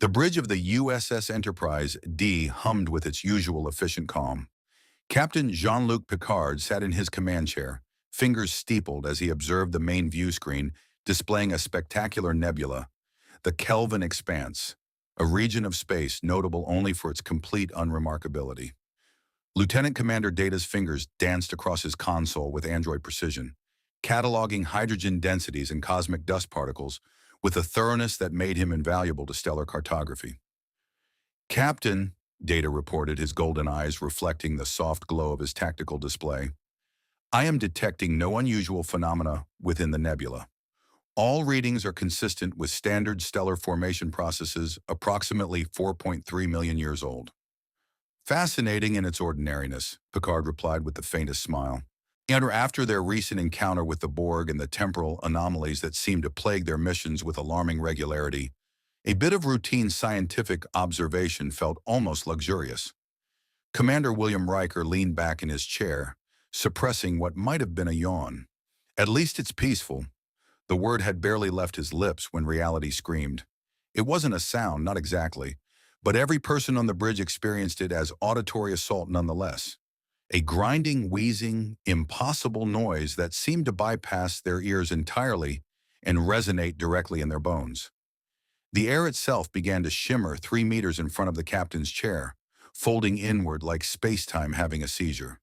The bridge of the USS Enterprise D hummed with its usual efficient calm. Captain Jean-Luc Picard sat in his command chair, fingers steepled as he observed the main view screen displaying a spectacular nebula, the Kelvin Expanse, a region of space notable only for its complete unremarkability. Lieutenant Commander Data's fingers danced across his console with android precision, cataloging hydrogen densities and cosmic dust particles with a thoroughness that made him invaluable to stellar cartography. "Captain," Data reported, his golden eyes reflecting the soft glow of his tactical display, "I am detecting no unusual phenomena within the nebula. All readings are consistent with standard stellar formation processes approximately 4.3 million years old." "Fascinating in its ordinariness," Picard replied with the faintest smile. And after their recent encounter with the Borg and the temporal anomalies that seemed to plague their missions with alarming regularity, a bit of routine scientific observation felt almost luxurious. Commander William Riker leaned back in his chair, suppressing what might have been a yawn. "At least it's peaceful." The word had barely left his lips when reality screamed. It wasn't a sound, not exactly, but every person on the bridge experienced it as auditory assault nonetheless. A grinding, wheezing, impossible noise that seemed to bypass their ears entirely and resonate directly in their bones. The air itself began to shimmer 3 meters in front of the captain's chair, folding inward like space-time having a seizure.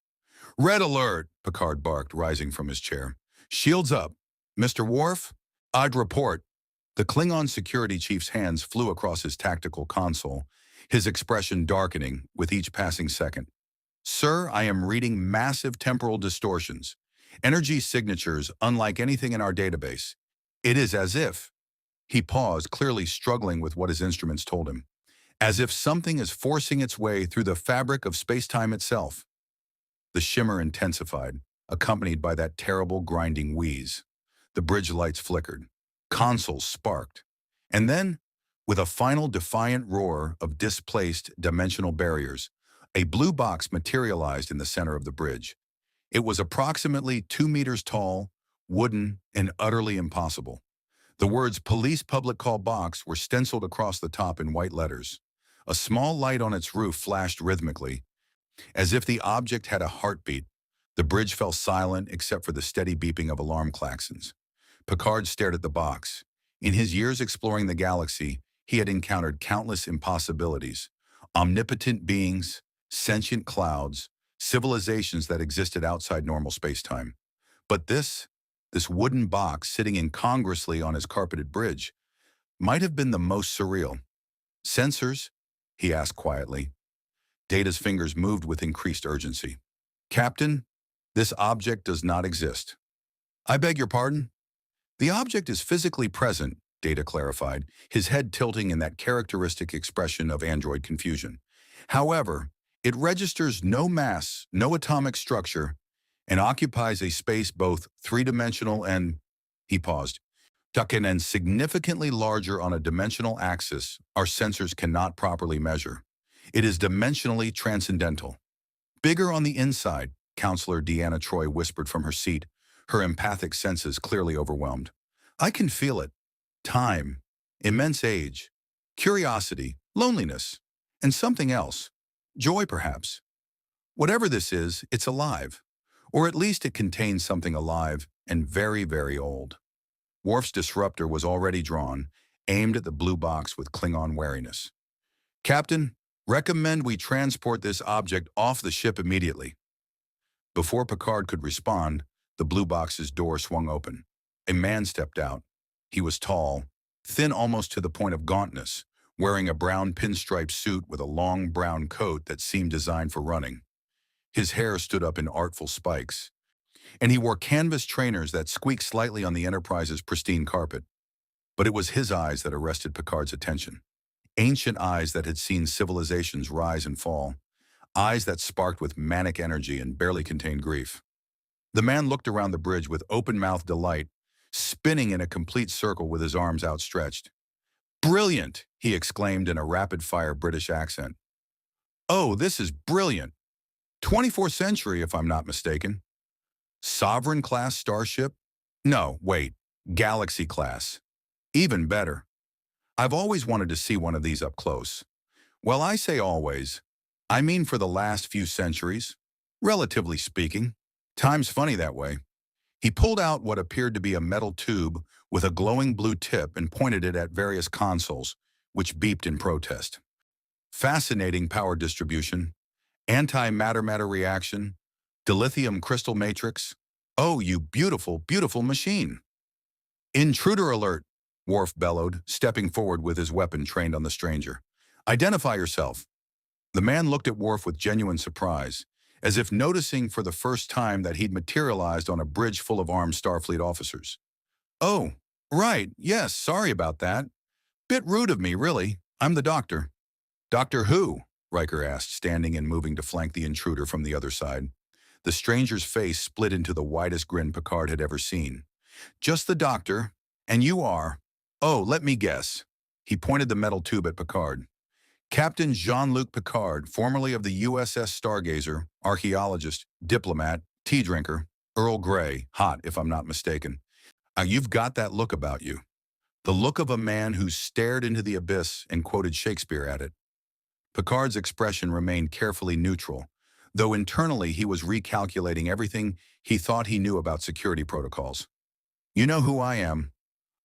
"Red alert!" Picard barked, rising from his chair. "Shields up. Mr. Worf, I'd report." The Klingon security chief's hands flew across his tactical console, his expression darkening with each passing second. "Sir, I am reading massive temporal distortions, energy signatures unlike anything in our database. It is as if—" He paused, clearly struggling with what his instruments told him. "As if something is forcing its way through the fabric of space-time itself." The shimmer intensified, accompanied by that terrible grinding wheeze. The bridge lights flickered. Consoles sparked. And then, with a final defiant roar of displaced dimensional barriers, a blue box materialized in the center of the bridge. It was approximately 2 meters tall, wooden, and utterly impossible. The words "Police Public Call Box" were stenciled across the top in white letters. A small light on its roof flashed rhythmically. As if the object had a heartbeat, the bridge fell silent except for the steady beeping of alarm klaxons. Picard stared at the box. In his years exploring the galaxy, he had encountered countless impossibilities, omnipotent beings, sentient clouds, civilizations that existed outside normal spacetime. But this wooden box sitting incongruously on his carpeted bridge, might have been the most surreal. "Sensors?" he asked quietly. Data's fingers moved with increased urgency. "Captain, this object does not exist." "I beg your pardon?" "The object is physically present," Data clarified, his head tilting in that characteristic expression of android confusion. "However, it registers no mass, no atomic structure, and occupies a space both three-dimensional and—" He paused. "Tucking and significantly larger on a dimensional axis our sensors cannot properly measure. It is dimensionally transcendental." "Bigger on the inside," Counselor Deanna Troi whispered from her seat, her empathic senses clearly overwhelmed. "I can feel it. Time, immense age, curiosity, loneliness, and something else. Joy, perhaps. Whatever this is, it's alive. Or at least it contains something alive and very, very old." Worf's disruptor was already drawn, aimed at the blue box with Klingon wariness. "Captain, recommend we transport this object off the ship immediately." Before Picard could respond, the blue box's door swung open. A man stepped out. He was tall, thin almost to the point of gauntness, wearing a brown pinstripe suit with a long brown coat that seemed designed for running. His hair stood up in artful spikes, and he wore canvas trainers that squeaked slightly on the Enterprise's pristine carpet. But it was his eyes that arrested Picard's attention. Ancient eyes that had seen civilizations rise and fall. Eyes that sparked with manic energy and barely contained grief. The man looked around the bridge with open-mouthed delight, spinning in a complete circle with his arms outstretched. "Brilliant!" he exclaimed in a rapid-fire British accent. "Oh, this is brilliant! 24th century, if I'm not mistaken. Sovereign-class starship? No, wait, Galaxy-class. Even better. I've always wanted to see one of these up close. Well, I say always. I mean for the last few centuries, relatively speaking. Time's funny that way. He pulled out what appeared to be a metal tube with a glowing blue tip and pointed it at various consoles, which beeped in protest. Fascinating power distribution, anti-matter-matter reaction, dilithium crystal matrix. Oh, you beautiful, beautiful machine. Intruder alert, Worf bellowed, stepping forward with his weapon trained on the stranger. Identify yourself. The man looked at Worf with genuine surprise, as if noticing for the first time that he'd materialized on a bridge full of armed Starfleet officers. Oh, right, yes, sorry about that. Bit rude of me, really. I'm the doctor. Doctor who? Riker asked, standing and moving to flank the intruder from the other side. The stranger's face split into the widest grin Picard had ever seen. Just the doctor, and you are… Oh, let me guess. He pointed the metal tube at Picard. Captain Jean-Luc Picard, formerly of the USS Stargazer, archaeologist, diplomat, tea drinker, Earl Grey, hot if I'm not mistaken. You've got that look about you. The look of a man who stared into the abyss and quoted Shakespeare at it. Picard's expression remained carefully neutral, though internally he was recalculating everything he thought he knew about security protocols. You know who I am.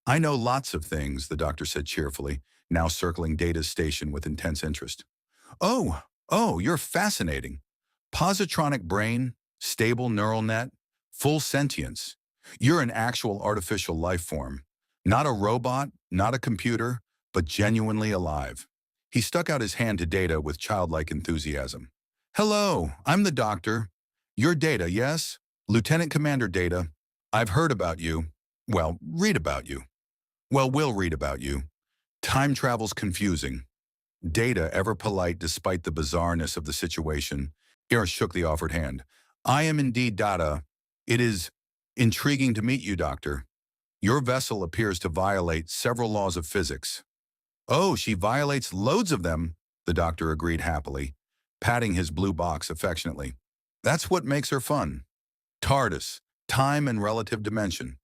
I know lots of things, the doctor said cheerfully, now circling Data's station with intense interest. Oh, you're fascinating. Positronic brain, stable neural net, full sentience. You're an actual artificial life form. Not a robot, not a computer, but genuinely alive. He stuck out his hand to Data with childlike enthusiasm. Hello, I'm the doctor. You're Data, yes? Lieutenant Commander Data. I've heard about you. Well, read about you. Well, we'll read about you. Time travel's confusing. Data, ever polite despite the bizarreness of the situation, here shook the offered hand. I am indeed Data. It is intriguing to meet you, Doctor. Your vessel appears to violate several laws of physics. Oh, she violates loads of them, the doctor agreed happily, patting his blue box affectionately. That's what makes her fun. TARDIS, time and relative dimension.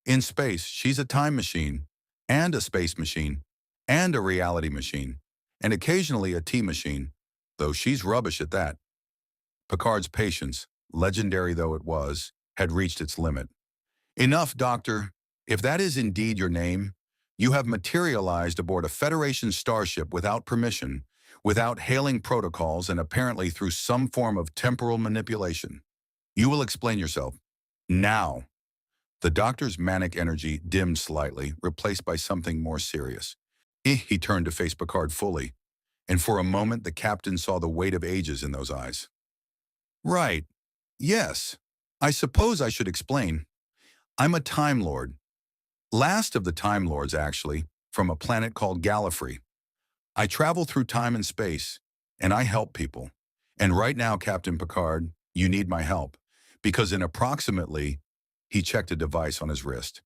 In space, she's a time machine, and a space machine, and a reality machine, and occasionally a tea machine, though she's rubbish at that. Picard's patience, legendary though it was, had reached its limit. Enough, Doctor. If that is indeed your name, you have materialized aboard a Federation starship without permission, without hailing protocols, and apparently through some form of temporal manipulation. You will explain yourself. Now. The doctor's manic energy dimmed slightly, replaced by something more serious. He turned to face Picard fully, and for a moment the captain saw the weight of ages in those eyes. Right. Yes. I suppose I should explain. I'm a Time Lord. Last of the Time Lords, actually, from a planet called Gallifrey. I travel through time and space, and I help people. And right now, Captain Picard, you need my help, because in approximately, he checked a device on his wrist,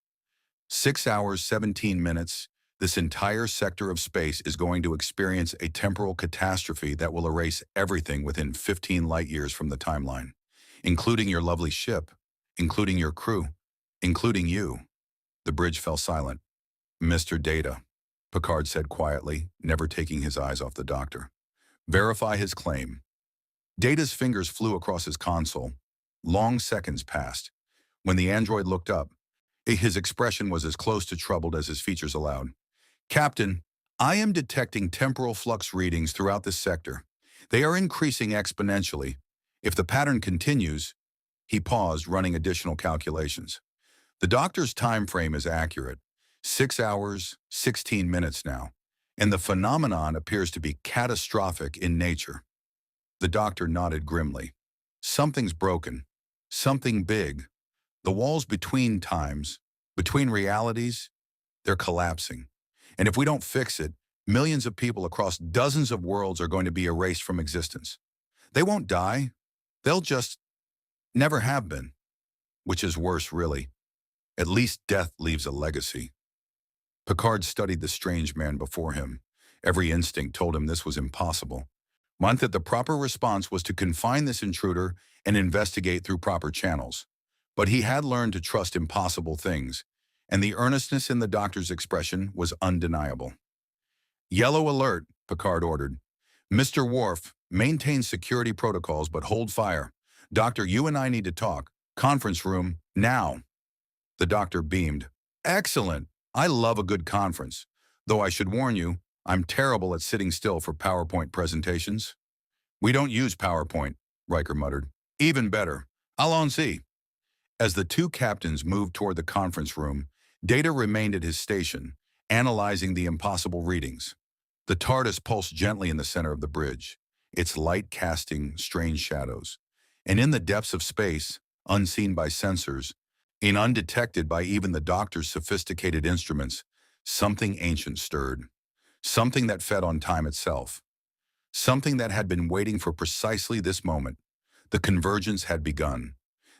6 hours, 17 minutes, this entire sector of space is going to experience a temporal catastrophe that will erase everything within 15 light years from the timeline, including your lovely ship, including your crew, including you. The bridge fell silent. Mr. Data, Picard said quietly, never taking his eyes off the doctor. Verify his claim. Data's fingers flew across his console. Long seconds passed. When the android looked up, his expression was as close to troubled as his features allowed. Captain, I am detecting temporal flux readings throughout this sector. They are increasing exponentially. If the pattern continues, he paused, running additional calculations. The doctor's time frame is accurate, 6 hours, 16 minutes now, and the phenomenon appears to be catastrophic in nature. The doctor nodded grimly. Something's broken, something big. The walls between times, between realities, they're collapsing. And if we don't fix it, millions of people across dozens of worlds are going to be erased from existence. They won't die. They'll just never have been, which is worse, really. At least death leaves a legacy. Picard studied the strange man before him. Every instinct told him this was impossible. Meant that the proper response was to confine this intruder and investigate through proper channels. But he had learned to trust impossible things, and the earnestness in the doctor's expression was undeniable. Yellow alert, Picard ordered. Mr. Worf, maintain security protocols but hold fire. Doctor, you and I need to talk. Conference room, now. The doctor beamed. Excellent. I love a good conference. Though I should warn you, I'm terrible at sitting still for PowerPoint presentations. We don't use PowerPoint, Riker muttered. Even better. Allons-y. As the two captains moved toward the conference room, Data remained at his station, analyzing the impossible readings. The TARDIS pulsed gently in the center of the bridge, its light casting strange shadows. And in the depths of space, unseen by sensors, and undetected by even the doctor's sophisticated instruments, something ancient stirred. Something that fed on time itself. Something that had been waiting for precisely this moment. The convergence had begun.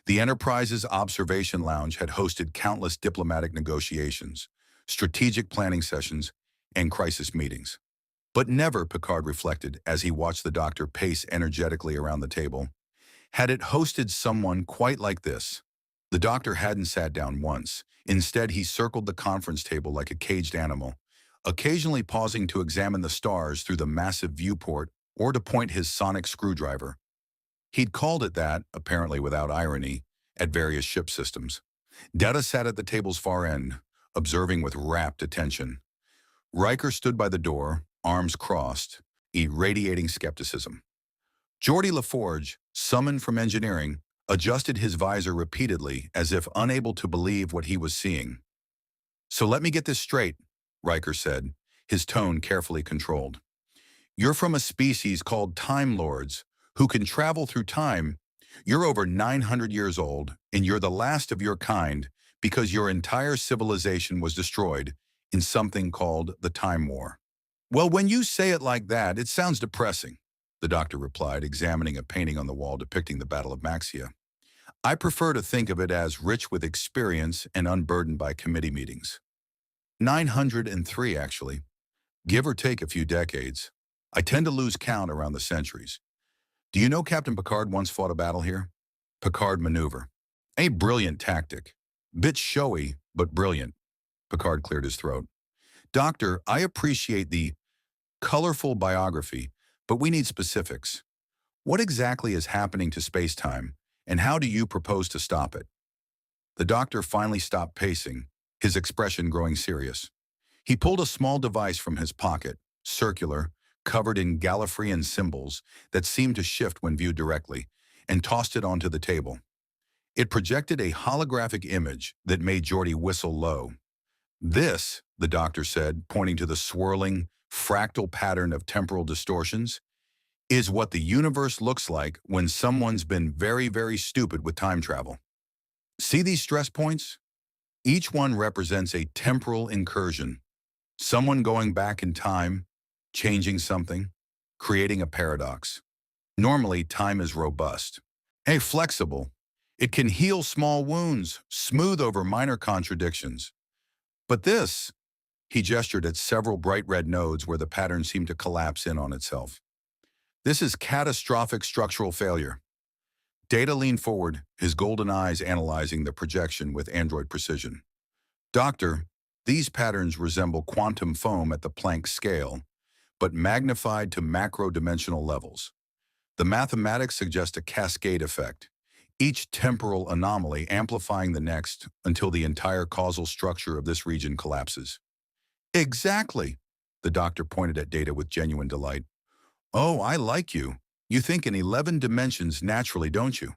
The Enterprise's observation lounge had hosted countless diplomatic negotiations, strategic planning sessions, and crisis meetings. But never, Picard reflected as he watched the doctor pace energetically around the table, had it hosted someone quite like this. The doctor hadn't sat down once. Instead, he circled the conference table like a caged animal, occasionally pausing to examine the stars through the massive viewport or to point his sonic screwdriver. He'd called it that, apparently without irony, at various ship systems. Data sat at the table's far end, observing with rapt attention. Riker stood by the door, arms crossed, irradiating skepticism. Geordi LaForge, summoned from engineering, adjusted his visor repeatedly as if unable to believe what he was seeing. So let me get this straight, Riker said, his tone carefully controlled. You're from a species called Time Lords, who can travel through time. You're over 900 years old, and you're the last of your kind because your entire civilization was destroyed in something called the Time War. Well, when you say it like that, it sounds depressing, the doctor replied, examining a painting on the wall depicting the Battle of Maxia. I prefer to think of it as rich with experience and unburdened by committee meetings. 903, actually. Give or take a few decades. I tend to lose count around the centuries. Do you know Captain Picard once fought a battle here? Picard maneuver. A brilliant tactic. Bit showy, but brilliant. Picard cleared his throat. Doctor, I appreciate the colorful biography, but we need specifics. What exactly is happening to space-time, and how do you propose to stop it? The doctor finally stopped pacing, his expression growing serious. He pulled a small device from his pocket, circular, covered in Gallifreyan symbols that seemed to shift when viewed directly, and tossed it onto the table. It projected a holographic image that made Geordi whistle low. This, the doctor said, pointing to the swirling, fractal pattern of temporal distortions, is what the universe looks like when someone's been very, very stupid with time travel. See these stress points? Each one represents a temporal incursion. Someone going back in time, changing something, creating a paradox. Normally, time is robust. Flexible. It can heal small wounds, smooth over minor contradictions. But this, he gestured at several bright red nodes where the pattern seemed to collapse in on itself. This is catastrophic structural failure. Data leaned forward, his golden eyes analyzing the projection with android precision. Doctor, these patterns resemble quantum foam at the Planck scale, but magnified to macro-dimensional levels. The mathematics suggest a cascade effect, each temporal anomaly amplifying the next until the entire causal structure of this region collapses. Exactly, the doctor pointed at Data with genuine delight. Oh, I like you. You think in 11 dimensions naturally, don't you?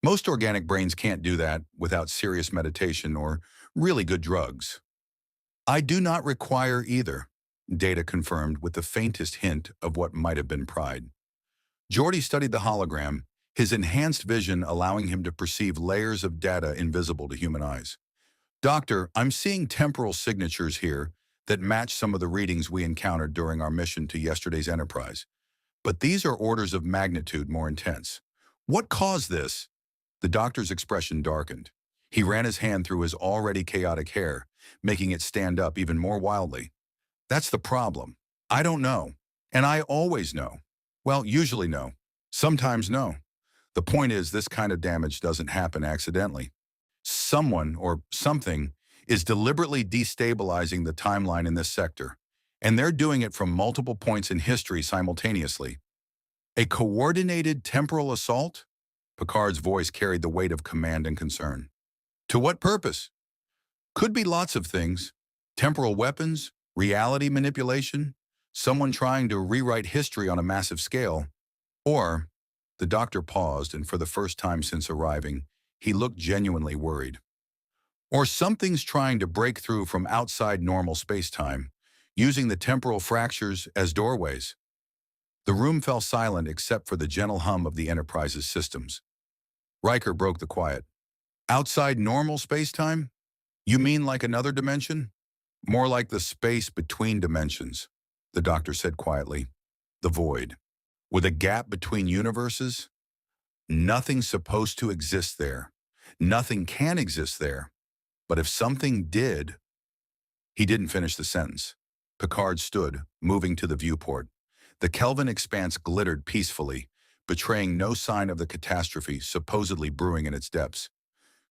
Most organic brains can't do that without serious meditation or really good drugs. I do not require either, Data confirmed with the faintest hint of what might have been pride. Geordi studied the hologram, his enhanced vision allowing him to perceive layers of data invisible to human eyes. Doctor, I'm seeing temporal signatures here that match some of the readings we encountered during our mission to yesterday's Enterprise. But these are orders of magnitude more intense. What caused this? The doctor's expression darkened. He ran his hand through his already chaotic hair, making it stand up even more wildly. That's the problem. I don't know. And I always know. Well, usually know. Sometimes no. The point is, this kind of damage doesn't happen accidentally. Someone or something is deliberately destabilizing the timeline in this sector, And they're doing it from multiple points in history simultaneously. A coordinated temporal assault? Picard's voice carried the weight of command and concern. To what purpose? Could be lots of things. Temporal weapons, reality manipulation, someone trying to rewrite history on a massive scale. Or, the doctor paused, and for the first time since arriving, he looked genuinely worried. Or something's trying to break through from outside normal space-time, using the temporal fractures as doorways. The room fell silent except for the gentle hum of the Enterprise's systems. Riker broke the quiet. Outside normal space-time? You mean like another dimension? More like the space between dimensions, the doctor said quietly. The void. With a gap between universes? Nothing's supposed to exist there. Nothing can exist there. But if something did... He didn't finish the sentence. Picard stood, moving to the viewport. The Kelvin expanse glittered peacefully, betraying no sign of the catastrophe supposedly brewing in its depths.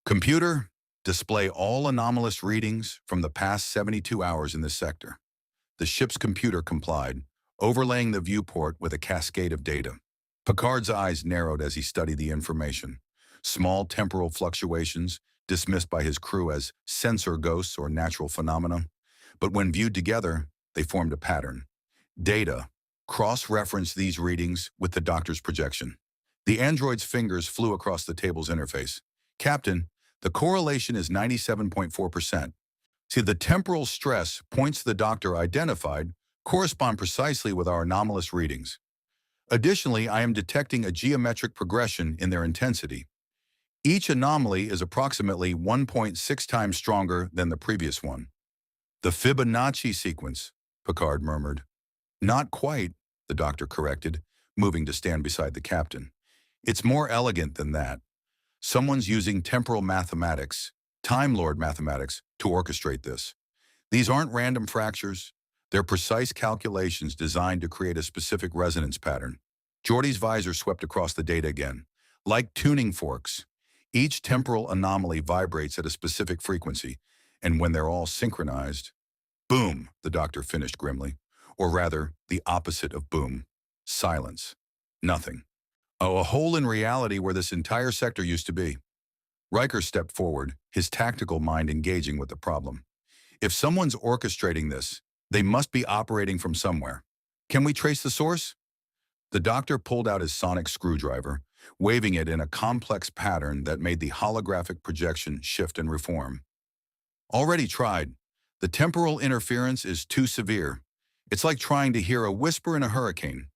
Computer, display all anomalous readings from the past 72 hours in this sector. The ship's computer complied, overlaying the viewport with a cascade of data. Picard's eyes narrowed as he studied the information. Small temporal fluctuations, dismissed by his crew as sensor ghosts or natural phenomena. But when viewed together, they formed a pattern. Data cross-referenced these readings with the doctor's projection. The android's fingers flew across the table's interface. Captain, the correlation is 97.4%. See, the temporal stress points the doctor identified correspond precisely with our anomalous readings. Additionally, I am detecting a geometric progression in their intensity. Each anomaly is approximately 1.6 times stronger than the previous one. The Fibonacci sequence, Picard murmured. Not quite, the doctor corrected, moving to stand beside the captain. It's more elegant than that. Someone's using temporal mathematics, Time Lord mathematics, to orchestrate this. These aren't random fractures. They're precise calculations designed to create a specific resonance pattern. Geordi's visor swept across the data again. Like tuning forks, each temporal anomaly vibrates at a specific frequency, and when they're all synchronized... Boom, the doctor finished grimly. Or rather, the opposite of boom. Silence. Nothing. Oh, a hole in reality where this entire sector used to be. Riker stepped forward, his tactical mind engaging with the problem. If someone's orchestrating this, they must be operating from somewhere. Can we trace the source? The doctor pulled out his sonic screwdriver, waving it in a complex pattern that made the holographic projection shift and reform. Already tried. The temporal interference is too severe. It's like trying to hear a whisper in a hurricane.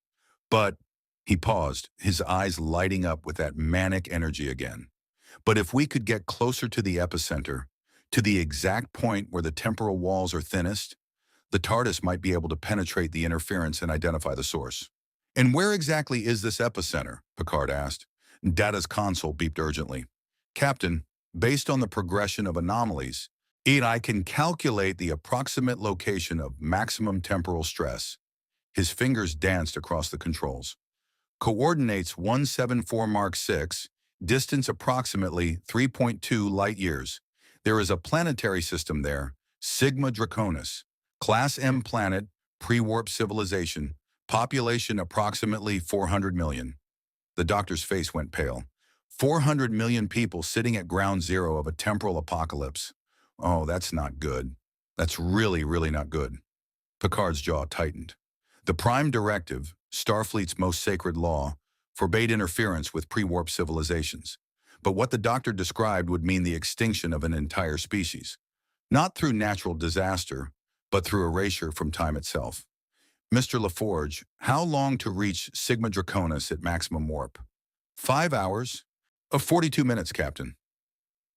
But, he paused, his eyes lighting up with that manic energy again. But if we could get closer to the epicenter, to the exact point where the temporal walls are thinnest, the TARDIS might be able to penetrate the interference and identify the source. And where exactly is this epicenter? Picard asked. Data's console beeped urgently. Captain, based on the progression of anomalies, I can calculate the approximate location of maximum temporal stress. His fingers danced across the controls. Coordinates 174 Mark 6, distance approximately 3.2 light-years. There is a planetary system there, Sigma Draconus, Class M planet, pre-warp civilization, population approximately 400 million. The doctor's face went pale. 400 million people sitting at ground zero of a temporal apocalypse. Oh, that's not good. That's really, really not good. Picard's jaw tightened. The Prime Directive, Starfleet's most sacred law, forbade interference with pre-warp civilizations. But what the doctor described would mean the extinction of an entire species. Not through natural disaster, but through erasure from time itself. Mr. LaForge, how long to reach Sigma Draconus at maximum warp? 5 hours. 42 minutes, Captain.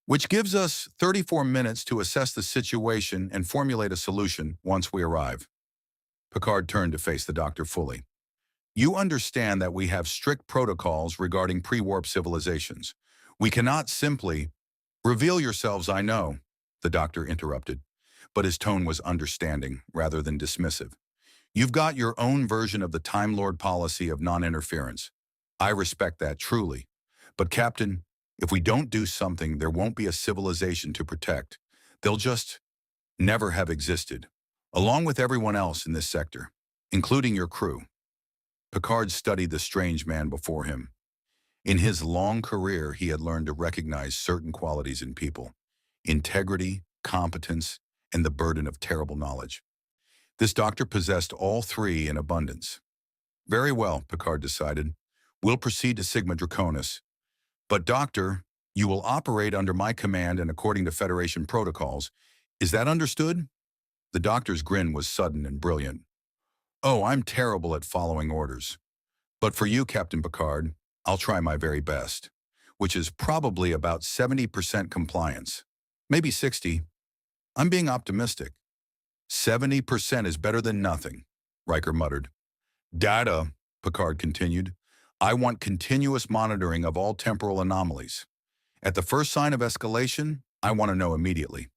Which gives us 34 minutes to assess the situation and formulate a solution once we arrive. Picard turned to face the doctor fully. You understand that we have strict protocols regarding pre-warp civilizations. We cannot simply... Reveal yourselves, I know, the doctor interrupted, but his tone was understanding rather than dismissive. You've got your own version of the Time Lord policy of non-interference. I respect that truly. But Captain, if we don't do something, there won't be a civilization to protect. They'll just never have existed. along with everyone else in this sector, including your crew. Picard studied the strange man before him. In his long career, he had learned to recognize certain qualities in people: integrity, competence, and the burden of terrible knowledge. This doctor possessed all three in abundance. Very well, Picard decided. We'll proceed to Sigma Draconus. But doctor, you will operate under my command and according to Federation protocols. Is that understood? The doctor's grin was sudden and brilliant. Oh, I'm terrible at following orders. But for you, Captain Picard, I'll try my very best, which is probably about 70% compliance. Maybe 60. I'm being optimistic. 70% is better than nothing, Riker muttered. Data, Picard continued. I want continuous monitoring of all temporal anomalies. At the first sign of escalation, I want to know immediately.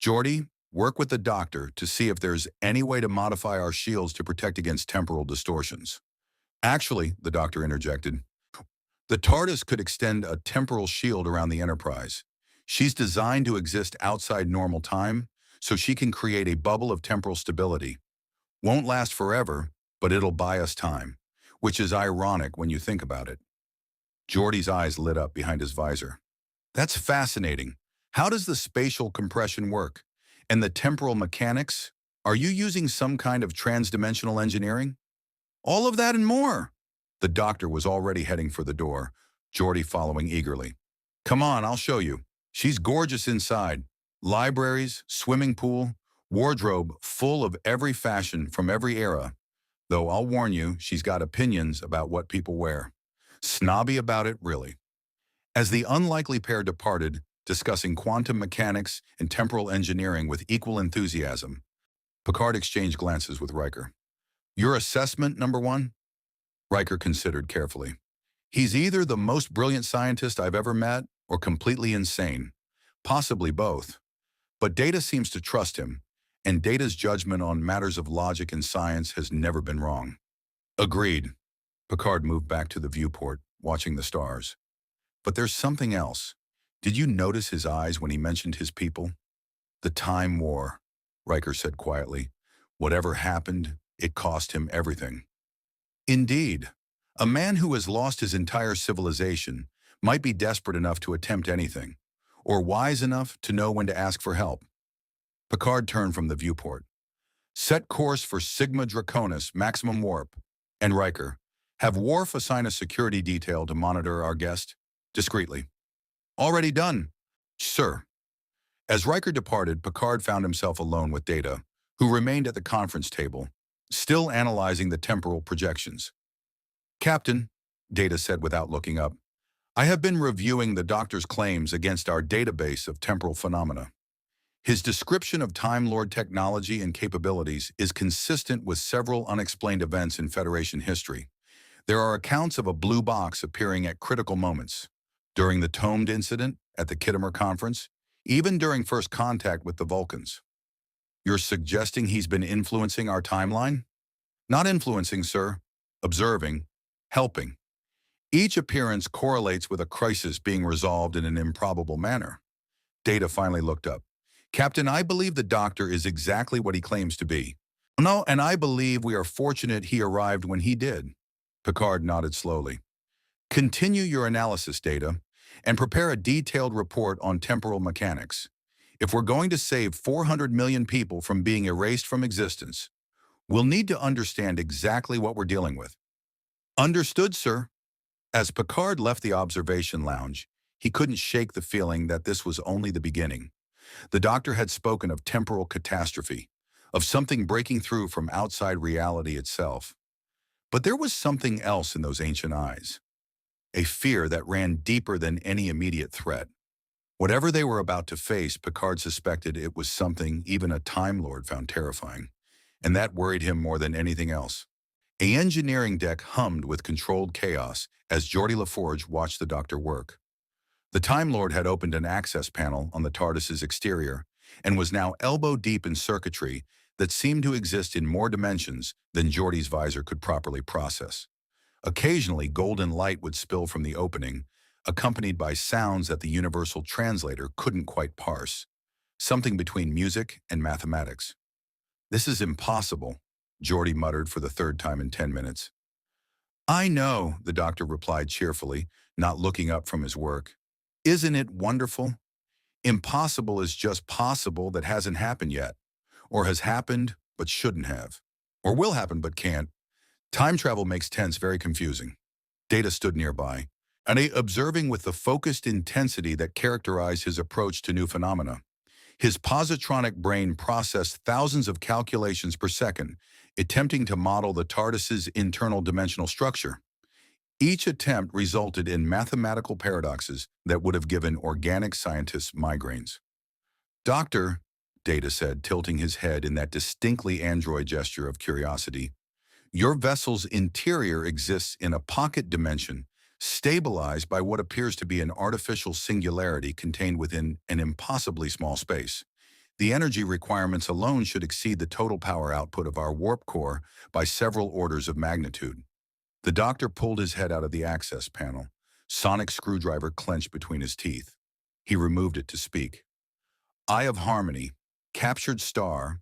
Geordi, work with the doctor to see if there's any way to modify our shields to protect against temporal distortions. Actually, the doctor interjected, the TARDIS could extend a temporal shield around the Enterprise. She's designed to exist outside normal time, so she can create a bubble of temporal stability. Won't last forever, but it'll buy us time, which is ironic when you think about it. Geordi's eyes lit up behind his visor. That's fascinating. How does the spatial compression work? And the temporal mechanics? Are you using some kind of transdimensional engineering? All of that and more. The doctor was already heading for the door, Geordi following eagerly. Come on, I'll show you. She's gorgeous inside. Libraries, swimming pool, wardrobe full of every fashion from every era. Though I'll warn you, she's got opinions about what people wear. Snobby about it, really. As the unlikely pair departed, discussing quantum mechanics and temporal engineering with equal enthusiasm, Picard exchanged glances with Riker. Your assessment, number one? Riker considered carefully. He's either the most brilliant scientist I've ever met or completely insane. Possibly both. But Data seems to trust him, and Data's judgment on matters of logic and science has never been wrong. Agreed. Picard moved back to the viewport, watching the stars. But there's something else. Did you notice his eyes when he mentioned his people? The Time War, Riker said quietly. Whatever happened, it cost him everything. Indeed. A man who has lost his entire civilization might be desperate enough to attempt anything, or wise enough to know when to ask for help. Picard turned from the viewport. Set course for Sigma Draconus, maximum warp. And Riker, have Worf assign a security detail to monitor our guest, discreetly. Already done, sir. As Riker departed, Picard found himself alone with Data, who remained at the conference table, still analyzing the temporal projections. Captain, Data said without looking up, I have been reviewing the doctor's claims against our database of temporal phenomena. His description of Time Lord technology and capabilities is consistent with several unexplained events in Federation history. There are accounts of a blue box appearing at critical moments. During the Tomed incident at the Kittimer Conference, even during first contact with the Vulcans. You're suggesting he's been influencing our timeline? Not influencing, sir. Observing. Helping. Each appearance correlates with a crisis being resolved in an improbable manner. Data finally looked up. Captain, I believe the doctor is exactly what he claims to be. No, and I believe we are fortunate he arrived when he did. Picard nodded slowly. Continue your analysis, Data, and prepare a detailed report on temporal mechanics. If we're going to save 400 million people from being erased from existence, we'll need to understand exactly what we're dealing with. Understood, sir. As Picard left the observation lounge, he couldn't shake the feeling that this was only the beginning. The doctor had spoken of temporal catastrophe, of something breaking through from outside reality itself. But there was something else in those ancient eyes. A fear that ran deeper than any immediate threat. Whatever they were about to face, Picard suspected it was something even a Time Lord found terrifying, and that worried him more than anything else. A engineering deck hummed with controlled chaos as Geordi LaForge watched the doctor work. The Time Lord had opened an access panel on the TARDIS's exterior and was now elbow-deep in circuitry that seemed to exist in more dimensions than Geordi's visor could properly process. Occasionally, golden light would spill from the opening, accompanied by sounds that the universal translator couldn't quite parse, something between music and mathematics. This is impossible, Geordi muttered for the third time in 10 minutes. I know, the doctor replied cheerfully, not looking up from his work. Isn't it wonderful? Impossible is just possible that hasn't happened yet, or has happened but shouldn't have, or will happen but can't. Time travel makes tense very confusing. Data stood nearby, and observing with the focused intensity that characterized his approach to new phenomena. His positronic brain processed thousands of calculations per second, attempting to model the TARDIS's internal dimensional structure. Each attempt resulted in mathematical paradoxes that would have given organic scientists migraines. Doctor, Data said, tilting his head in that distinctly android gesture of curiosity, your vessel's interior exists in a pocket dimension, stabilized by what appears to be an artificial singularity contained within an impossibly small space. The energy requirements alone should exceed the total power output of our warp core by several orders of magnitude. The doctor pulled his head out of the access panel, sonic screwdriver clenched between his teeth. He removed it to speak. Eye of Harmony, captured star,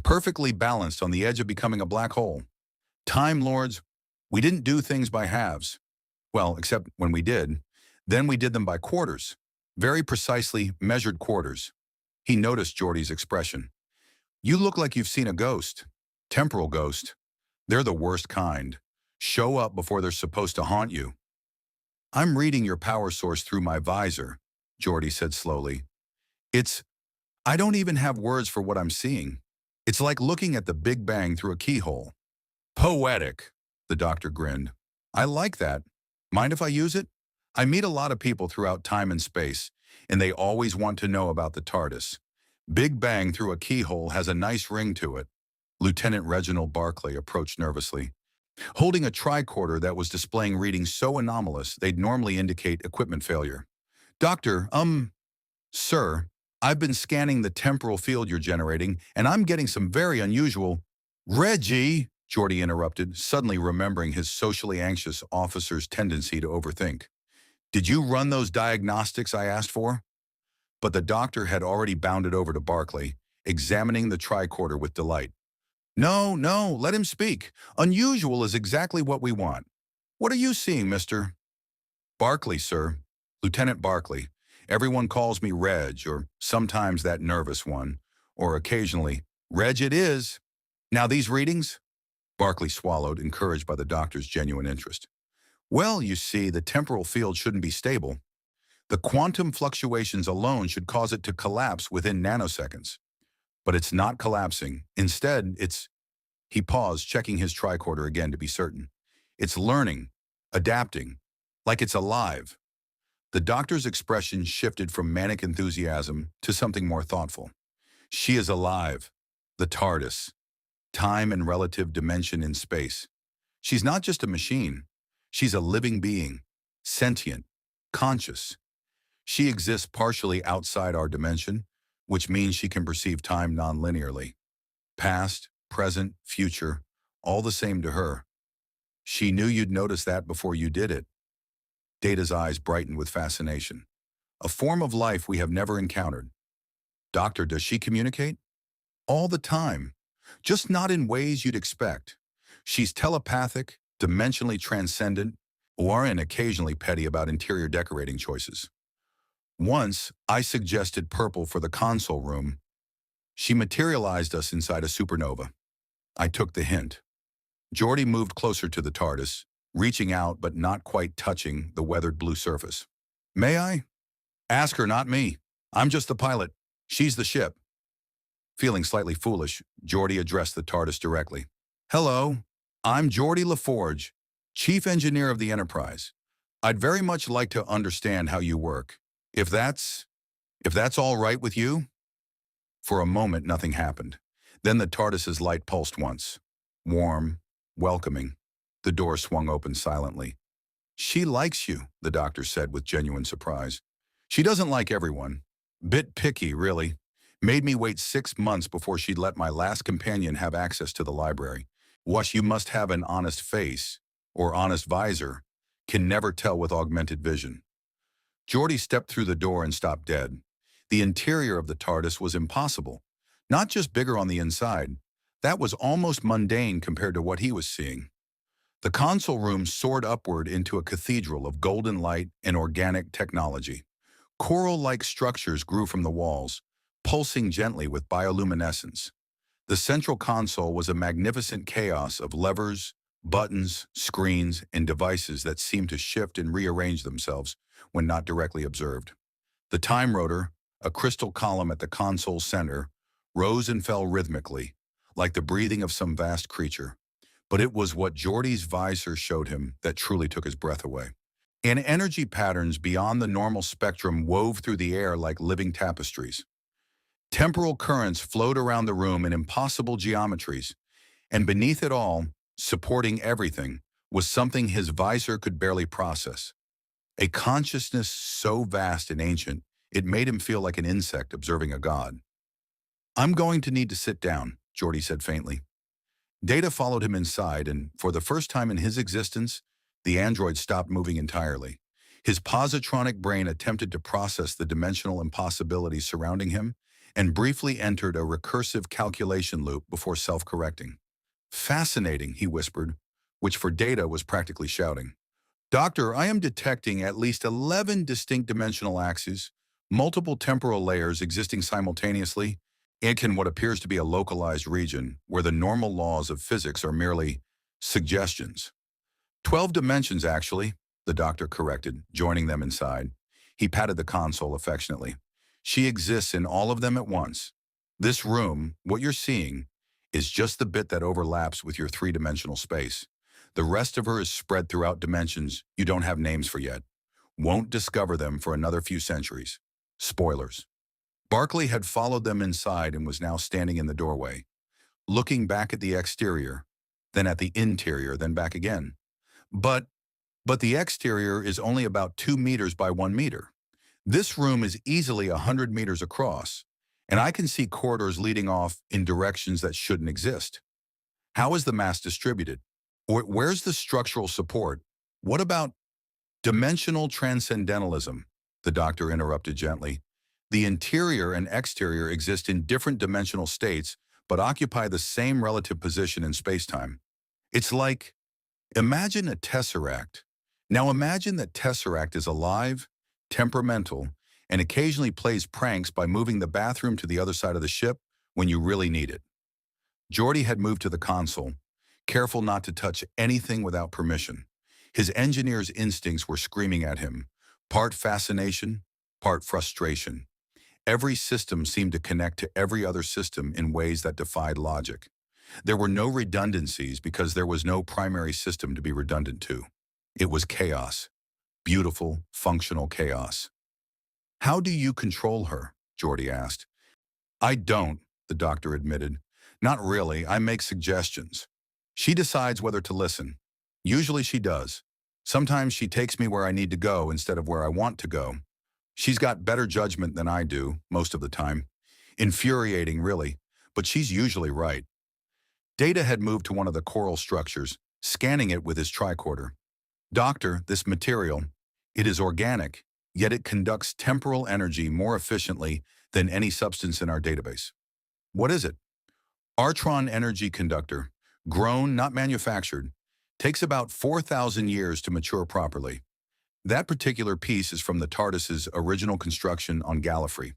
perfectly balanced on the edge of becoming a black hole. Time Lords, we didn't do things by halves. Well, except when we did. Then we did them by quarters. Very precisely measured quarters. He noticed Geordi's expression. You look like you've seen a ghost. Temporal ghost. They're the worst kind. Show up before they're supposed to haunt you. I'm reading your power source through my visor, Geordi said slowly. I don't even have words for what I'm seeing. It's like looking at the Big Bang through a keyhole. Poetic, the doctor grinned. I like that. Mind if I use it? I meet a lot of people throughout time and space, and they always want to know about the TARDIS. Big Bang through a keyhole has a nice ring to it. Lieutenant Reginald Barclay approached nervously, holding a tricorder that was displaying readings so anomalous they'd normally indicate equipment failure. Doctor, sir, I've been scanning the temporal field you're generating, and I'm getting some very unusual... Reggie, Geordi interrupted, suddenly remembering his socially anxious officer's tendency to overthink. Did you run those diagnostics I asked for? But the doctor had already bounded over to Barclay, examining the tricorder with delight. No, let him speak. Unusual is exactly what we want. What are you seeing, Mr. Barclay, sir? Lieutenant Barclay. Everyone calls me Reg, or sometimes that nervous one, or occasionally, Reg it is. Now these readings? Barclay swallowed, encouraged by the doctor's genuine interest. Well, you see, the temporal field shouldn't be stable. The quantum fluctuations alone should cause it to collapse within nanoseconds. But it's not collapsing. Instead, He paused, checking his tricorder again to be certain. It's learning, adapting, like it's alive. The doctor's expression shifted from manic enthusiasm to something more thoughtful. She is alive. The TARDIS. Time and relative dimension in space. She's not just a machine. She's a living being, sentient, conscious. She exists partially outside our dimension, which means she can perceive time non-linearly. Past, present, future, all the same to her. She knew you'd notice that before you did it. Data's eyes brightened with fascination. A form of life we have never encountered. Doctor, does she communicate? All the time, just not in ways you'd expect. She's telepathic, dimensionally transcendent, and occasionally petty about interior decorating choices. Once, I suggested purple for the console room. She materialized us inside a supernova. I took the hint. Geordi moved closer to the TARDIS, reaching out but not quite touching the weathered blue surface. May I? Ask her, not me. I'm just the pilot. She's the ship. Feeling slightly foolish, Geordi addressed the TARDIS directly. Hello, I'm Geordi LaForge, Chief Engineer of the Enterprise. I'd very much like to understand how you work. If that's all right with you? For a moment, nothing happened. Then the TARDIS's light pulsed once. Warm, welcoming. The door swung open silently. She likes you, the doctor said with genuine surprise. She doesn't like everyone. Bit picky, really. Made me wait 6 months before she'd let my last companion have access to the library. You must have an honest face, or honest visor. Can never tell with augmented vision. Geordi stepped through the door and stopped dead. The interior of the TARDIS was impossible. Not just bigger on the inside, That was almost mundane compared to what he was seeing. The console room soared upward into a cathedral of golden light and organic technology. Coral-like structures grew from the walls, pulsing gently with bioluminescence. The central console was a magnificent chaos of levers, buttons, screens, and devices that seemed to shift and rearrange themselves when not directly observed. The time rotor, a crystal column at the console's center, rose and fell rhythmically, like the breathing of some vast creature. But it was what Geordi's visor showed him that truly took his breath away. And energy patterns beyond the normal spectrum wove through the air like living tapestries. Temporal currents flowed around the room in impossible geometries, and beneath it all, supporting everything, was something his visor could barely process. A consciousness so vast and ancient, it made him feel like an insect observing a god. "I'm going to need to sit down," Geordi said faintly. Data followed him inside, and for the first time in his existence, the android stopped moving entirely. His positronic brain attempted to process the dimensional impossibilities surrounding him and briefly entered a recursive calculation loop before self-correcting. "Fascinating," he whispered, which for Data was practically shouting. "Doctor, I am detecting at least 11 distinct dimensional axes, multiple temporal layers existing simultaneously, and in what appears to be a localized region where the normal laws of physics are merely suggestions." 12 dimensions, actually, the doctor corrected, joining them inside. He patted the console affectionately. "She exists in all of them at once. This room, what you're seeing, is just the bit that overlaps with your three-dimensional space. The rest of her is spread throughout dimensions you don't have names for yet. Won't discover them for another few centuries. Spoilers." Barclay had followed them inside and was now standing in the doorway, looking back at the exterior, then at the interior, then back again. But the exterior is only about 2 meters by 1 meter. This room is easily 100 meters across, and I can see corridors leading off in directions that shouldn't exist. How is the mass distributed? Or where's the structural support? What about dimensional transcendentalism? The doctor interrupted gently. The interior and exterior exist in different dimensional states, but occupy the same relative position in spacetime. It's like, imagine a tesseract. Now imagine that tesseract is alive, temperamental, and occasionally plays pranks by moving the bathroom to the other side of the ship when you really need it. Geordi had moved to the console, careful not to touch anything without permission. His engineer's instincts were screaming at him, part fascination, part frustration. Every system seemed to connect to every other system in ways that defied logic. There were no redundancies because there was no primary system to be redundant to. It was chaos. Beautiful, functional chaos. "How do you control her?" Geordi asked. "I don't," the doctor admitted. "Not really. I make suggestions. She decides whether to listen. Usually she does. Sometimes she takes me where I need to go instead of where I want to go. She's got better judgment than I do, most of the time. Infuriating, really, but she's usually right." Data had moved to one of the coral structures, scanning it with his tricorder. "Doctor, this material, it is organic, yet it conducts temporal energy more efficiently than any substance in our database." "What is it?" "Artron energy conductor, grown, not manufactured, takes about 4,000 years to mature properly. That particular piece is from the TARDIS's original construction on Gallifrey.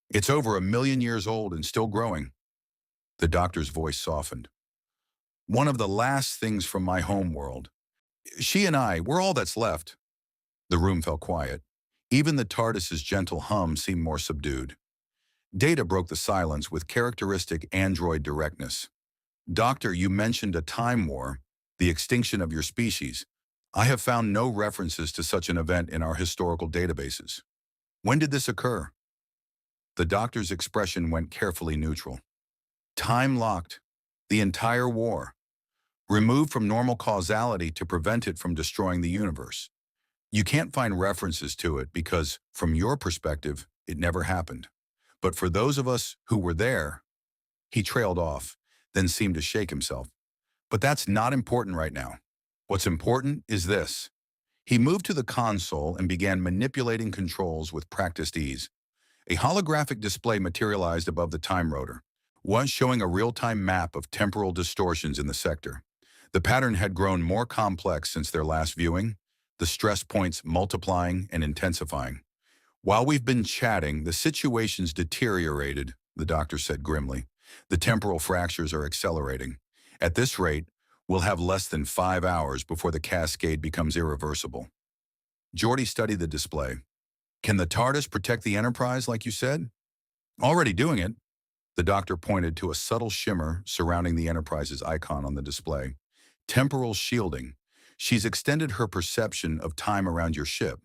It's over 1 million years old and still growing." The doctor's voice softened. "One of the last things from my home world. She and I, we're all that's left." The room fell quiet. Even the TARDIS's gentle hum seemed more subdued. Data broke the silence with characteristic android directness. "Doctor, you mentioned a time war, the extinction of your species. I have found no references to such an event in our historical databases. When did this occur?" The doctor's expression went carefully neutral. "Time-locked. The entire war. Removed from normal causality to prevent it from destroying the universe. You can't find references to it because, from your perspective, it never happened. But for those of us who were there..." He trailed off, then seemed to shake himself. "But that's not important right now. What's important is this." He moved to the console and began manipulating controls with practiced ease. A holographic display materialized above the time rotor. was showing a real-time map of temporal distortions in the sector. The pattern had grown more complex since their last viewing, the stress points multiplying and intensifying. While we've been chatting, the situation's deteriorated, the doctor said grimly. The temporal fractures are accelerating. At this rate, we'll have less than 5 hours before the cascade becomes irreversible. Geordi studied the display. Can the TARDIS protect the Enterprise like you said? Already doing it. The doctor pointed to a subtle shimmer surrounding the Enterprise's icon on the display. Temporal shielding. She's extended her perception of time around your ship.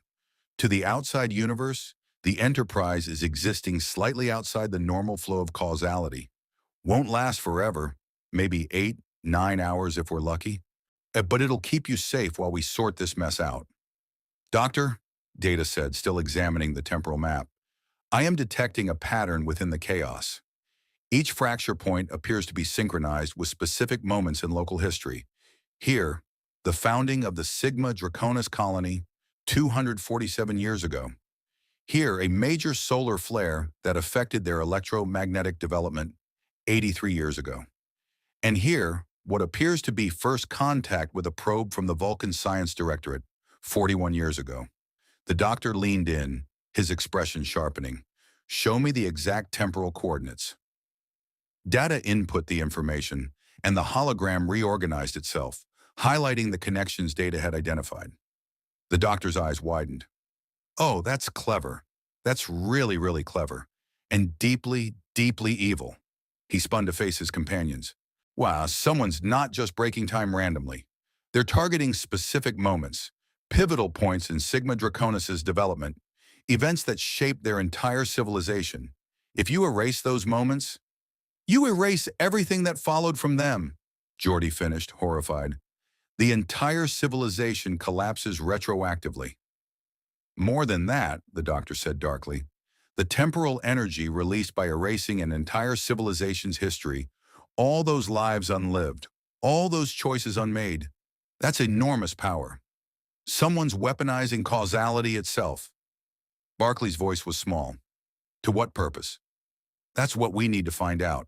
To the outside universe, the Enterprise is existing slightly outside the normal flow of causality. Won't last forever, maybe 8, 9 hours if we're lucky. But it'll keep you safe while we sort this mess out. Doctor, Data said, still examining the temporal map, I am detecting a pattern within the chaos. Each fracture point appears to be synchronized with specific moments in local history. Here, the founding of the Sigma Draconus colony 247 years ago. Here, a major solar flare that affected their electromagnetic development 83 years ago. And here, what appears to be first contact with a probe from the Vulcan Science Directorate 41 years ago. The doctor leaned in, his expression sharpening. Show me the exact temporal coordinates. Data input the information, and the hologram reorganized itself, highlighting the connections Data had identified. The doctor's eyes widened. Oh, that's clever. That's really, really clever. And deeply, deeply evil. He spun to face his companions. Wow, someone's not just breaking time randomly. They're targeting specific moments, pivotal points in Sigma Draconis' development, events that shaped their entire civilization. If you erase those moments, you erase everything that followed from them, Geordi finished, horrified. The entire civilization collapses retroactively. More than that, the doctor said darkly, the temporal energy released by erasing an entire civilization's history, all those lives unlived, all those choices unmade, that's enormous power. Someone's weaponizing causality itself. Barclay's voice was small. To what purpose? That's what we need to find out.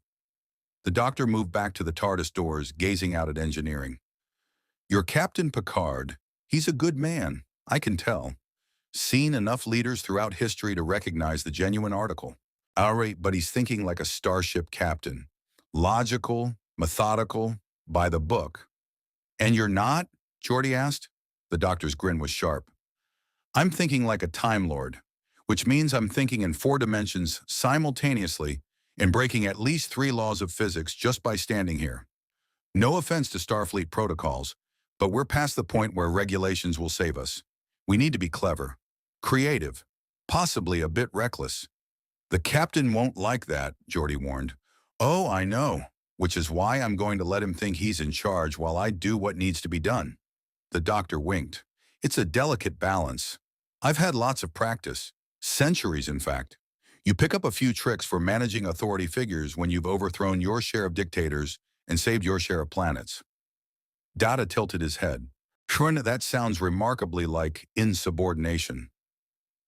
The doctor moved back to the TARDIS doors, gazing out at engineering. Your Captain Picard, he's a good man, I can tell. Seen enough leaders throughout history to recognize the genuine article. Alright, but he's thinking like a starship captain. Logical, methodical, by the book. And you're not? Geordi asked. The doctor's grin was sharp. I'm thinking like a Time Lord, which means I'm thinking in 4 dimensions simultaneously and breaking at least 3 laws of physics just by standing here. No offense to Starfleet protocols, but we're past the point where regulations will save us. We need to be clever, creative, possibly a bit reckless. The captain won't like that, Geordi warned. Oh, I know, which is why I'm going to let him think he's in charge while I do what needs to be done. The doctor winked. It's a delicate balance. I've had lots of practice, centuries in fact. You pick up a few tricks for managing authority figures when you've overthrown your share of dictators and saved your share of planets. Data tilted his head. Shrun, that sounds remarkably like insubordination.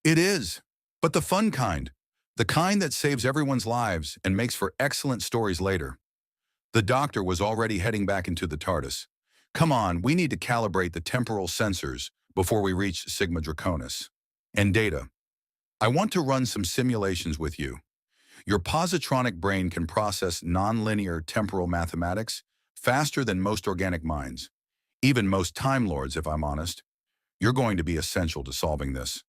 It is, but the fun kind. The kind that saves everyone's lives and makes for excellent stories later. The doctor was already heading back into the TARDIS. Come on, we need to calibrate the temporal sensors before we reach Sigma Draconis. And Data, I want to run some simulations with you. Your positronic brain can process nonlinear temporal mathematics faster than most organic minds. Even most Time Lords, if I'm honest. You're going to be essential to solving this.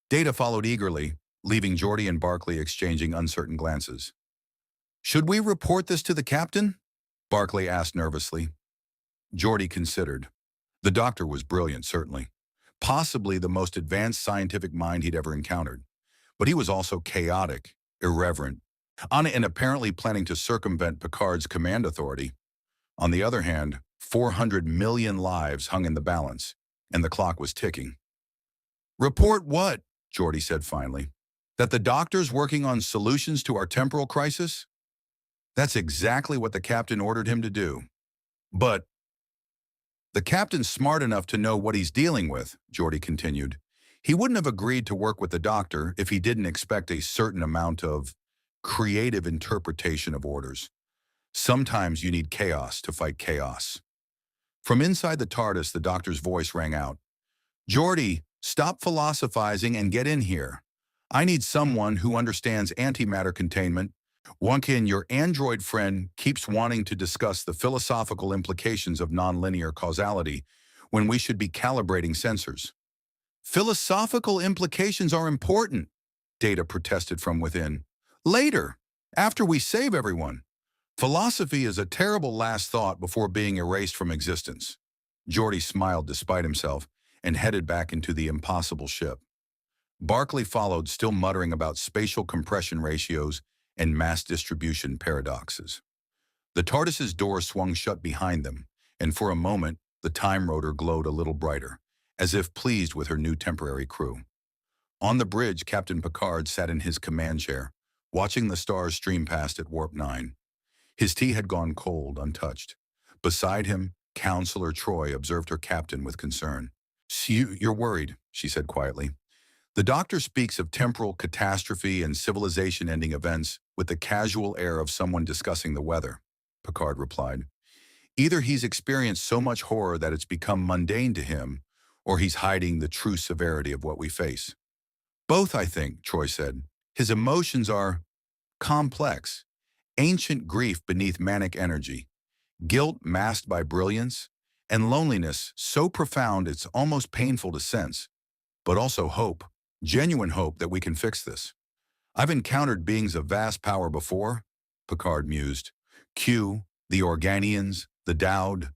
Data followed eagerly, leaving Geordi and Barclay exchanging uncertain glances. Should we report this to the captain? Barclay asked nervously. Geordi considered. The doctor was brilliant, certainly. Possibly the most advanced scientific mind he'd ever encountered. But he was also chaotic, irreverent, and apparently planning to circumvent Picard's command authority. On the other hand, 400 million lives hung in the balance, and the clock was ticking. Report what? Geordi said finally. That the doctor's working on solutions to our temporal crisis? That's exactly what the captain ordered him to do. But the captain's smart enough to know what he's dealing with, Geordi continued. He wouldn't have agreed to work with the doctor if he didn't expect a certain amount of creative interpretation of orders. Sometimes you need chaos to fight chaos. From inside the TARDIS, the doctor's voice rang out. Geordi, stop philosophizing and get in here. I need someone who understands antimatter containment. Wonkin, your android friend, keeps wanting to discuss the philosophical implications of nonlinear causality when we should be calibrating sensors. Philosophical implications are important, Data protested from within. Later, after we save everyone. Philosophy is a terrible last thought before being erased from existence. Geordi smiled despite himself and headed back into the impossible ship. Barclay followed, still muttering about spatial compression ratios and mass distribution paradoxes. The TARDIS's door swung shut behind them, and for a moment, the time rotor glowed a little brighter, as if pleased with her new temporary crew. On the bridge, Captain Picard sat in his command chair, watching the stars stream past at Warp 9. His tea had gone cold, untouched. Beside him, Counselor Troy observed her captain with concern. You're worried, she said quietly. The doctor speaks of temporal catastrophe and civilization-ending events with the casual air of someone discussing the weather, Picard replied. Either he's experienced so much horror that it's become mundane to him, or he's hiding the true severity of what we face. Both, I think, Troy said. His emotions are complex. Ancient grief beneath manic energy, guilt masked by brilliance, and loneliness so profound it's almost painful to sense, but also hope, genuine hope that we can fix this. I've encountered beings of vast power before, Picard mused. Q, the Organians, the Dowd,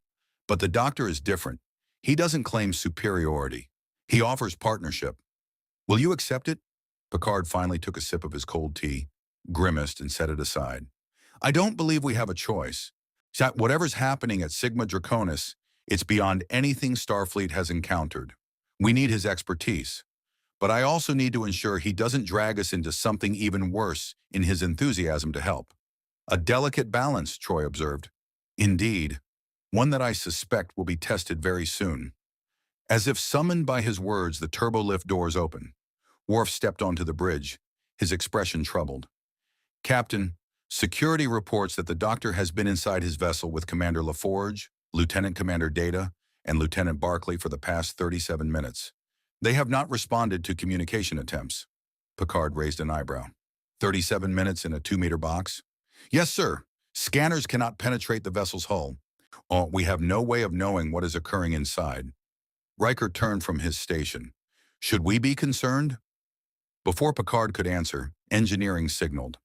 but the doctor is different. He doesn't claim superiority. He offers partnership. Will you accept it? Picard finally took a sip of his cold tea, grimaced and set it aside. I don't believe we have a choice. Whatever's happening at Sigma Draconus, it's beyond anything Starfleet has encountered. We need his expertise. But I also need to ensure he doesn't drag us into something even worse in his enthusiasm to help. A delicate balance, Troy observed. Indeed, one that I suspect will be tested very soon. As if summoned by his words, the turbolift doors opened. Worf stepped onto the bridge, his expression troubled. Captain, security reports that the doctor has been inside his vessel with Commander LaForge, Lieutenant Commander Data, and Lieutenant Barclay for the past 37 minutes. They have not responded to communication attempts. Picard raised an eyebrow. 37 minutes in a 2-meter box? Yes, sir. Scanners cannot penetrate the vessel's hull. We have no way of knowing what is occurring inside. Riker turned from his station. Should we be concerned? Before Picard could answer, engineering signaled.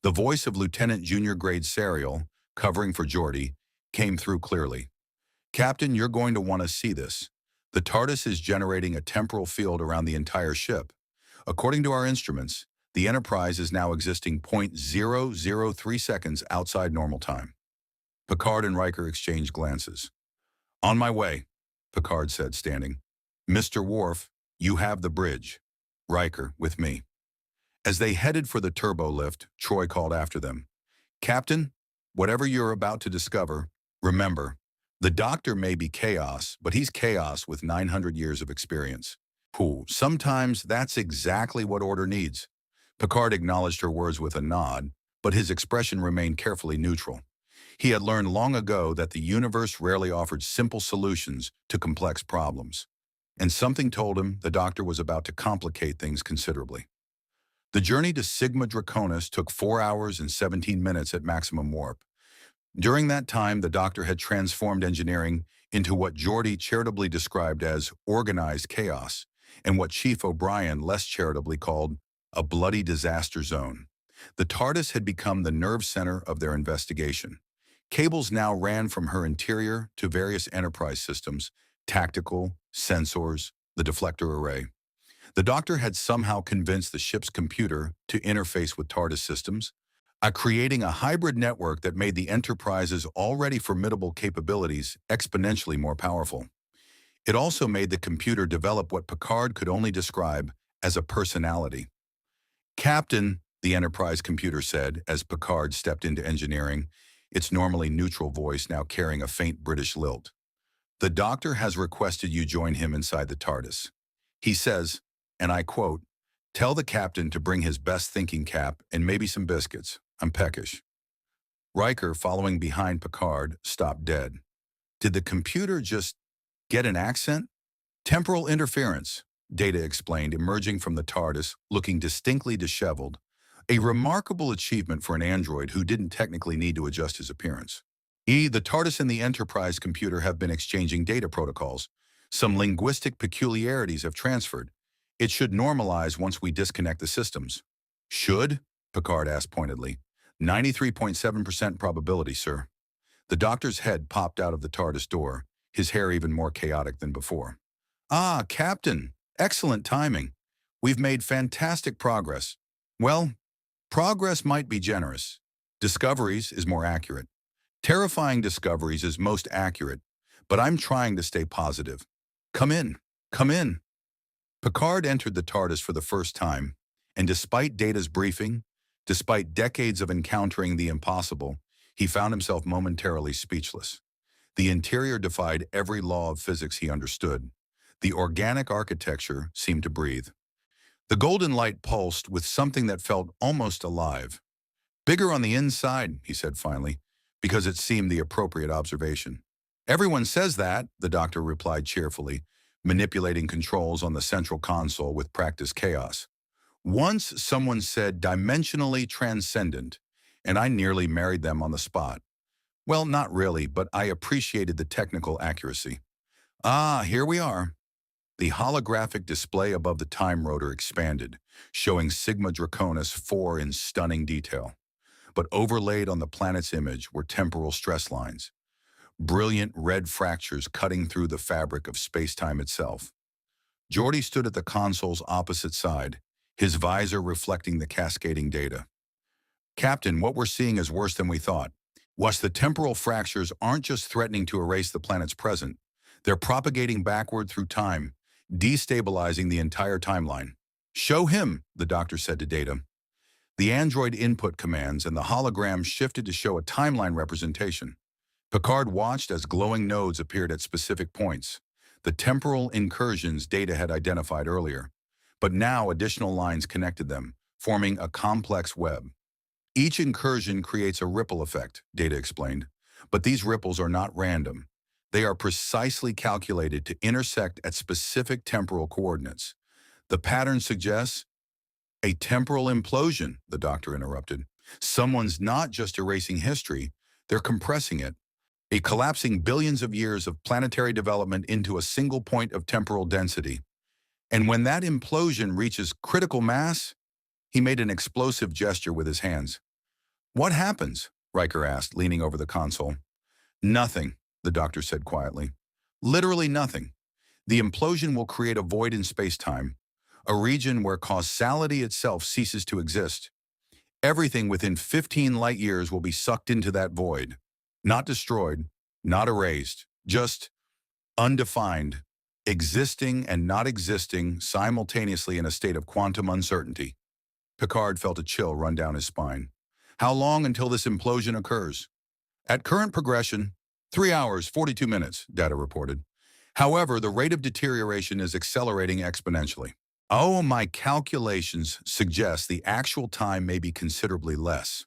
The voice of Lieutenant Junior Grade Serial, covering for Geordi, came through clearly. Captain, you're going to want to see this. The TARDIS is generating a temporal field around the entire ship. According to our instruments, the Enterprise is now existing 0.003 seconds outside normal time. Picard and Riker exchanged glances. On my way, Picard said, standing. Mr. Worf, you have the bridge. Riker, with me. As they headed for the turbo lift, Troy called after them. Captain, whatever you're about to discover, remember, the doctor may be chaos, but he's chaos with 900 years of experience. Sometimes that's exactly what order needs. Picard acknowledged her words with a nod, but his expression remained carefully neutral. He had learned long ago that the universe rarely offered simple solutions to complex problems. And something told him the doctor was about to complicate things considerably. The journey to Sigma Draconus took 4 hours and 17 minutes at maximum warp. During that time, the doctor had transformed engineering into what Geordi charitably described as organized chaos, and what Chief O'Brien less charitably called a bloody disaster zone. The TARDIS had become the nerve center of their investigation. Cables now ran from her interior to various Enterprise systems, tactical, sensors, the deflector array. The doctor had somehow convinced the ship's computer to interface with TARDIS systems, creating a hybrid network that made the Enterprise's already formidable capabilities exponentially more powerful. It also made the computer develop what Picard could only describe as a personality. Captain, the Enterprise computer said as Picard stepped into engineering, its normally neutral voice now carrying a faint British lilt. The doctor has requested you join him inside the TARDIS. He says, and I quote, Tell the captain to bring his best thinking cap and maybe some biscuits. I'm peckish. Riker, following behind Picard, stopped dead. Did the computer just get an accent? Temporal interference, Data explained, emerging from the TARDIS, looking distinctly disheveled. A remarkable achievement for an android who didn't technically need to adjust his appearance. The TARDIS and the Enterprise computer have been exchanging data protocols. Some linguistic peculiarities have transferred. It should normalize once we disconnect the systems. Should? Picard asked pointedly. 93.7% probability, sir. The doctor's head popped out of the TARDIS door, his hair even more chaotic than before. Ah, Captain, excellent timing. We've made fantastic progress. Well, progress might be generous. Discoveries is more accurate. Terrifying discoveries is most accurate, but I'm trying to stay positive. Come in, come in. Picard entered the TARDIS for the first time, and despite Data's briefing, despite decades of encountering the impossible, he found himself momentarily speechless. The interior defied every law of physics he understood. The organic architecture seemed to breathe. The golden light pulsed with something that felt almost alive. Bigger on the inside, he said finally, because it seemed the appropriate observation. Everyone says that, the doctor replied cheerfully, manipulating controls on the central console with practiced chaos. Once someone said dimensionally transcendent, and I nearly married them on the spot. Well, not really, but I appreciated the technical accuracy. Ah, here we are. The holographic display above the time rotor expanded, showing Sigma Draconus 4 in stunning detail. But overlaid on the planet's image were temporal stress lines, brilliant red fractures cutting through the fabric of space-time itself. Geordi stood at the console's opposite side, his visor reflecting the cascading data. Captain, what we're seeing is worse than we thought. The temporal fractures aren't just threatening to erase the planet's present, they're propagating backward through time, destabilizing the entire timeline. Show him, the doctor said to Data. The android input commands and the hologram shifted to show a timeline representation. Picard watched as glowing nodes appeared at specific points, the temporal incursions Data had identified earlier. But now additional lines connected them, forming a complex web. Each incursion creates a ripple effect, Data explained, but these ripples are not random. They are precisely calculated to intersect at specific temporal coordinates. The pattern suggests a temporal implosion, the doctor interrupted. Someone's not just erasing history, they're compressing it. Collapsing billions of years of planetary development into a single point of temporal density. And when that implosion reaches critical mass, he made an explosive gesture with his hands. What happens? Riker asked, leaning over the console. Nothing, the doctor said quietly. Literally nothing. The implosion will create a void in space-time, a region where causality itself ceases to exist. Everything within 15 light years will be sucked into that void. Not destroyed, not erased, just undefined, existing and not existing simultaneously in a state of quantum uncertainty. Picard felt a chill run down his spine. How long until this implosion occurs? At current progression, 3 hours, 42 minutes, Data reported. However, the rate of deterioration is accelerating exponentially. Oh, my calculations suggest the actual time may be considerably less.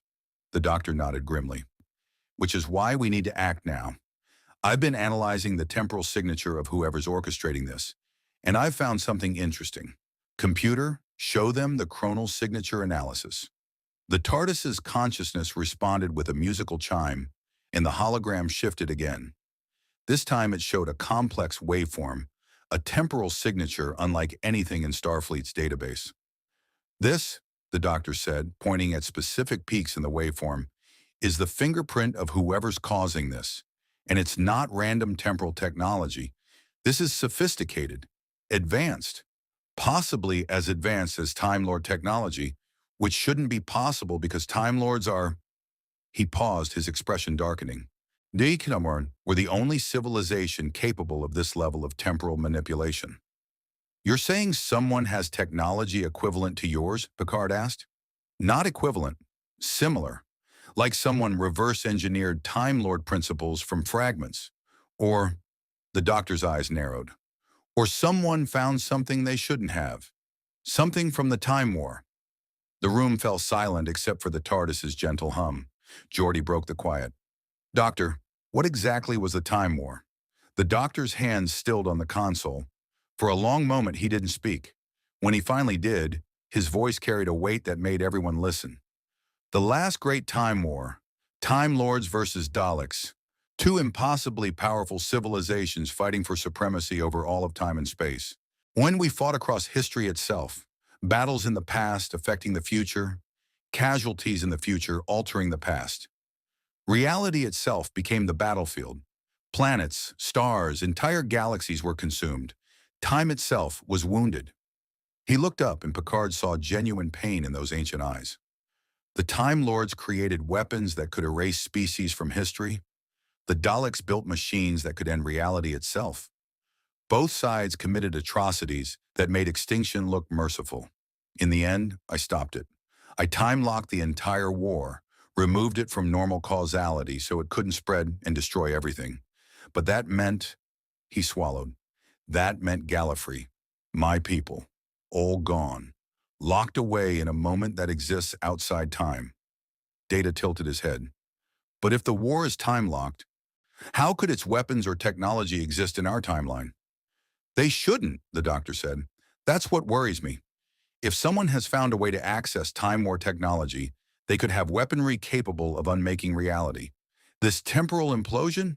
The doctor nodded grimly. Which is why we need to act now. I've been analyzing the temporal signature of whoever's orchestrating this, and I've found something interesting. Computer, show them the chronal signature analysis. The TARDIS's consciousness responded with a musical chime, and the hologram shifted again. This time it showed a complex waveform, a temporal signature unlike anything in Starfleet's database. This, the doctor said, pointing at specific peaks in the waveform, is the fingerprint of whoever's causing this. And it's not random temporal technology. This is sophisticated, advanced, possibly as advanced as Time Lord technology, which shouldn't be possible because Time Lords are... He paused, his expression darkening. Draconus were the only civilization capable of this level of temporal manipulation. You're saying someone has technology equivalent to yours? Picard asked. Not equivalent, similar. Like someone reverse-engineered Time Lord principles from Fragments. Or, the doctor's eyes narrowed. Or someone found something they shouldn't have. Something from the Time War. The room fell silent except for the TARDIS's gentle hum. Geordi broke the quiet. Doctor, what exactly was the Time War? The doctor's hands stilled on the console. For a long moment he didn't speak. When he finally did, his voice carried a weight that made everyone listen. The last great Time War. Time Lords versus Daleks. Two impossibly powerful civilizations fighting for supremacy over all of time and space. When we fought across history itself, battles in the past affecting the future, casualties in the future altering the past. Reality itself became the battlefield. Planets, stars, entire galaxies were consumed. Time itself was wounded. He looked up and Picard saw genuine pain in those ancient eyes. The Time Lords created weapons that could erase species from history. The Daleks built machines that could end reality itself. Both sides committed atrocities that made extinction look merciful. In the end, I stopped it. I time-locked the entire war, removed it from normal causality so it couldn't spread and destroy everything. But that meant, he swallowed, that meant Gallifrey, my people, all gone, locked away in a moment that exists outside time. Data tilted his head. But if the war is time-locked, how could its weapons or technology exist in our timeline? They shouldn't, the doctor said. That's what worries me. If someone has found a way to access Time War technology, they could have weaponry capable of unmaking reality. This temporal implosion?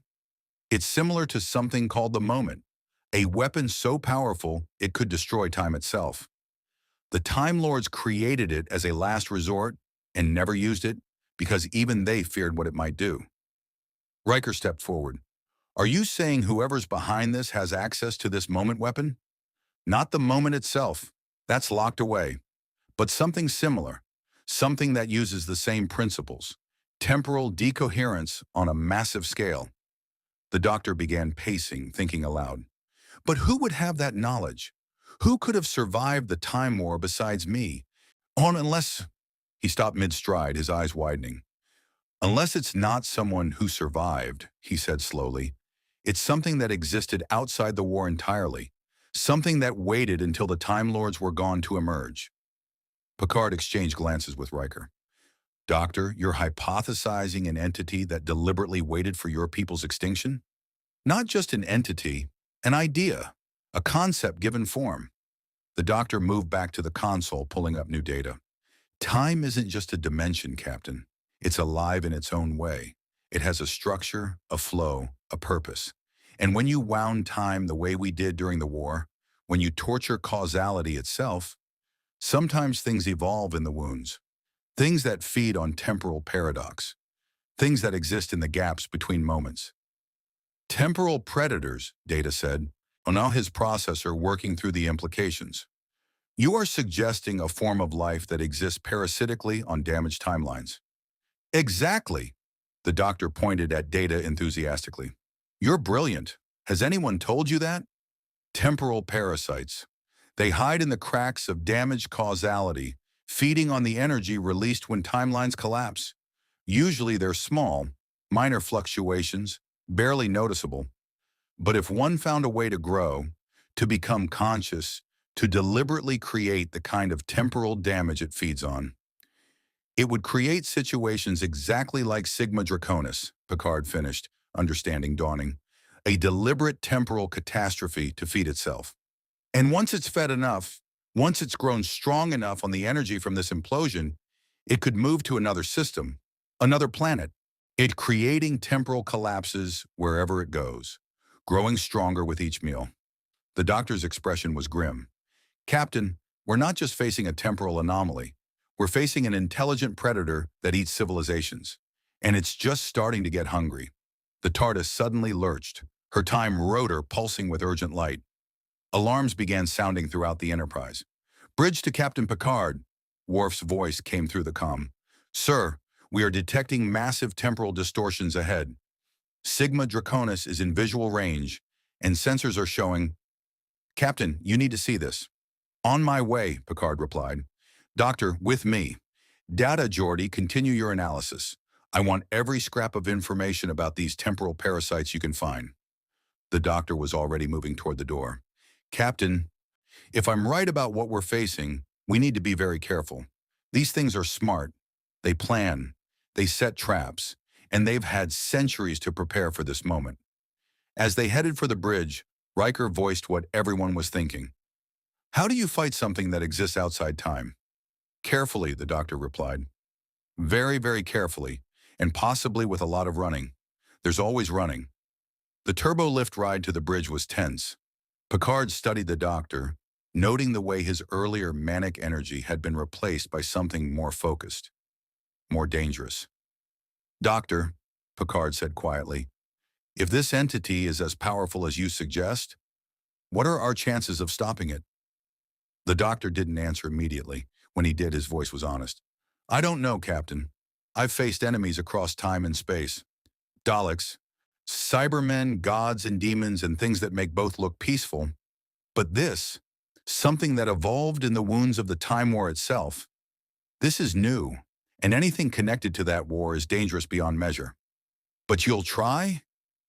It's similar to something called the moment, a weapon so powerful it could destroy time itself. The Time Lords created it as a last resort and never used it because even they feared what it might do. Riker stepped forward. Are you saying whoever's behind this has access to this moment weapon? Not the moment itself. That's locked away. But something similar. Something that uses the same principles. Temporal decoherence on a massive scale. The doctor began pacing, thinking aloud. But who would have that knowledge? Who could have survived the Time War besides me? Unless... He stopped mid-stride, his eyes widening. Unless it's not someone who survived, he said slowly. It's something that existed outside the war entirely. Something that waited until the Time Lords were gone to emerge. Picard exchanged glances with Riker. Doctor, you're hypothesizing an entity that deliberately waited for your people's extinction? Not just an entity, an idea, a concept given form. The doctor moved back to the console, pulling up new data. Time isn't just a dimension, Captain. It's alive in its own way. It has a structure, a flow, a purpose. And when you wound time the way we did during the war, when you torture causality itself, sometimes things evolve in the wounds. Things that feed on temporal paradox. Things that exist in the gaps between moments. Temporal predators, Data said, on now his processor working through the implications. You are suggesting a form of life that exists parasitically on damaged timelines. Exactly, the doctor pointed at Data enthusiastically. You're brilliant. Has anyone told you that? Temporal parasites. They hide in the cracks of damaged causality, feeding on the energy released when timelines collapse. Usually they're small, minor fluctuations, barely noticeable. But if one found a way to grow, to become conscious, to deliberately create the kind of temporal damage it feeds on, it would create situations exactly like Sigma Draconus, Picard finished, understanding dawning. A deliberate temporal catastrophe to feed itself. And once it's fed enough, once it's grown strong enough on the energy from this implosion, it could move to another system, another planet. It creating temporal collapses wherever it goes, growing stronger with each meal. The doctor's expression was grim. Captain, we're not just facing a temporal anomaly. We're facing an intelligent predator that eats civilizations. And it's just starting to get hungry. The TARDIS suddenly lurched, her time rotor pulsing with urgent light. Alarms began sounding throughout the Enterprise. Bridge to Captain Picard, Worf's voice came through the comm. Sir, we are detecting massive temporal distortions ahead. Sigma Draconus is in visual range, and sensors are showing... Captain, you need to see this. On my way, Picard replied. Doctor, with me. Data, Geordi, continue your analysis. I want every scrap of information about these temporal parasites you can find. The doctor was already moving toward the door. Captain, If I'm right about what we're facing, we need to be very careful. These things are smart. They plan. They set traps. And they've had centuries to prepare for this moment. As they headed for the bridge, Riker voiced what everyone was thinking. How do you fight something that exists outside time? Carefully, the doctor replied. Very, very carefully, and possibly with a lot of running. There's always running. The turbo-lift ride to the bridge was tense. Picard studied the doctor, noting the way his earlier manic energy had been replaced by something more focused, more dangerous. Doctor, Picard said quietly, if this entity is as powerful as you suggest, what are our chances of stopping it? The doctor didn't answer immediately. When he did, his voice was honest. I don't know, Captain. I've faced enemies across time and space. Daleks, Cybermen, gods and demons, and things that make both look peaceful. But this, something that evolved in the wounds of the Time War itself, this is new, and anything connected to that war is dangerous beyond measure. But you'll try?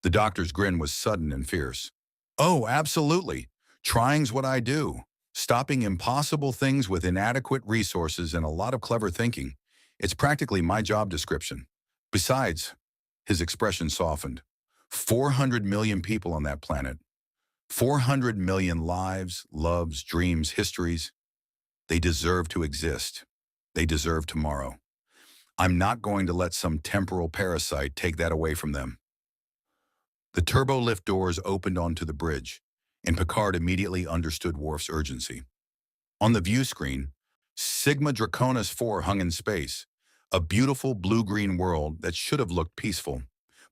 The doctor's grin was sudden and fierce. Oh, absolutely. Trying's what I do. Stopping impossible things with inadequate resources and a lot of clever thinking. It's practically my job description. Besides, his expression softened. 400 million people on that planet. 400 million lives, loves, dreams, histories. They deserve to exist. They deserve tomorrow. I'm not going to let some temporal parasite take that away from them. The turbo-lift doors opened onto the bridge, and Picard immediately understood Worf's urgency. On the view screen, Sigma Draconus 4 hung in space, a beautiful blue-green world that should have looked peaceful.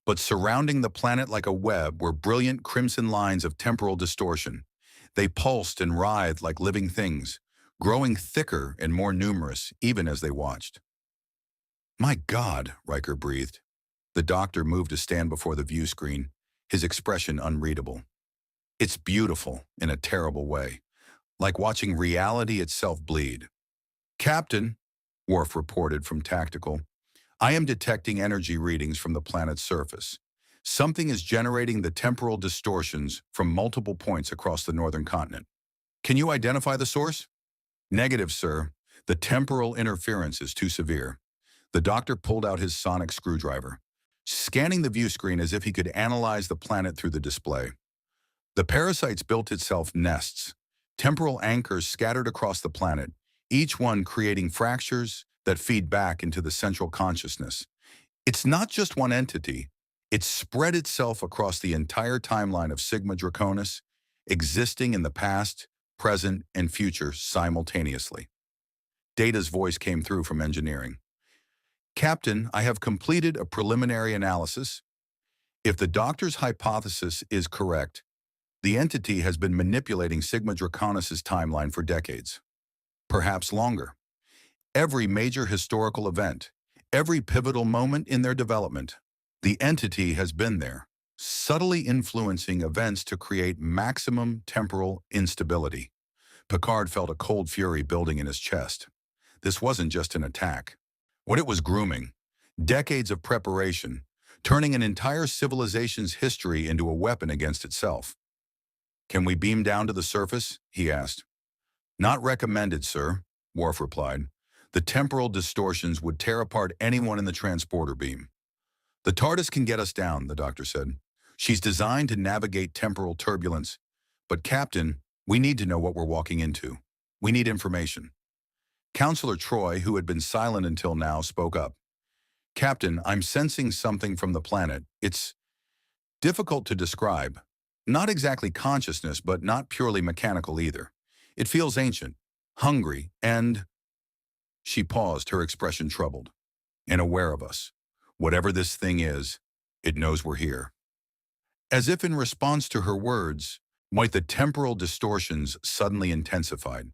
But surrounding the planet like a web were brilliant crimson lines of temporal distortion. They pulsed and writhed like living things, growing thicker and more numerous even as they watched. My God, Riker breathed. The doctor moved to stand before the view screen, his expression unreadable. It's beautiful in a terrible way, like watching reality itself bleed. Captain, Worf reported from Tactical, I am detecting energy readings from the planet's surface. Something is generating the temporal distortions from multiple points across the northern continent. Can you identify the source? Negative, sir. The temporal interference is too severe. The doctor pulled out his sonic screwdriver, scanning the view screen as if he could analyze the planet through the display. The parasites built itself nests, temporal anchors scattered across the planet, each one creating fractures that feed back into the central consciousness. It's not just one entity. It's spread itself across the entire timeline of Sigma Draconis, existing in the past, present, and future simultaneously. Data's voice came through from engineering. Captain, I have completed a preliminary analysis. If the doctor's hypothesis is correct, the entity has been manipulating Sigma Draconis' timeline for decades, perhaps longer. Every major historical event, every pivotal moment in their development, the entity has been there, subtly influencing events to create maximum temporal instability. Picard felt a cold fury building in his chest. This wasn't just an attack. What it was grooming, decades of preparation, turning an entire civilization's history into a weapon against itself. Can we beam down to the surface? He asked. Not recommended, sir, Worf replied. The temporal distortions would tear apart anyone in the transporter beam. The TARDIS can get us down, the doctor said. She's designed to navigate temporal turbulence. But Captain, we need to know what we're walking into. We need information. Counselor Troy, who had been silent until now, spoke up. Captain, I'm sensing something from the planet. It's difficult to describe. Not exactly consciousness, but not purely mechanical either. It feels ancient, hungry, and... She paused, her expression troubled. And aware of us. Whatever this thing is, it knows we're here. As if in response to her words, the temporal distortions suddenly intensified.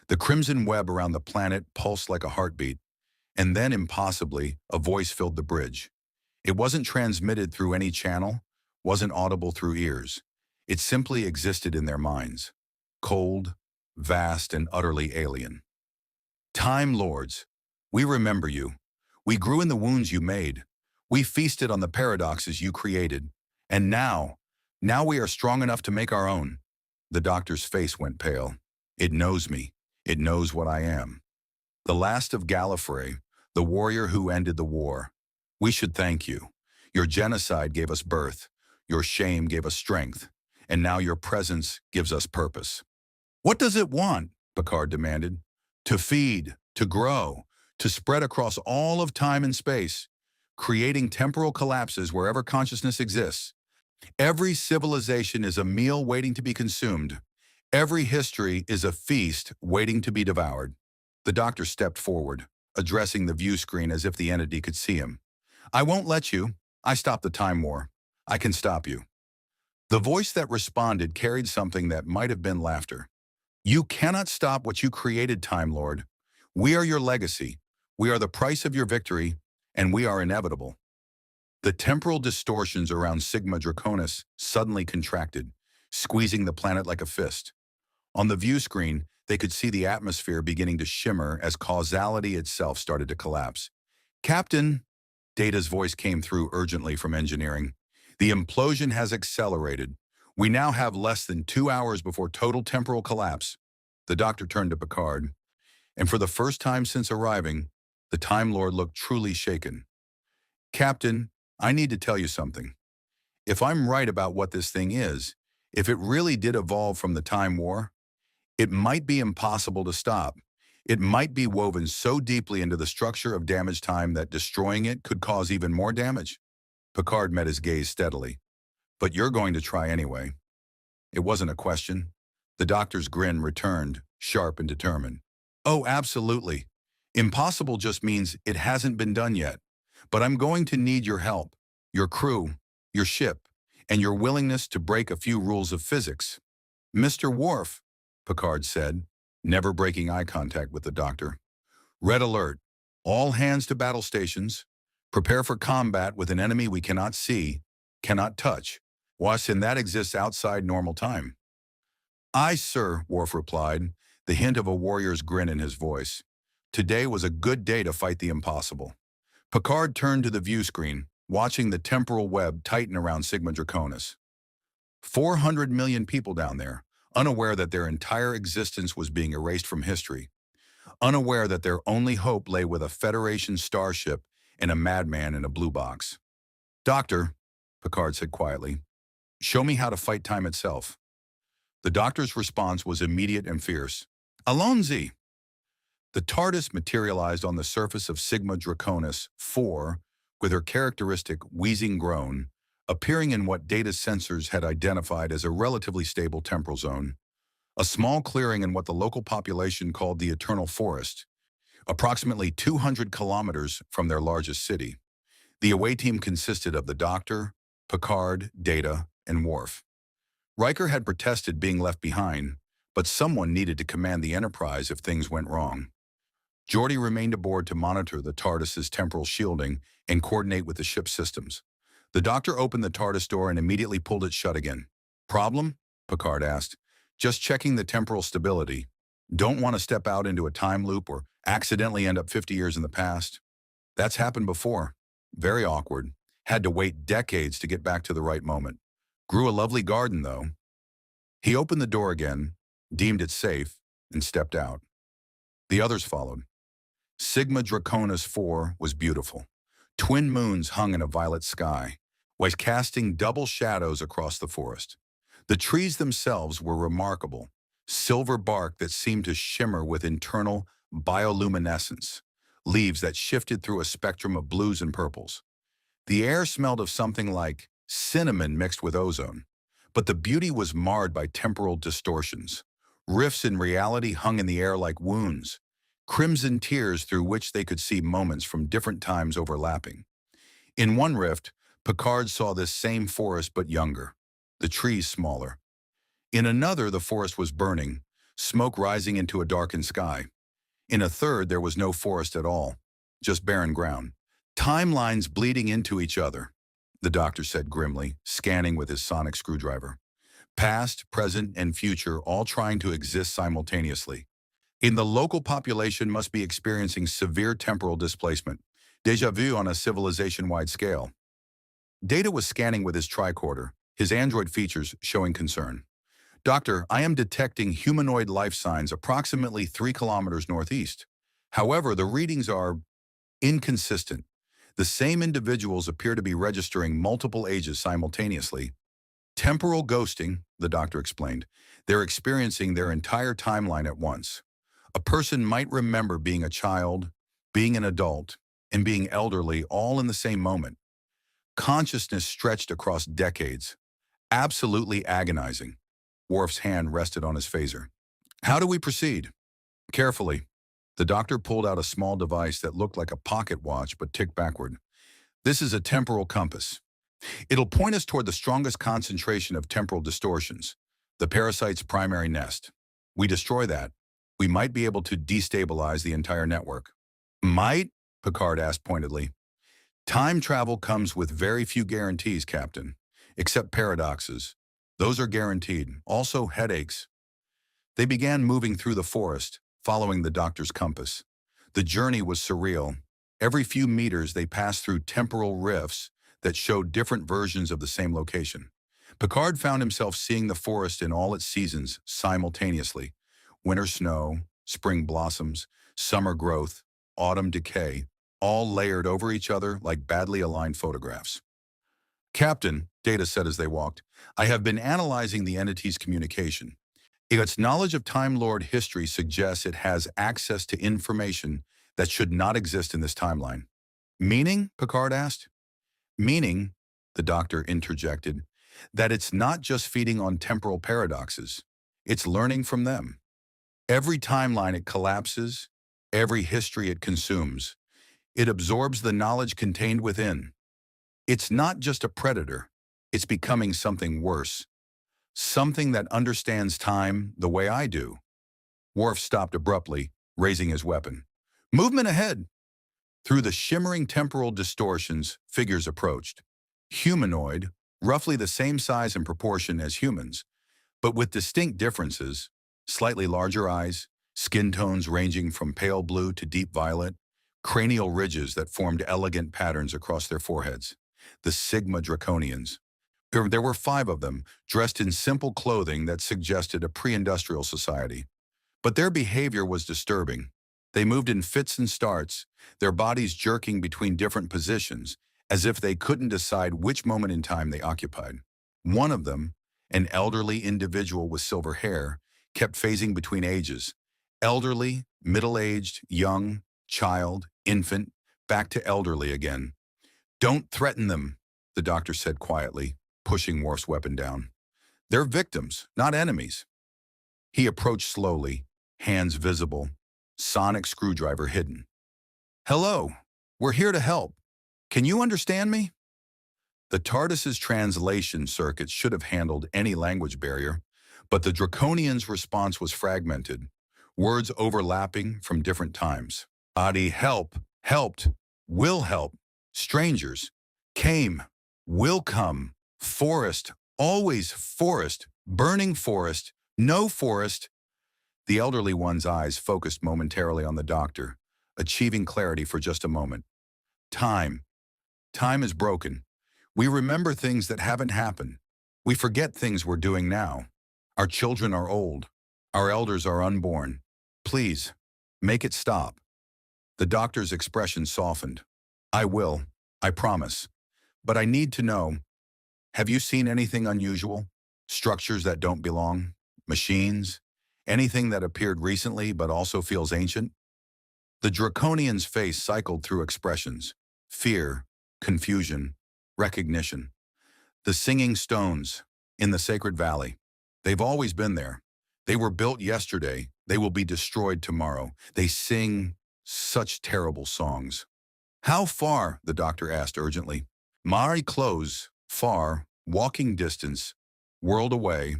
The crimson web around the planet pulsed like a heartbeat, and then, impossibly, a voice filled the bridge. It wasn't transmitted through any channel, wasn't audible through ears. It simply existed in their minds. Cold, vast, and utterly alien. Time Lords, we remember you. We grew in the wounds you made. We feasted on the paradoxes you created. And now we are strong enough to make our own. The doctor's face went pale. It knows me. It knows what I am. The last of Gallifrey, the warrior who ended the war. We should thank you. Your genocide gave us birth. Your shame gave us strength. And now your presence gives us purpose. What does it want? Picard demanded. To feed, to grow, to spread across all of time and space, creating temporal collapses wherever consciousness exists. Every civilization is a meal waiting to be consumed. Every history is a feast waiting to be devoured. The doctor stepped forward, addressing the view screen as if the entity could see him. I won't let you. I stopped the time war. I can stop you. The voice that responded carried something that might have been laughter. You cannot stop what you created, Time Lord. We are your legacy. We are the price of your victory, and we are inevitable. The temporal distortions around Sigma Draconus suddenly contracted, squeezing the planet like a fist. On the view screen, they could see the atmosphere beginning to shimmer as causality itself started to collapse. Captain, Data's voice came through urgently from engineering. The implosion has accelerated. We now have less than 2 hours before total temporal collapse. The doctor turned to Picard, and for the first time since arriving, the Time Lord looked truly shaken. Captain, I need to tell you something. If I'm right about what this thing is, if it really did evolve from the Time War, it might be impossible to stop. It might be woven so deeply into the structure of damaged time that destroying it could cause even more damage. Picard met his gaze steadily. But you're going to try anyway. It wasn't a question. The doctor's grin returned, sharp and determined. Oh, absolutely. Impossible just means it hasn't been done yet. But I'm going to need your help, your crew, your ship, and your willingness to break a few rules of physics. Mr. Worf, Picard said, never breaking eye contact with the doctor. Red alert. All hands to battle stations. Prepare for combat with an enemy we cannot see, cannot touch. And that exists outside normal time. Aye, sir, Worf replied, the hint of a warrior's grin in his voice. Today was a good day to fight the impossible. Picard turned to the view screen, watching the temporal web tighten around Sigma Draconus. 400 million people down there, unaware that their entire existence was being erased from history, unaware that their only hope lay with a Federation starship and a madman in a blue box. Doctor, Picard said quietly, show me how to fight time itself. The doctor's response was immediate and fierce. Allons-y. The TARDIS materialized on the surface of Sigma Draconus 4 with her characteristic wheezing groan, appearing in what Data's sensors had identified as a relatively stable temporal zone, a small clearing in what the local population called the Eternal Forest, approximately 200 kilometers from their largest city. The away team consisted of the Doctor, Picard, Data, and Worf. Riker had protested being left behind, but someone needed to command the Enterprise if things went wrong. Geordi remained aboard to monitor the TARDIS's temporal shielding and coordinate with the ship's systems. The Doctor opened the TARDIS door and immediately pulled it shut again. Problem? Picard asked. Just checking the temporal stability. Don't want to step out into a time loop or accidentally end up 50 years in the past. That's happened before. Very awkward. Had to wait decades to get back to the right moment. Grew a lovely garden, though. He opened the door again, deemed it safe, and stepped out. The others followed. Sigma Draconus 4 was beautiful. Twin moons hung in a violet sky, while casting double shadows across the forest. The trees themselves were remarkable, silver bark that seemed to shimmer with internal bioluminescence, leaves that shifted through a spectrum of blues and purples. The air smelled of something like cinnamon mixed with ozone, but the beauty was marred by temporal distortions. Rifts in reality hung in the air like wounds, crimson tears through which they could see moments from different times overlapping. In one rift, Picard saw this same forest but younger, the trees smaller. In another, the forest was burning, smoke rising into a darkened sky. In a third, there was no forest at all, just barren ground. Timelines bleeding into each other, the Doctor said grimly, scanning with his sonic screwdriver. Past, present, and future all trying to exist simultaneously. In the local population must be experiencing severe temporal displacement, déjà vu on a civilization-wide scale. Data was scanning with his tricorder, his android features showing concern. Doctor, I am detecting humanoid life signs approximately 3 kilometers northeast. However, the readings are inconsistent. The same individuals appear to be registering multiple ages simultaneously. Temporal ghosting, the doctor explained. They're experiencing their entire timeline at once. A person might remember being a child, being an adult, and being elderly all in the same moment. Consciousness stretched across decades. Absolutely agonizing. Worf's hand rested on his phaser. How do we proceed? Carefully. The doctor pulled out a small device that looked like a pocket watch but ticked backward. This is a temporal compass. It'll point us toward the strongest concentration of temporal distortions, the parasite's primary nest. We destroy that, we might be able to destabilize the entire network. Might? Picard asked pointedly. Time travel comes with very few guarantees, Captain, except paradoxes. Those are guaranteed. Also headaches. They began moving through the forest, following the doctor's compass. The journey was surreal. Every few meters they passed through temporal rifts that showed different versions of the same location. Picard found himself seeing the forest in all its seasons simultaneously. Winter snow, spring blossoms, summer growth, autumn decay, all layered over each other like badly aligned photographs. Captain, Data said as they walked, I have been analyzing the entity's communication. Its knowledge of Time Lord history suggests it has access to information that should not exist in this timeline. Meaning? Picard asked. Meaning, the doctor interjected, that it's not just feeding on temporal paradoxes. It's learning from them. Every timeline it collapses, every history it consumes, it absorbs the knowledge contained within. It's not just a predator. It's becoming something worse. Something that understands time the way I do. Worf stopped abruptly, raising his weapon. Movement ahead! Through the shimmering temporal distortions, figures approached. Humanoid, roughly the same size and proportion as humans, but with distinct differences, slightly larger eyes, skin tones ranging from pale blue to deep violet, cranial ridges that formed elegant patterns across their foreheads. The Sigma Draconians. There were 5 of them, dressed in simple clothing that suggested a pre-industrial society. But their behavior was disturbing. They moved in fits and starts, their bodies jerking between different positions, as if they couldn't decide which moment in time they occupied. One of them, an elderly individual with silver hair, kept phasing between ages. Elderly, middle-aged, young, child, infant, back to elderly again. Don't threaten them, the doctor said quietly, pushing Worf's weapon down. They're victims, not enemies. He approached slowly, hands visible, sonic screwdriver hidden. Hello, we're here to help. Can you understand me? The TARDIS's translation circuit should have handled any language barrier, but the Draconian's response was fragmented, words overlapping from different times. Adi, help, helped, will help, strangers, came, will come, forest, always forest, burning forest, no forest. The elderly one's eyes focused momentarily on the doctor, achieving clarity for just a moment. Time. Time is broken. We remember things that haven't happened. We forget things we're doing now. Our children are old. Our elders are unborn. Please, make it stop. The doctor's expression softened. I will, I promise. But I need to know, have you seen anything unusual? Structures that don't belong? Machines? Anything that appeared recently but also feels ancient? The Draconian's face cycled through expressions. Fear, confusion, recognition. The singing stones in the sacred valley. They've always been there. They were built yesterday. They will be destroyed tomorrow. They sing such terrible songs. How far? The doctor asked urgently. Mari close, far, walking distance, world away.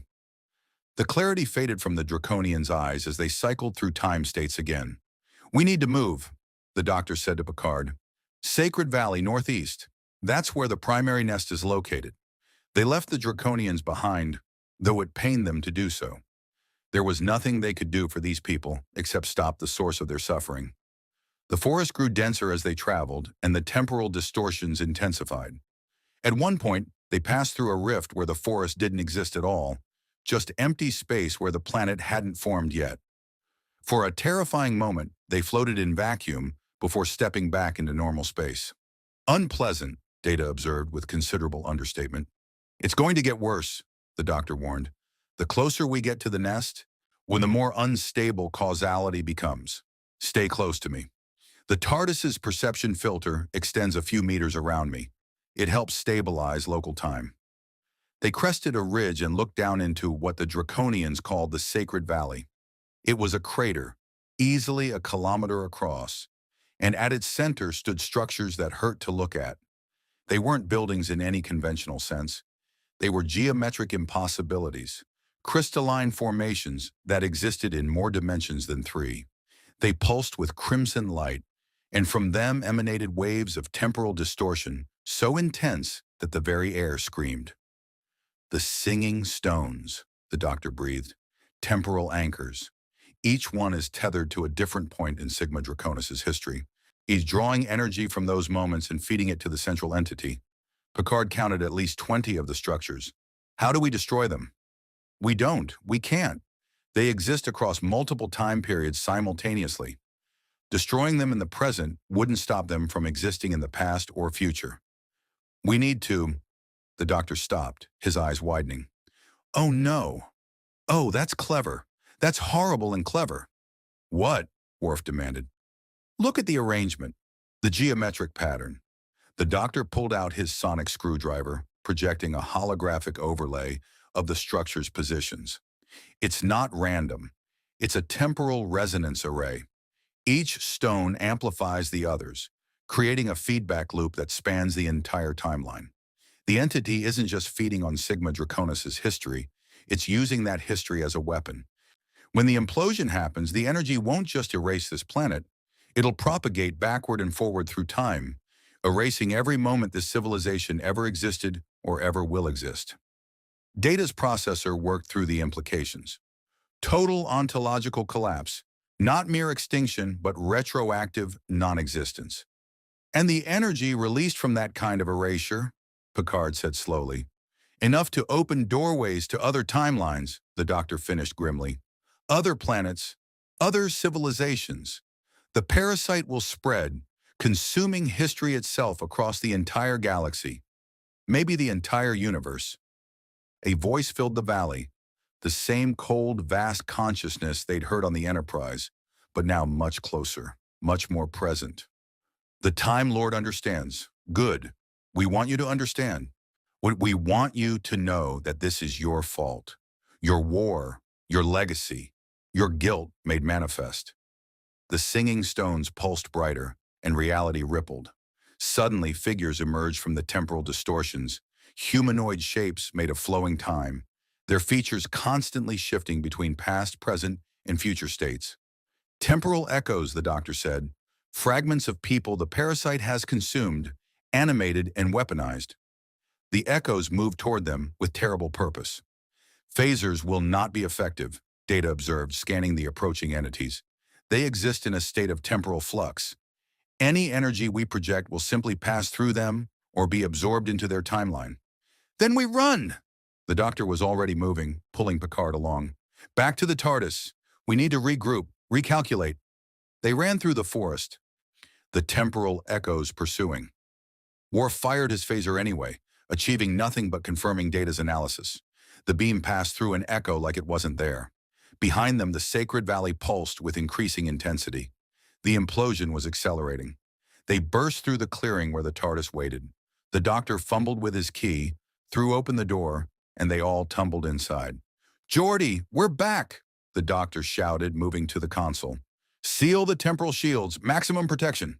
The clarity faded from the Draconian's eyes as they cycled through time states again. We need to move, the doctor said to Picard. Sacred Valley, northeast. That's where the primary nest is located. They left the Draconians behind, though it pained them to do so. There was nothing they could do for these people except stop the source of their suffering. The forest grew denser as they traveled, and the temporal distortions intensified. At one point, they passed through a rift where the forest didn't exist at all, just empty space where the planet hadn't formed yet. For a terrifying moment, they floated in vacuum before stepping back into normal space. Unpleasant, Data observed with considerable understatement. It's going to get worse, the doctor warned. The closer we get to the nest, when the more unstable causality becomes. Stay close to me. The TARDIS's perception filter extends a few meters around me. It helps stabilize local time. They crested a ridge and looked down into what the Draconians called the Sacred Valley. It was a crater, easily a kilometer across, and at its center stood structures that hurt to look at. They weren't buildings in any conventional sense. They were geometric impossibilities, crystalline formations that existed in more dimensions than three. They pulsed with crimson light, and from them emanated waves of temporal distortion so intense that the very air screamed. The singing stones, the doctor breathed, temporal anchors. Each one is tethered to a different point in Sigma Draconis' history. He's drawing energy from those moments and feeding it to the central entity. Picard counted at least 20 of the structures. How do we destroy them? We don't. We can't. They exist across multiple time periods simultaneously. Destroying them in the present wouldn't stop them from existing in the past or future. We need to... The doctor stopped, his eyes widening. Oh no. Oh, that's clever. That's horrible and clever. What? Worf demanded. Look at the arrangement, the geometric pattern. The doctor pulled out his sonic screwdriver, projecting a holographic overlay of the structure's positions. It's not random. It's a temporal resonance array. Each stone amplifies the others, creating a feedback loop that spans the entire timeline. The entity isn't just feeding on Sigma Draconis' history, it's using that history as a weapon. When the implosion happens, the energy won't just erase this planet, it'll propagate backward and forward through time, erasing every moment this civilization ever existed or ever will exist. Data's processor worked through the implications. Total ontological collapse, not mere extinction, but retroactive non-existence. And the energy released from that kind of erasure, Picard said slowly, enough to open doorways to other timelines, the doctor finished grimly. Other planets, other civilizations. The parasite will spread, consuming history itself across the entire galaxy, maybe the entire universe. A voice filled the valley, the same cold, vast consciousness they'd heard on the Enterprise, but now much closer, much more present. The Time Lord understands. Good. We want you to understand. We want you to know that this is your fault, your war, your legacy, your guilt made manifest. The singing stones pulsed brighter, and reality rippled. Suddenly, figures emerged from the temporal distortions, humanoid shapes made of flowing time, their features constantly shifting between past, present, and future states. Temporal echoes, the doctor said, fragments of people the parasite has consumed, animated and weaponized. The echoes moved toward them with terrible purpose. Phasers will not be effective, Data observed, scanning the approaching entities. They exist in a state of temporal flux. Any energy we project will simply pass through them or be absorbed into their timeline. Then we run! The doctor was already moving, pulling Picard along. Back to the TARDIS. We need to regroup, recalculate. They ran through the forest, the temporal echoes pursuing. Worf fired his phaser anyway, achieving nothing but confirming Data's analysis. The beam passed through an echo like it wasn't there. Behind them, the Sacred Valley pulsed with increasing intensity. The implosion was accelerating. They burst through the clearing where the TARDIS waited. The doctor fumbled with his key, threw open the door, and they all tumbled inside. "Geordi, we're back!" the doctor shouted, moving to the console. "Seal the temporal shields, maximum protection."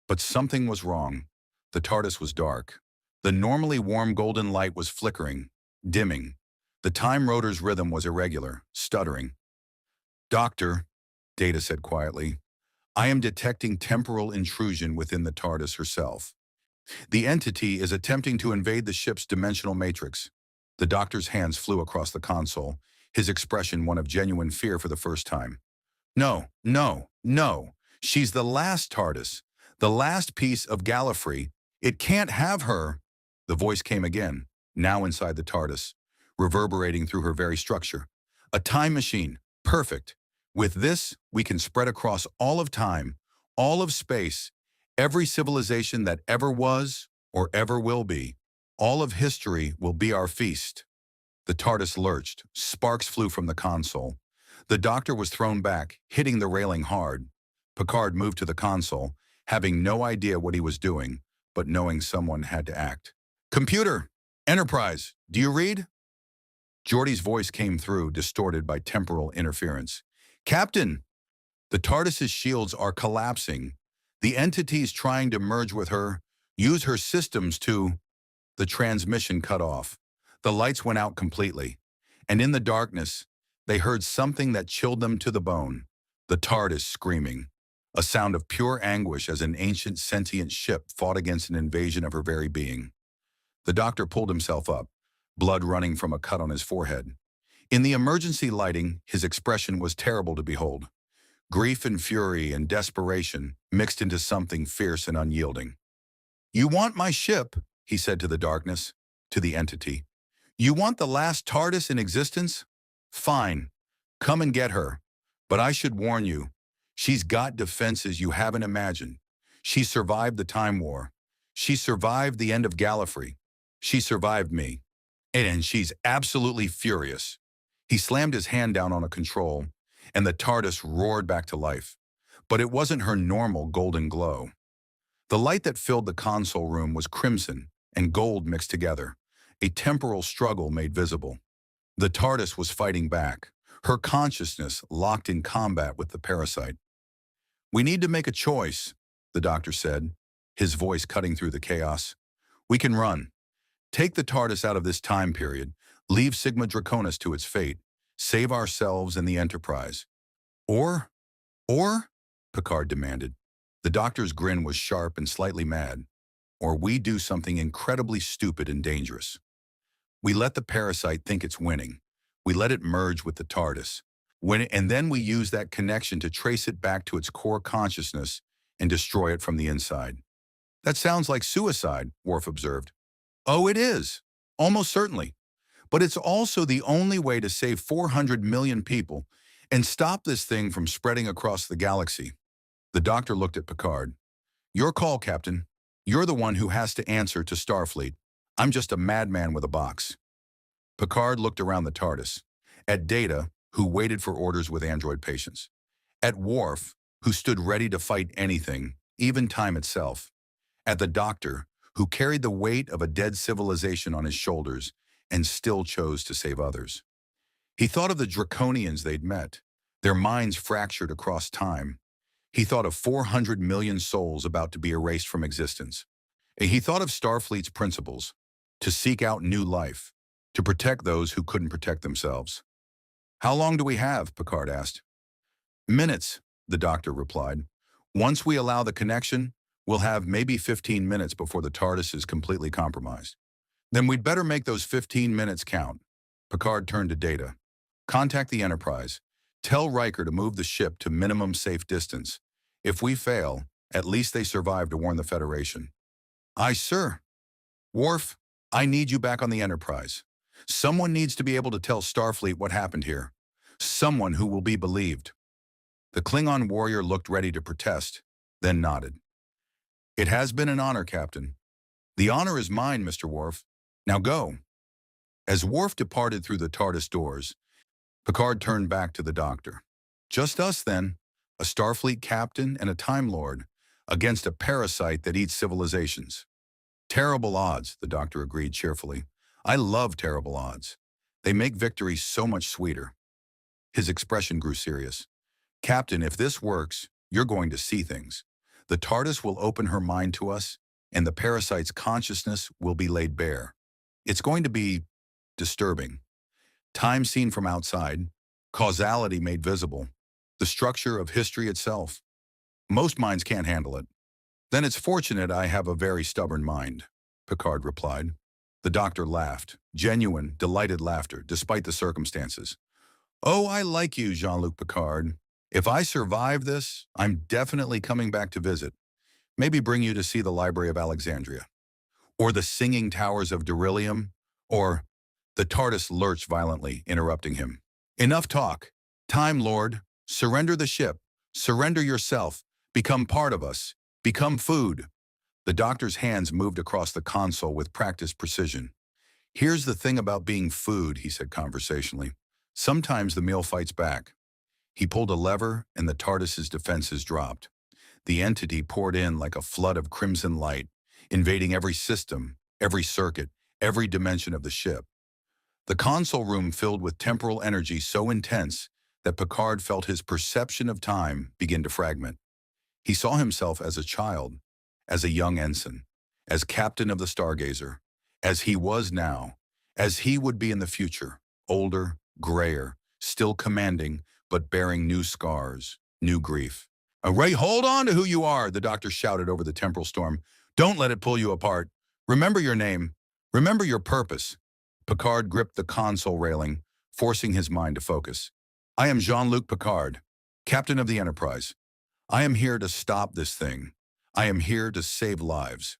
But something was wrong. The TARDIS was dark. The normally warm golden light was flickering, dimming. The time rotor's rhythm was irregular, stuttering. "Doctor," Data said quietly, "I am detecting temporal intrusion within the TARDIS herself. The entity is attempting to invade the ship's dimensional matrix." The doctor's hands flew across the console, his expression one of genuine fear for the first time. "No, no, no. She's the last TARDIS, the last piece of Gallifrey. It can't have her." The voice came again, now inside the TARDIS. reverberating through her very structure. A time machine. Perfect. With this, we can spread across all of time, all of space, every civilization that ever was or ever will be. All of history will be our feast. The TARDIS lurched. Sparks flew from the console. The doctor was thrown back, hitting the railing hard. Picard moved to the console, having no idea what he was doing, but knowing someone had to act. "Computer! Enterprise! Do you read?" Geordi's voice came through, distorted by temporal interference. "Captain! The TARDIS's shields are collapsing. The entities trying to merge with her use her systems to..." The transmission cut off. The lights went out completely. And in the darkness, they heard something that chilled them to the bone. The TARDIS screaming. A sound of pure anguish as an ancient sentient ship fought against an invasion of her very being. The doctor pulled himself up, blood running from a cut on his forehead. In the emergency lighting, his expression was terrible to behold. Grief and fury and desperation mixed into something fierce and unyielding. "You want my ship," he said to the darkness, to the entity. "You want the last TARDIS in existence? Fine, come and get her. But I should warn you, she's got defenses you haven't imagined. She survived the Time War. She survived the end of Gallifrey. She survived me. And she's absolutely furious." He slammed his hand down on a control, and the TARDIS roared back to life. But it wasn't her normal golden glow. The light that filled the console room was crimson and gold mixed together, a temporal struggle made visible. The TARDIS was fighting back, her consciousness locked in combat with the parasite. "We need to make a choice," the doctor said, his voice cutting through the chaos. "We can run. Take the TARDIS out of this time period, leave Sigma Draconus to its fate, save ourselves and the Enterprise. Or, Picard demanded. The doctor's grin was sharp and slightly mad. Or we do something incredibly stupid and dangerous. We let the parasite think it's winning. We let it merge with the TARDIS. And then we use that connection to trace it back to its core consciousness and destroy it from the inside." "That sounds like suicide," Worf observed. "Oh, it is. Almost certainly. But it's also the only way to save 400 million people and stop this thing from spreading across the galaxy." The doctor looked at Picard. "Your call, Captain. You're the one who has to answer to Starfleet. I'm just a madman with a box." Picard looked around the TARDIS. At Data, who waited for orders with android patience. At Worf, who stood ready to fight anything, even time itself. At the doctor, who carried the weight of a dead civilization on his shoulders and still chose to save others. He thought of the Draconians they'd met, their minds fractured across time. He thought of 400 million souls about to be erased from existence. He thought of Starfleet's principles, to seek out new life, to protect those who couldn't protect themselves. "How long do we have?" Picard asked. "Minutes," the doctor replied. "Once we allow the connection, we'll have maybe 15 minutes before the TARDIS is completely compromised. Then we'd better make those 15 minutes count." Picard turned to Data. "Contact the Enterprise. Tell Riker to move the ship to minimum safe distance. If we fail, at least they survive to warn the Federation." "Aye, sir." "Worf, I need you back on the Enterprise. Someone needs to be able to tell Starfleet what happened here. Someone who will be believed." The Klingon warrior looked ready to protest, then nodded. "It has been an honor, Captain." "The honor is mine, Mr. Worf. Now go." As Worf departed through the TARDIS doors, Picard turned back to the doctor. "Just us, then, a Starfleet captain and a Time Lord, against a parasite that eats civilizations." "Terrible odds," the doctor agreed cheerfully. "I love terrible odds. They make victory so much sweeter." His expression grew serious. "Captain, if this works, you're going to see things. The TARDIS will open her mind to us, and the parasite's consciousness will be laid bare. It's going to be disturbing. Time seen from outside, causality made visible, the structure of history itself. Most minds can't handle it." "Then it's fortunate I have a very stubborn mind," Picard replied. The doctor laughed, genuine, delighted laughter, despite the circumstances. "Oh, I like you, Jean-Luc Picard. If I survive this, I'm definitely coming back to visit. Maybe bring you to see the Library of Alexandria. Or the Singing Towers of Beryllium. Or The TARDIS lurched violently, interrupting him. Enough talk. Time Lord. Surrender the ship. Surrender yourself. Become part of us. Become food. The doctor's hands moved across the console with practiced precision. Here's the thing about being food, he said conversationally. Sometimes the meal fights back. He pulled a lever and the TARDIS's defenses dropped. The entity poured in like a flood of crimson light, invading every system, every circuit, every dimension of the ship. The console room filled with temporal energy so intense that Picard felt his perception of time begin to fragment. He saw himself as a child, as a young ensign, as captain of the Stargazer, as he was now, as he would be in the future, older, grayer, still commanding, but bearing new scars, new grief. Ray, hold on to who you are, the doctor shouted over the temporal storm. Don't let it pull you apart. Remember your name. Remember your purpose. Picard gripped the console railing, forcing his mind to focus. I am Jean-Luc Picard, captain of the Enterprise. I am here to stop this thing. I am here to save lives.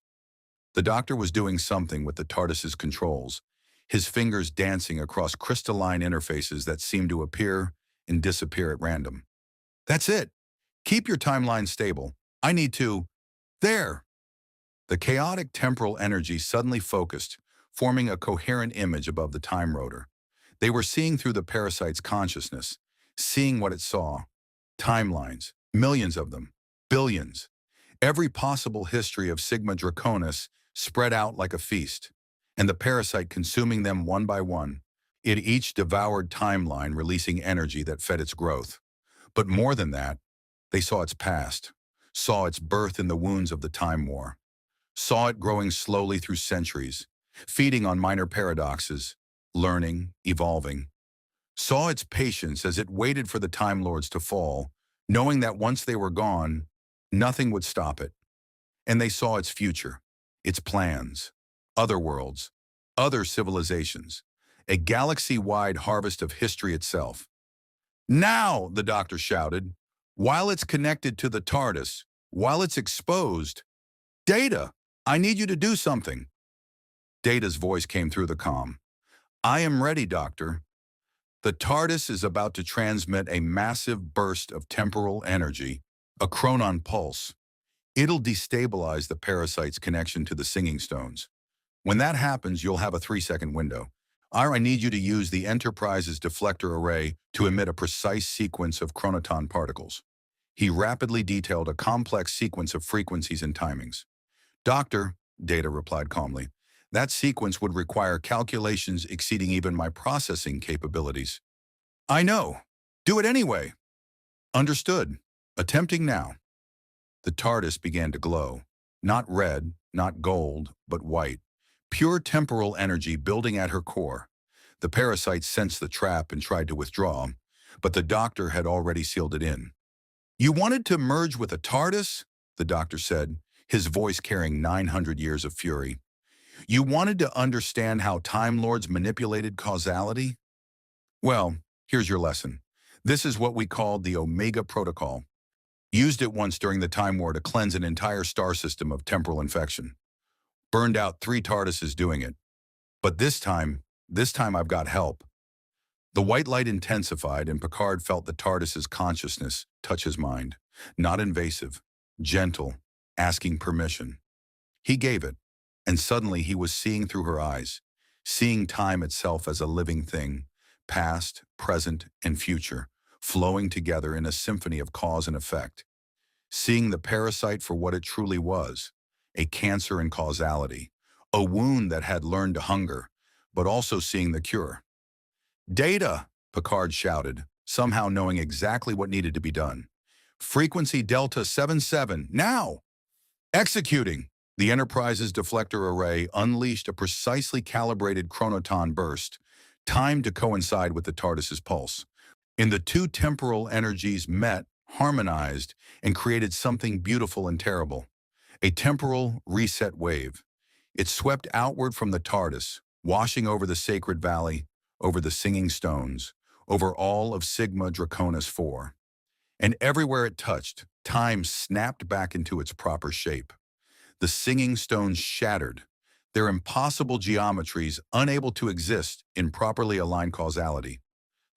The doctor was doing something with the TARDIS's controls, his fingers dancing across crystalline interfaces that seemed to appear and disappear at random. That's it. Keep your timeline stable. I need to... There! The chaotic temporal energy suddenly focused, forming a coherent image above the time rotor. They were seeing through the parasite's consciousness, seeing what it saw. Timelines, millions of them, billions. Every possible history of Sigma Draconus spread out like a feast, and the parasite consuming them one by one. It each devoured timeline, releasing energy that fed its growth. But more than that, they saw its past, saw its birth in the wounds of the Time War, saw it growing slowly through centuries, feeding on minor paradoxes, learning, evolving, saw its patience as it waited for the Time Lords to fall, knowing that once they were gone, nothing would stop it. And they saw its future, its plans, other worlds, other civilizations, a galaxy-wide harvest of history itself. Now, the doctor shouted, while it's connected to the TARDIS, while it's exposed, Data, I need you to do something. Data's voice came through the comm. I am ready, Doctor. The TARDIS is about to transmit a massive burst of temporal energy, a chronon pulse. It'll destabilize the parasite's connection to the singing stones. When that happens, you'll have a 3-second window. I need you to use the Enterprise's deflector array to emit a precise sequence of chronoton particles. He rapidly detailed a complex sequence of frequencies and timings. Doctor, Data replied calmly, that sequence would require calculations exceeding even my processing capabilities. I know. Do it anyway. Understood. Attempting now. The TARDIS began to glow. Not red, not gold, but white. Pure temporal energy building at her core. The parasite sensed the trap and tried to withdraw, but the doctor had already sealed it in. You wanted to merge with a TARDIS? The doctor said, his voice carrying 900 years of fury. You wanted to understand how Time Lords manipulated causality? Well, here's your lesson. This is what we called the Omega Protocol. Used it once during the Time War to cleanse an entire star system of temporal infection. Burned out 3 TARDISes doing it. But this time I've got help. The white light intensified and Picard felt the TARDIS's consciousness touch his mind. Not invasive, gentle, asking permission. He gave it, and suddenly he was seeing through her eyes, seeing time itself as a living thing, past, present, and future, flowing together in a symphony of cause and effect. Seeing the parasite for what it truly was, a cancer in causality, a wound that had learned to hunger, but also seeing the cure. Data, Picard shouted, somehow knowing exactly what needed to be done. Frequency Delta 77, now! Executing! The Enterprise's deflector array unleashed a precisely calibrated chronoton burst, timed to coincide with the TARDIS's pulse. And the 2 temporal energies met, harmonized, and created something beautiful and terrible. A temporal reset wave. It swept outward from the TARDIS, washing over the sacred valley, over the singing stones, over all of Sigma Draconus 4. And everywhere it touched, time snapped back into its proper shape. The singing stones shattered, They're impossible geometries unable to exist in properly aligned causality.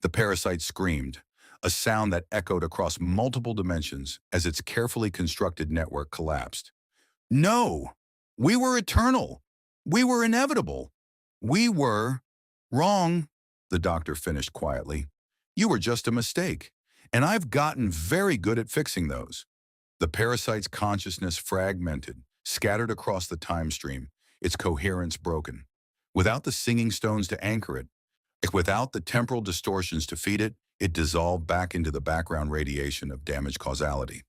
The parasite screamed, a sound that echoed across multiple dimensions as its carefully constructed network collapsed. No! We were eternal! We were inevitable! We were wrong, the doctor finished quietly. You were just a mistake, and I've gotten very good at fixing those. The parasite's consciousness fragmented, scattered across the time stream, its coherence broken. Without the singing stones to anchor it, without the temporal distortions to feed it, it dissolved back into the background radiation of damaged causality.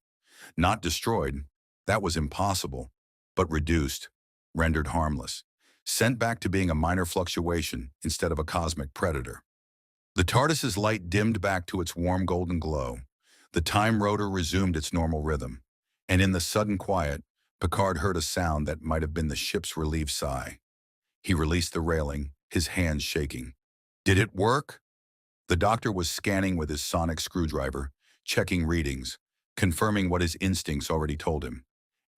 Not destroyed, that was impossible, but reduced, rendered harmless, sent back to being a minor fluctuation instead of a cosmic predator. The TARDIS's light dimmed back to its warm golden glow. The time rotor resumed its normal rhythm, and in the sudden quiet, Picard heard a sound that might have been the ship's relieved sigh. He released the railing, his hands shaking. Did it work? The doctor was scanning with his sonic screwdriver, checking readings, confirming what his instincts already told him.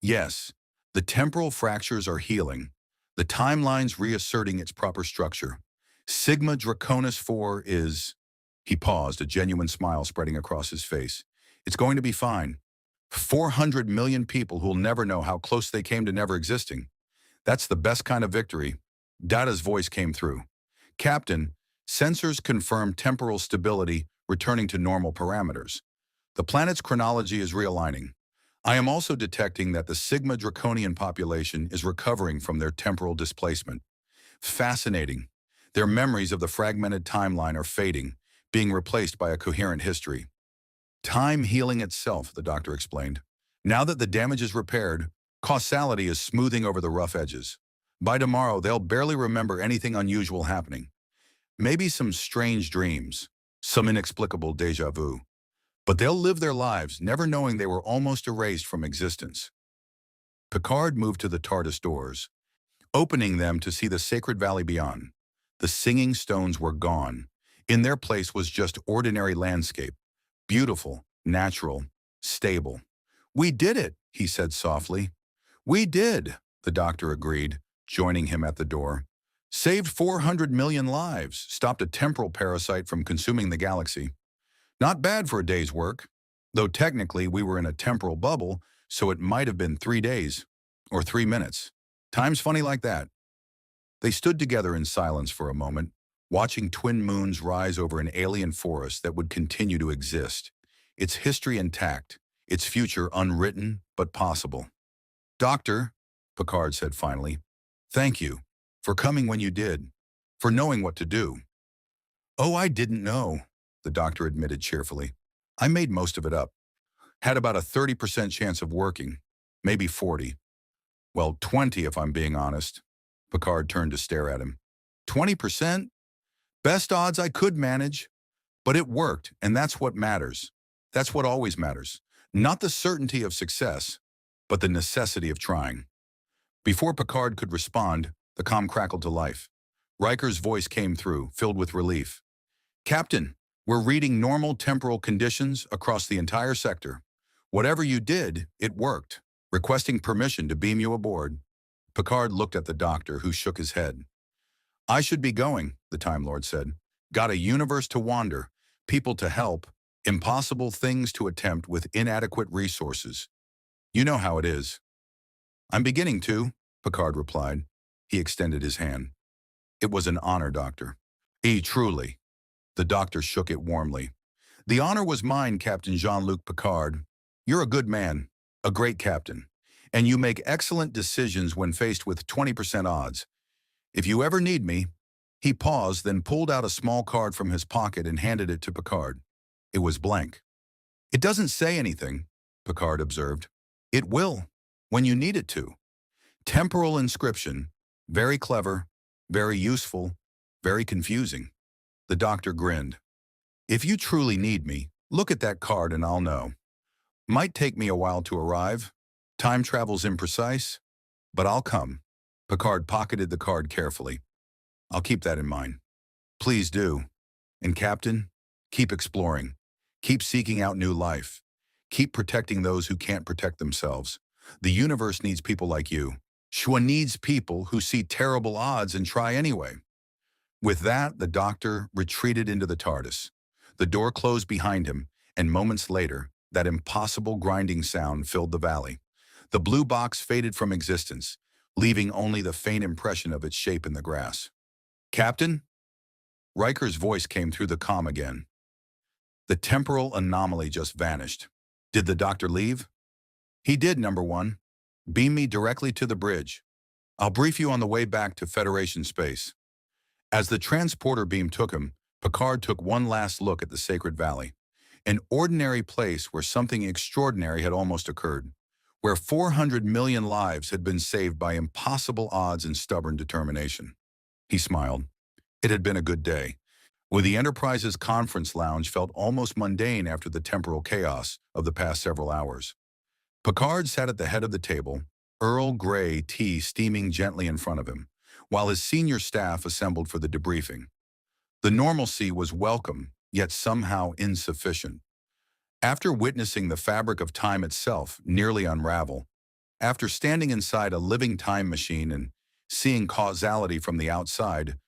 Yes, the temporal fractures are healing, the timeline's reasserting its proper structure. Sigma Draconus 4 is... He paused, a genuine smile spreading across his face. It's going to be fine. 400 million people who'll never know how close they came to never existing. That's the best kind of victory. Data's voice came through. Captain, sensors confirm temporal stability returning to normal parameters. The planet's chronology is realigning. I am also detecting that the Sigma Draconian population is recovering from their temporal displacement. Fascinating. Their memories of the fragmented timeline are fading, being replaced by a coherent history. Time healing itself, the doctor explained. Now that the damage is repaired, causality is smoothing over the rough edges. By tomorrow, they'll barely remember anything unusual happening. Maybe some strange dreams, some inexplicable déjà vu. But they'll live their lives never knowing they were almost erased from existence. Picard moved to the TARDIS doors, opening them to see the sacred valley beyond. The singing stones were gone. In their place was just ordinary landscape, beautiful, natural, stable. We did it, he said softly. We did, the doctor agreed, joining him at the door. Saved 400 million lives, stopped a temporal parasite from consuming the galaxy. Not bad for a day's work, though technically we were in a temporal bubble, so it might have been 3 days, or 3 minutes. Time's funny like that. They stood together in silence for a moment, watching twin moons rise over an alien forest that would continue to exist, its history intact, its future unwritten but possible. Doctor, Picard said finally, thank you for coming when you did, for knowing what to do. Oh, I didn't know, the doctor admitted cheerfully. I made most of it up. Had about a 30% chance of working, maybe 40. Well, 20 if I'm being honest. Picard turned to stare at him. 20%? Best odds I could manage. But it worked, and that's what matters. That's what always matters. Not the certainty of success, but the necessity of trying. Before Picard could respond, the comm crackled to life. Riker's voice came through, filled with relief. Captain, we're reading normal temporal conditions across the entire sector. Whatever you did, it worked. Requesting permission to beam you aboard. Picard looked at the doctor, who shook his head. I should be going, the Time Lord said. Got a universe to wander, people to help, impossible things to attempt with inadequate resources. You know how it is. I'm beginning to, Picard replied. He extended his hand. It was an honor, Doctor. Truly. The doctor shook it warmly. The honor was mine, Captain Jean-Luc Picard. You're a good man, a great captain, and you make excellent decisions when faced with 20% odds. If you ever need me... He paused, then pulled out a small card from his pocket and handed it to Picard. It was blank. It doesn't say anything, Picard observed. It will, when you need it to. Temporal inscription. Very clever, very useful, very confusing. The doctor grinned. If you truly need me, look at that card and I'll know. Might take me a while to arrive. Time travel's imprecise, but I'll come. Picard pocketed the card carefully. I'll keep that in mind. Please do. And Captain, keep exploring. Keep seeking out new life. Keep protecting those who can't protect themselves. The universe needs people like you. Shua needs people who see terrible odds and try anyway. With that, the doctor retreated into the TARDIS. The door closed behind him, and moments later, that impossible grinding sound filled the valley. The blue box faded from existence, leaving only the faint impression of its shape in the grass. "Captain?" Riker's voice came through the comm again. The temporal anomaly just vanished. "Did the doctor leave?" "He did, number one. Beam me directly to the bridge. I'll brief you on the way back to Federation space." As the transporter beam took him, Picard took one last look at the Sacred Valley, an ordinary place where something extraordinary had almost occurred, where 400 million lives had been saved by impossible odds and stubborn determination. He smiled. It had been a good day. With the Enterprise's conference lounge felt almost mundane after the temporal chaos of the past several hours. Picard sat at the head of the table, Earl Grey tea steaming gently in front of him, while his senior staff assembled for the debriefing. The normalcy was welcome, yet somehow insufficient. After witnessing the fabric of time itself nearly unravel, after standing inside a living time machine and seeing causality from the outside,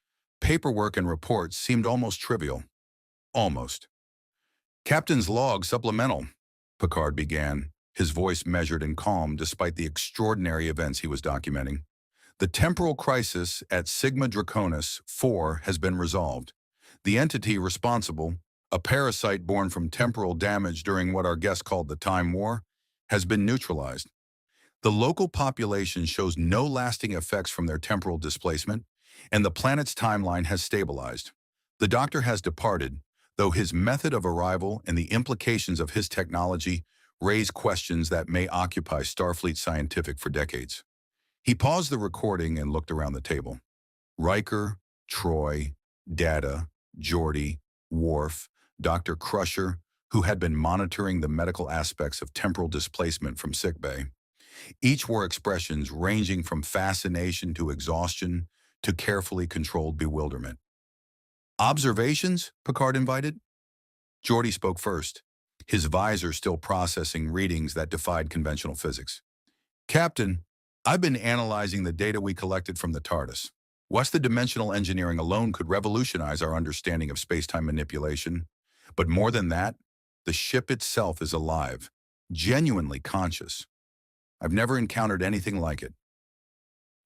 paperwork and reports seemed almost trivial. Almost. "Captain's log supplemental," Picard began, his voice measured and calm despite the extraordinary events he was documenting. "The temporal crisis at Sigma Draconus 4 has been resolved. The entity responsible, a parasite born from temporal damage during what our guest called the Time War, has been neutralized. The local population shows no lasting effects from their temporal displacement, and the planet's timeline has stabilized. The doctor has departed, though his method of arrival and the implications of his technology raise questions that may occupy Starfleet scientific for decades." He paused the recording and looked around the table. Riker, Troy, Data, Geordi, Worf, Dr. Crusher, who had been monitoring the medical aspects of temporal displacement from sickbay. Each wore expressions ranging from fascination to exhaustion to carefully controlled bewilderment. "Observations?" Picard invited. Geordi spoke first, his visor still processing readings that defied conventional physics. "Captain, I've been analyzing the data we collected from the TARDIS. What's the dimensional engineering alone could revolutionize our understanding of space-time manipulation. But more than that, the ship itself is alive, genuinely conscious. I've never encountered anything like it."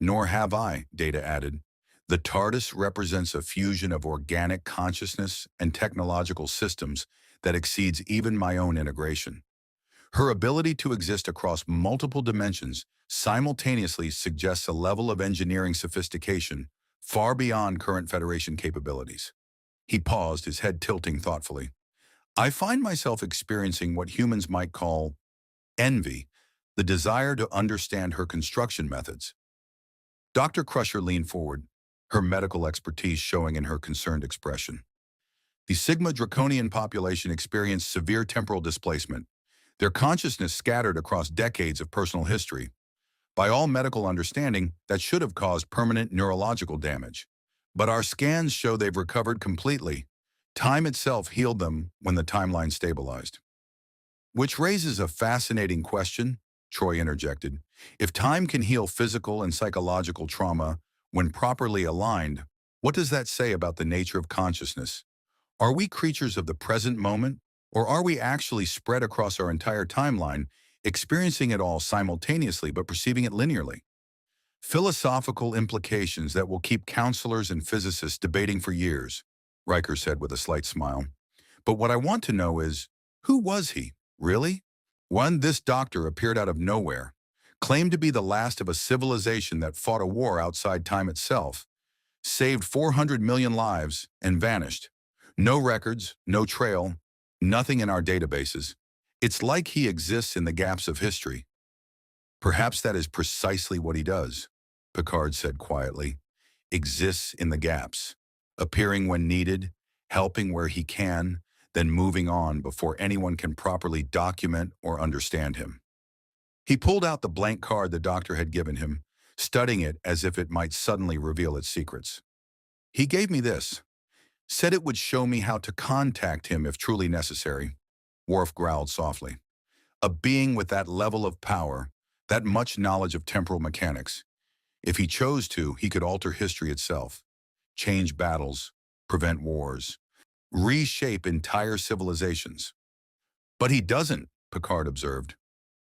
"Nor have I," Data added. "The TARDIS represents a fusion of organic consciousness and technological systems that exceeds even my own integration. Her ability to exist across multiple dimensions simultaneously suggests a level of engineering sophistication far beyond current Federation capabilities." He paused, his head tilting thoughtfully. "I find myself experiencing what humans might call envy, the desire to understand her construction methods." Dr. Crusher leaned forward, her medical expertise showing in her concerned expression. "The Sigma Draconian population experienced severe temporal displacement, their consciousness scattered across decades of personal history. By all medical understanding, that should have caused permanent neurological damage. But our scans show they've recovered completely. Time itself healed them when the timeline stabilized." "Which raises a fascinating question," Troy interjected. "If time can heal physical and psychological trauma when properly aligned, what does that say about the nature of consciousness? Are we creatures of the present moment, or are we actually spread across our entire timeline, experiencing it all simultaneously but perceiving it linearly?" "Philosophical implications that will keep counselors and physicists debating for years," Riker said with a slight smile. "But what I want to know is, who was he, really? This doctor appeared out of nowhere, claimed to be the last of a civilization that fought a war outside time itself, saved 400 million lives, and vanished. No records, no trail, nothing in our databases. It's like he exists in the gaps of history." "Perhaps that is precisely what he does," Picard said quietly. "Exists in the gaps, appearing when needed, helping where he can, then moving on before anyone can properly document or understand him." He pulled out the blank card the doctor had given him, studying it as if it might suddenly reveal its secrets. "He gave me this. Said it would show me how to contact him if truly necessary." Worf growled softly. "A being with that level of power, that much knowledge of temporal mechanics. If he chose to, he could alter history itself, change battles, prevent wars, reshape entire civilizations. But he doesn't, Picard observed.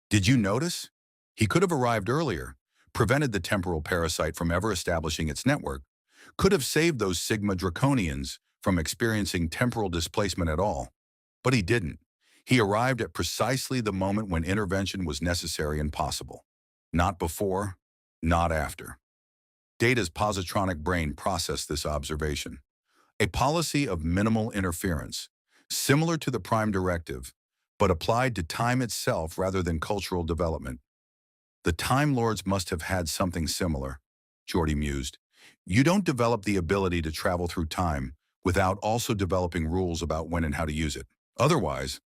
Did you notice? He could have arrived earlier, prevented the temporal parasite from ever establishing its network, could have saved those Sigma Draconians from experiencing temporal displacement at all. But he didn't. He arrived at precisely the moment when intervention was necessary and possible. Not before, not after. Data's positronic brain processed this observation. A policy of minimal interference, similar to the Prime Directive, but applied to time itself rather than cultural development. The Time Lords must have had something similar, Geordi mused. You don't develop the ability to travel through time without also developing rules about when and how to use it. Otherwise,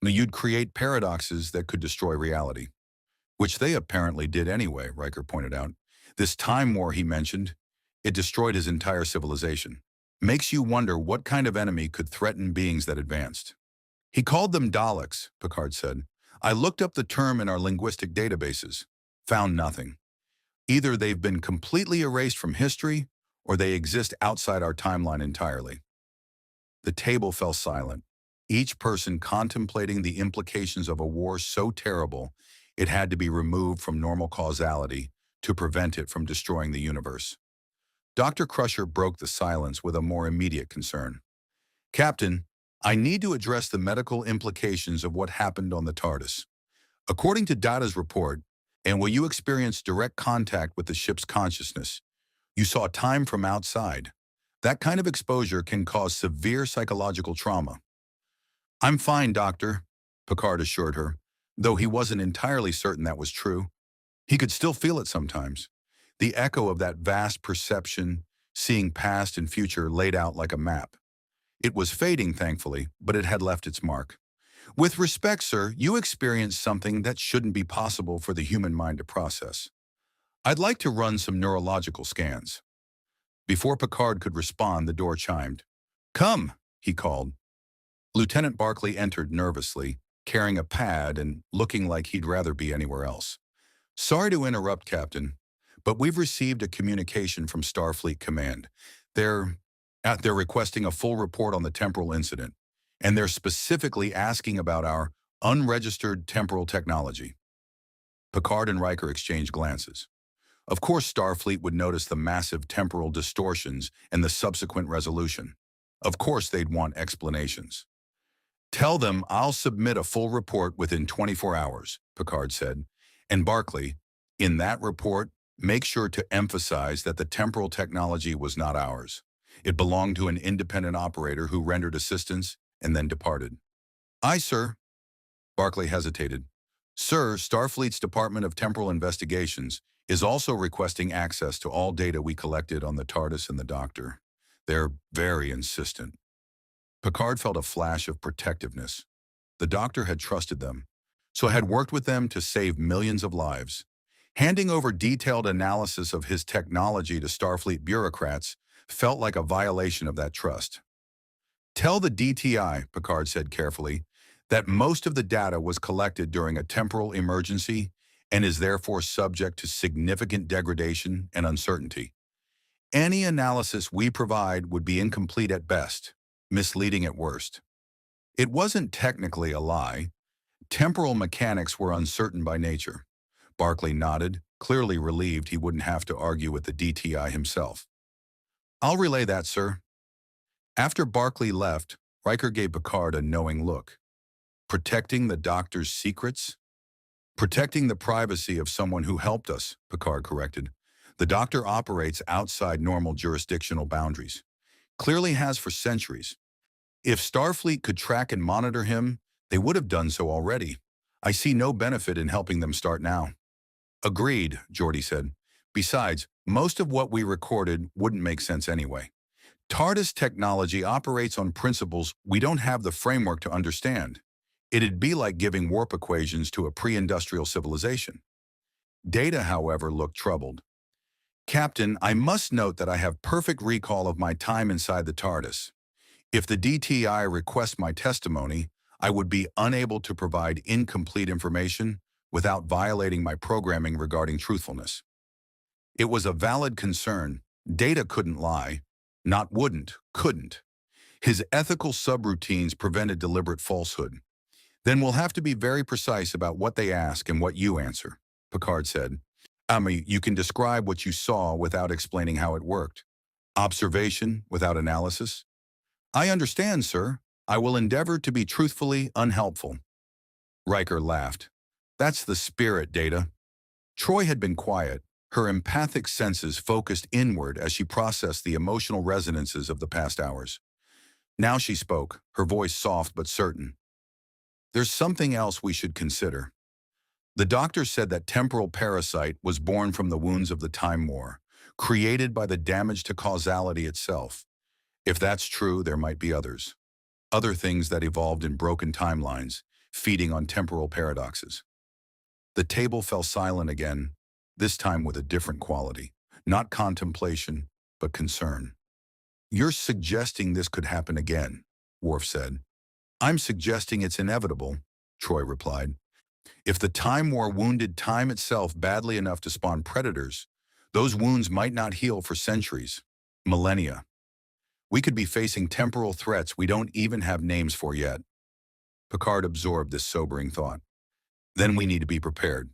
you'd create paradoxes that could destroy reality. Which they apparently did anyway, Riker pointed out. This time war he mentioned, it destroyed his entire civilization. Makes you wonder what kind of enemy could threaten beings that advanced. He called them Daleks, Picard said. I looked up the term in our linguistic databases. Found nothing. Either they've been completely erased from history, or they exist outside our timeline entirely. The table fell silent, each person contemplating the implications of a war so terrible it had to be removed from normal causality to prevent it from destroying the universe. Dr. Crusher broke the silence with a more immediate concern. Captain, I need to address the medical implications of what happened on the TARDIS. According to Data's report, and when you experienced direct contact with the ship's consciousness, you saw time from outside. That kind of exposure can cause severe psychological trauma. I'm fine, Doctor, Picard assured her, though he wasn't entirely certain that was true. He could still feel it sometimes. The echo of that vast perception, seeing past and future laid out like a map. It was fading, thankfully, but it had left its mark. With respect, sir, you experienced something that shouldn't be possible for the human mind to process. I'd like to run some neurological scans. Before Picard could respond, the door chimed. Come, he called. Lieutenant Barclay entered nervously, carrying a pad and looking like he'd rather be anywhere else. Sorry to interrupt, Captain, but we've received a communication from Starfleet Command. They're requesting a full report on the temporal incident, and they're specifically asking about our unregistered temporal technology. Picard and Riker exchanged glances. Of course Starfleet would notice the massive temporal distortions and the subsequent resolution. Of course they'd want explanations. Tell them I'll submit a full report within 24 hours, Picard said. And Barclay, in that report, make sure to emphasize that the temporal technology was not ours. It belonged to an independent operator who rendered assistance and then departed. Aye, sir. Barclay hesitated. Sir, Starfleet's Department of Temporal Investigations is also requesting access to all data we collected on the TARDIS and the Doctor. They're very insistent. Picard felt a flash of protectiveness. The Doctor had trusted them, so had worked with them to save millions of lives. Handing over detailed analysis of his technology to Starfleet bureaucrats felt like a violation of that trust. Tell the DTI, Picard said carefully, that most of the data was collected during a temporal emergency and is therefore subject to significant degradation and uncertainty. Any analysis we provide would be incomplete at best, misleading at worst. It wasn't technically a lie. Temporal mechanics were uncertain by nature. Barclay nodded, clearly relieved he wouldn't have to argue with the DTI himself. I'll relay that, sir. After Barclay left, Riker gave Picard a knowing look. Protecting the Doctor's secrets? Protecting the privacy of someone who helped us, Picard corrected. The Doctor operates outside normal jurisdictional boundaries. Clearly has for centuries. If Starfleet could track and monitor him, they would have done so already. I see no benefit in helping them start now. Agreed, Geordi said. Besides, most of what we recorded wouldn't make sense anyway. TARDIS technology operates on principles we don't have the framework to understand. It'd be like giving warp equations to a pre-industrial civilization. Data, however, looked troubled. Captain, I must note that I have perfect recall of my time inside the TARDIS. If the DTI requests my testimony, I would be unable to provide incomplete information without violating my programming regarding truthfulness. It was a valid concern. Data couldn't lie. Not wouldn't, couldn't. His ethical subroutines prevented deliberate falsehood. Then we'll have to be very precise about what they ask and what you answer, Picard said. You can describe what you saw without explaining how it worked. Observation without analysis. I understand, sir. I will endeavor to be truthfully unhelpful. Riker laughed. That's the spirit, Data. Troy had been quiet, her empathic senses focused inward as she processed the emotional resonances of the past hours. Now she spoke, her voice soft but certain. There's something else we should consider. The doctor said that temporal parasite was born from the wounds of the Time War, created by the damage to causality itself. If that's true, there might be others. Other things that evolved in broken timelines, feeding on temporal paradoxes. The table fell silent again, this time with a different quality. Not contemplation, but concern. You're suggesting this could happen again, Worf said. I'm suggesting it's inevitable, Troy replied. If the Time War wounded time itself badly enough to spawn predators, those wounds might not heal for centuries, millennia. We could be facing temporal threats we don't even have names for yet. Picard absorbed this sobering thought. Then we need to be prepared.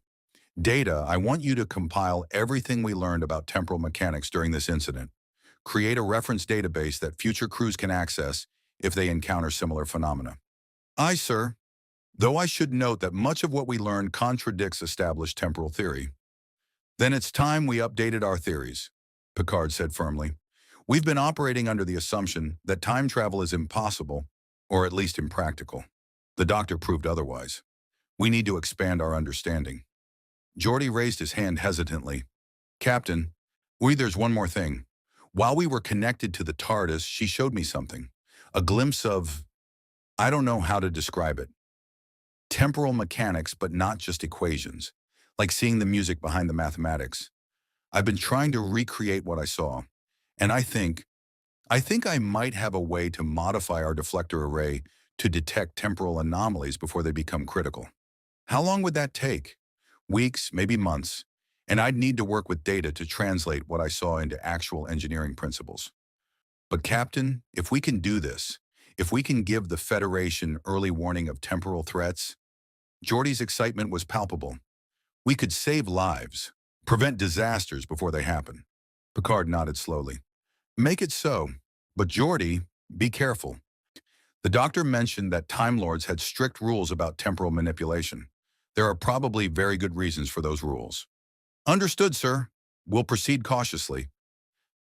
Data, I want you to compile everything we learned about temporal mechanics during this incident. Create a reference database that future crews can access if they encounter similar phenomena. Aye, sir. Though I should note that much of what we learned contradicts established temporal theory. Then it's time we updated our theories, Picard said firmly. We've been operating under the assumption that time travel is impossible, or at least impractical. The doctor proved otherwise. We need to expand our understanding. Geordi raised his hand hesitantly. Captain, there's one more thing. While we were connected to the TARDIS, she showed me something. A glimpse of, I don't know how to describe it. Temporal mechanics, but not just equations. Like seeing the music behind the mathematics. I've been trying to recreate what I saw. And I think I might have a way to modify our deflector array to detect temporal anomalies before they become critical. How long would that take? Weeks, maybe months. And I'd need to work with data to translate what I saw into actual engineering principles. But Captain, if we can do this, if we can give the Federation early warning of temporal threats, Geordi's excitement was palpable. We could save lives, prevent disasters before they happen. Picard nodded slowly. Make it so, but Geordi, be careful. The doctor mentioned that Time Lords had strict rules about temporal manipulation. There are probably very good reasons for those rules. Understood, sir. We'll proceed cautiously.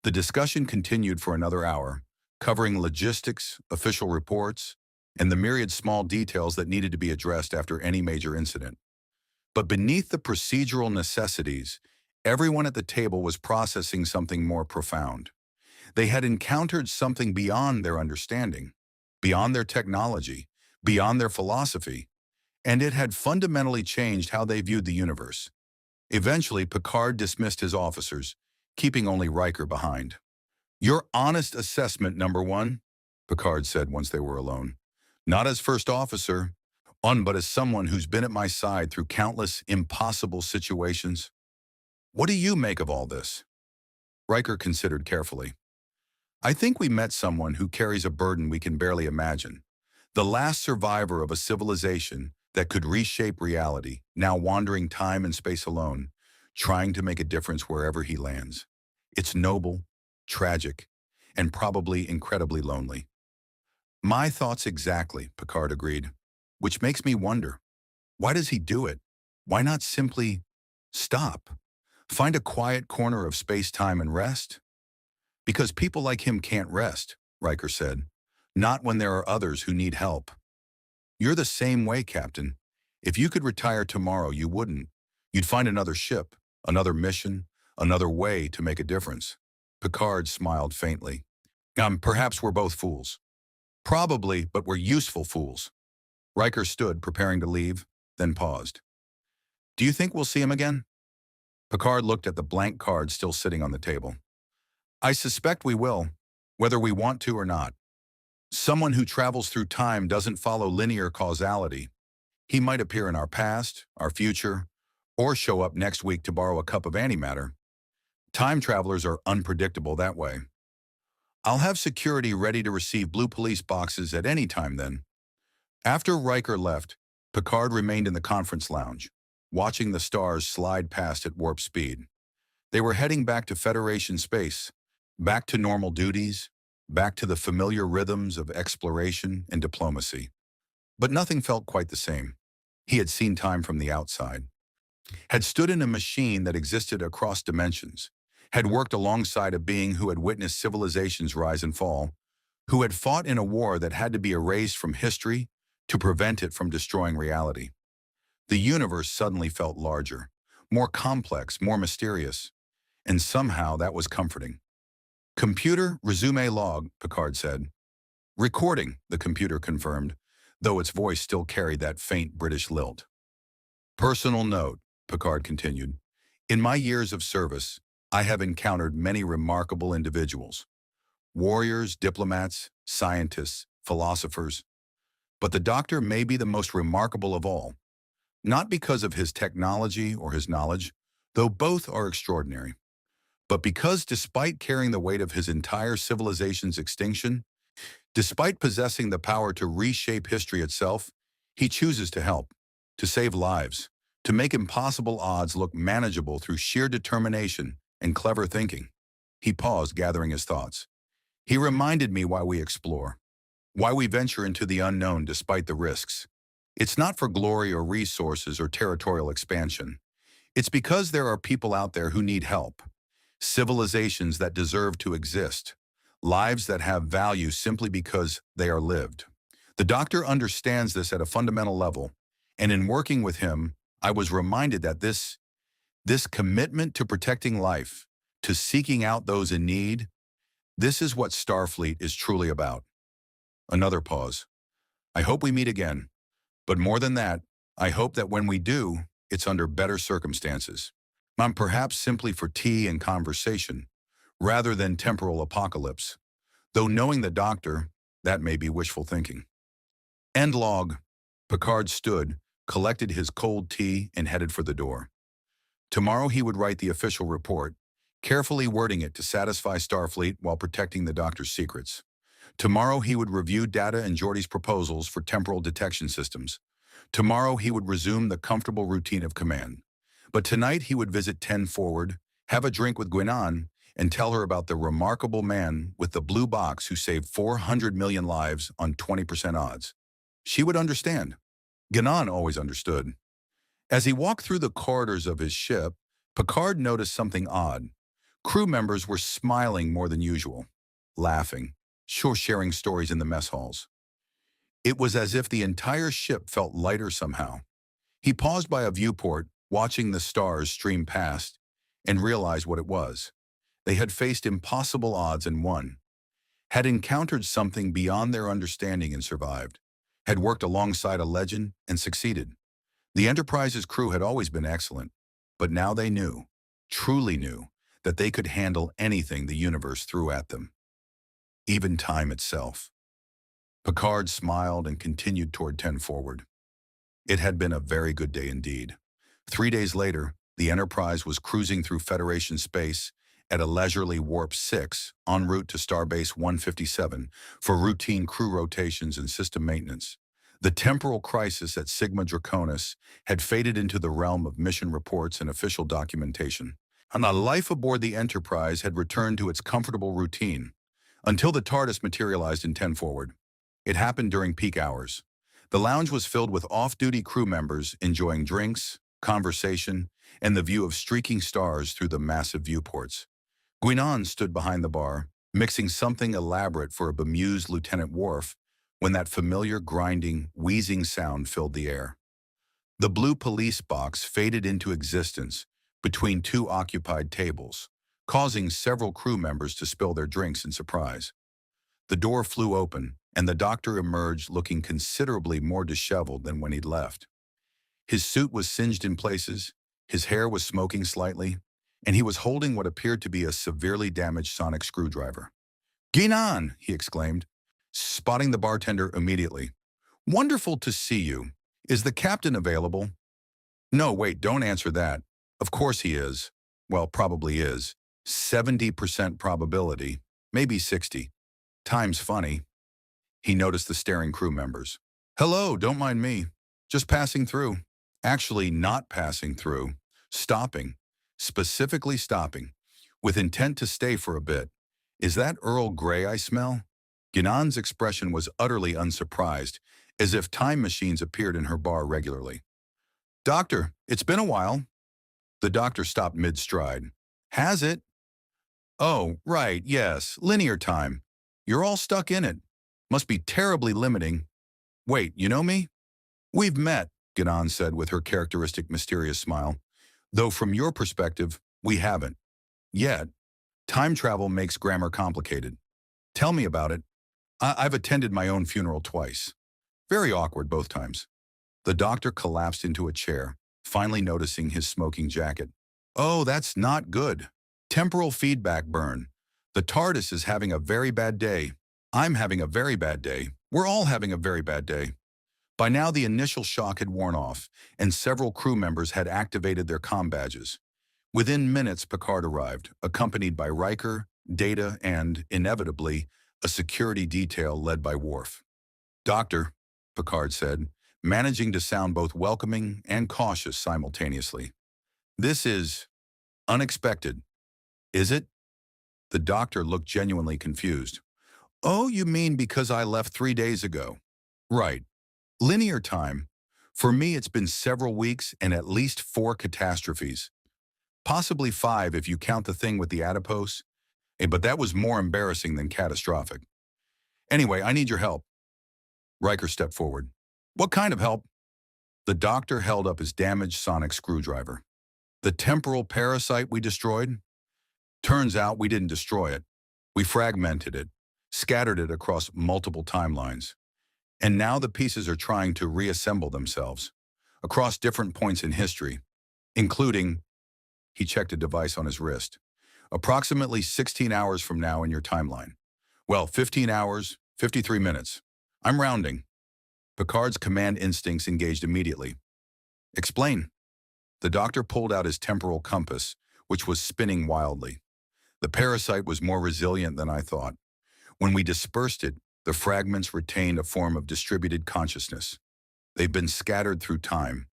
The discussion continued for another hour, covering logistics, official reports, and the myriad small details that needed to be addressed after any major incident. But beneath the procedural necessities, everyone at the table was processing something more profound. They had encountered something beyond their understanding, beyond their technology, beyond their philosophy, and it had fundamentally changed how they viewed the universe. Eventually, Picard dismissed his officers, keeping only Riker behind. Your honest assessment, number one, Picard said once they were alone. Not as first officer, but as someone who's been at my side through countless impossible situations. What do you make of all this? Riker considered carefully. I think we met someone who carries a burden we can barely imagine. The last survivor of a civilization that could reshape reality, now wandering time and space alone, trying to make a difference wherever he lands. It's noble, tragic, and probably incredibly lonely. My thoughts exactly, Picard agreed, which makes me wonder, why does he do it? Why not simply stop? Find a quiet corner of space-time and rest? Because people like him can't rest, Riker said. Not when there are others who need help. You're the same way, Captain. If you could retire tomorrow, you wouldn't. You'd find another ship, another mission, another way to make a difference. Picard smiled faintly. Perhaps we're both fools. Probably, but we're useful fools. Riker stood, preparing to leave, then paused. Do you think we'll see him again? Picard looked at the blank card still sitting on the table. I suspect we will, whether we want to or not. Someone who travels through time doesn't follow linear causality. He might appear in our past, our future, or show up next week to borrow a cup of antimatter. Time travelers are unpredictable that way. I'll have security ready to receive blue police boxes at any time then. After Riker left, Picard remained in the conference lounge, watching the stars slide past at warp speed. They were heading back to Federation space, back to normal duties, back to the familiar rhythms of exploration and diplomacy. But nothing felt quite the same. He had seen time from the outside, had stood in a machine that existed across dimensions, had worked alongside a being who had witnessed civilizations rise and fall, who had fought in a war that had to be erased from history to prevent it from destroying reality. The universe suddenly felt larger, more complex, more mysterious, and somehow that was comforting. "Computer, resume log," Picard said. "Recording," the computer confirmed, though its voice still carried that faint British lilt. "Personal note," Picard continued. "In my years of service, I have encountered many remarkable individuals. Warriors, diplomats, scientists, philosophers. But the Doctor may be the most remarkable of all. Not because of his technology or his knowledge, though both are extraordinary, but because despite carrying the weight of his entire civilization's extinction, despite possessing the power to reshape history itself, he chooses to help, to save lives, to make impossible odds look manageable through sheer determination and clever thinking." He paused, gathering his thoughts. "He reminded me why we explore, why we venture into the unknown despite the risks. It's not for glory or resources or territorial expansion. It's because there are people out there who need help, civilizations that deserve to exist, lives that have value simply because they are lived." The Doctor understands this at a fundamental level, and in working with him, I was reminded that this commitment to protecting life, to seeking out those in need, this is what Starfleet is truly about. Another pause. "I hope we meet again. But more than that, I hope that when we do, it's under better circumstances. Perhaps simply for tea and conversation, rather than temporal apocalypse. Though knowing the Doctor, that may be wishful thinking." End log. Picard stood, collected his cold tea, and headed for the door. Tomorrow he would write the official report, carefully wording it to satisfy Starfleet while protecting the Doctor's secrets. Tomorrow he would review Data and Geordi's proposals for temporal detection systems. Tomorrow he would resume the comfortable routine of command. But tonight he would visit 10 Forward, have a drink with Guinan, and tell her about the remarkable man with the blue box who saved 400 million lives on 20% odds. She would understand. Guinan always understood. As he walked through the corridors of his ship, Picard noticed something odd. Crew members were smiling more than usual, laughing, sharing stories in the mess halls. It was as if the entire ship felt lighter somehow. He paused by a viewport, watching the stars stream past, and realized what it was. They had faced impossible odds and won, had encountered something beyond their understanding and survived, had worked alongside a legend and succeeded. The Enterprise's crew had always been excellent, but now they knew, truly knew, that they could handle anything the universe threw at them, even time itself. Picard smiled and continued toward 10 Forward. It had been a very good day indeed. 3 days later, the Enterprise was cruising through Federation space at a leisurely warp 6 en route to Starbase 157 for routine crew rotations and system maintenance. The temporal crisis at Sigma Draconus had faded into the realm of mission reports and official documentation, and the life aboard the Enterprise had returned to its comfortable routine until the TARDIS materialized in 10 Forward. It happened during peak hours. The lounge was filled with off-duty crew members enjoying drinks, conversation, and the view of streaking stars through the massive viewports. Guinan stood behind the bar, mixing something elaborate for a bemused Lieutenant Worf, when that familiar grinding, wheezing sound filled the air. The blue police box faded into existence between 2 occupied tables, causing several crew members to spill their drinks in surprise. The door flew open, and the Doctor emerged looking considerably more disheveled than when he'd left. His suit was singed in places, his hair was smoking slightly, and he was holding what appeared to be a severely damaged sonic screwdriver. "Guinan!" he exclaimed, spotting the bartender immediately. "Wonderful to see you. Is the captain available?" "No, wait, don't answer that. Of course he is. Well, probably is," 70% probability, maybe 60. Time's funny. He noticed the staring crew members. Hello, don't mind me. Just passing through. Actually, not passing through. Stopping. Specifically stopping. With intent to stay for a bit. Is that Earl Grey I smell? Gunan's expression was utterly unsurprised, as if time machines appeared in her bar regularly. Doctor, it's been a while. The doctor stopped mid-stride. Has it? Oh, right, yes, linear time. You're all stuck in it. Must be terribly limiting. Wait, you know me? We've met, Gunan said with her characteristic mysterious smile. Though from your perspective, we haven't. Yet, time travel makes grammar complicated. Tell me about it. I've attended my own funeral twice. Very awkward both times. The doctor collapsed into a chair, finally noticing his smoking jacket. Oh, that's not good. Temporal feedback burn. The TARDIS is having a very bad day. I'm having a very bad day. We're all having a very bad day. By now, the initial shock had worn off, and several crew members had activated their comm badges. Within minutes, Picard arrived, accompanied by Riker, Data, and, inevitably, a security detail led by Worf. Doctor, Picard said, managing to sound both welcoming and cautious simultaneously. This is unexpected. Is it? The doctor looked genuinely confused. Oh, you mean because I left 3 days ago? Right. Linear time. For me, it's been several weeks and at least 4 catastrophes. Possibly 5 if you count the thing with the adipose. But that was more embarrassing than catastrophic. Anyway, I need your help. Riker stepped forward. What kind of help? The doctor held up his damaged sonic screwdriver. The temporal parasite we destroyed? Turns out we didn't destroy it. We fragmented it, scattered it across multiple timelines. And now the pieces are trying to reassemble themselves across different points in history, including, he checked a device on his wrist, approximately 16 hours from now in your timeline. Well, 15 hours, 53 minutes. I'm rounding. Picard's command instincts engaged immediately. Explain. The doctor pulled out his temporal compass, which was spinning wildly. The parasite was more resilient than I thought. When we dispersed it, the fragments retained a form of distributed consciousness. They've been scattered through time,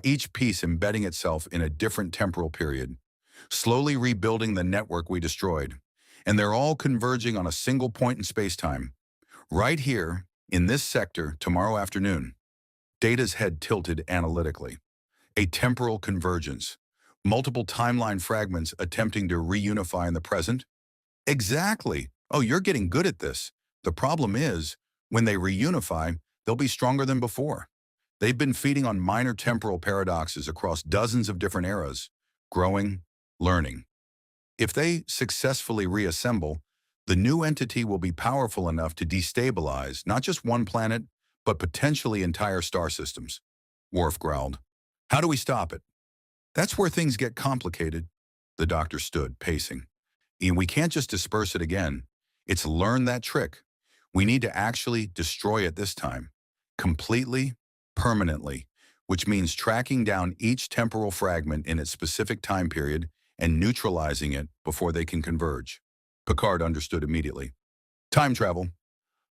each piece embedding itself in a different temporal period, slowly rebuilding the network we destroyed. And they're all converging on a single point in space-time. Right here, in this sector, tomorrow afternoon. Data's head tilted analytically. A temporal convergence. Multiple timeline fragments attempting to reunify in the present? Exactly. Oh, you're getting good at this. The problem is, when they reunify, they'll be stronger than before. They've been feeding on minor temporal paradoxes across dozens of different eras, growing, learning. If they successfully reassemble, the new entity will be powerful enough to destabilize not just one planet, but potentially entire star systems. Worf growled. How do we stop it? That's where things get complicated. The doctor stood, pacing. And we can't just disperse it again. It's learn that trick. We need to actually destroy it this time. Completely, permanently, which means tracking down each temporal fragment in its specific time period and neutralizing it before they can converge. Picard understood immediately. Time travel.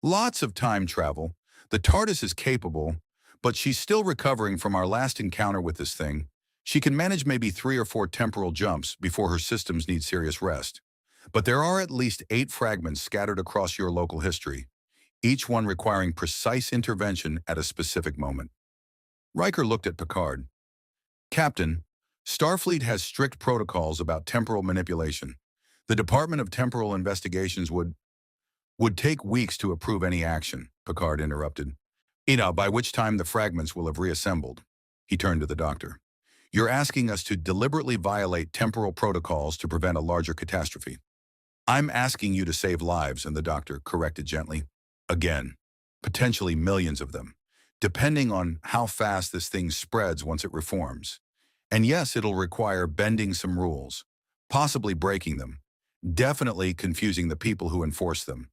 Lots of time travel. The TARDIS is capable, but she's still recovering from our last encounter with this thing. She can manage maybe 3 or 4 temporal jumps before her systems need serious rest. But there are at least 8 fragments scattered across your local history, each one requiring precise intervention at a specific moment. Riker looked at Picard. Captain, Starfleet has strict protocols about temporal manipulation. The Department of Temporal Investigations would take weeks to approve any action, Picard interrupted. By which time the fragments will have reassembled. He turned to the doctor. You're asking us to deliberately violate temporal protocols to prevent a larger catastrophe. I'm asking you to save lives, and the doctor corrected gently. Again, potentially millions of them, depending on how fast this thing spreads once it reforms. And yes, it'll require bending some rules, possibly breaking them, definitely confusing the people who enforce them.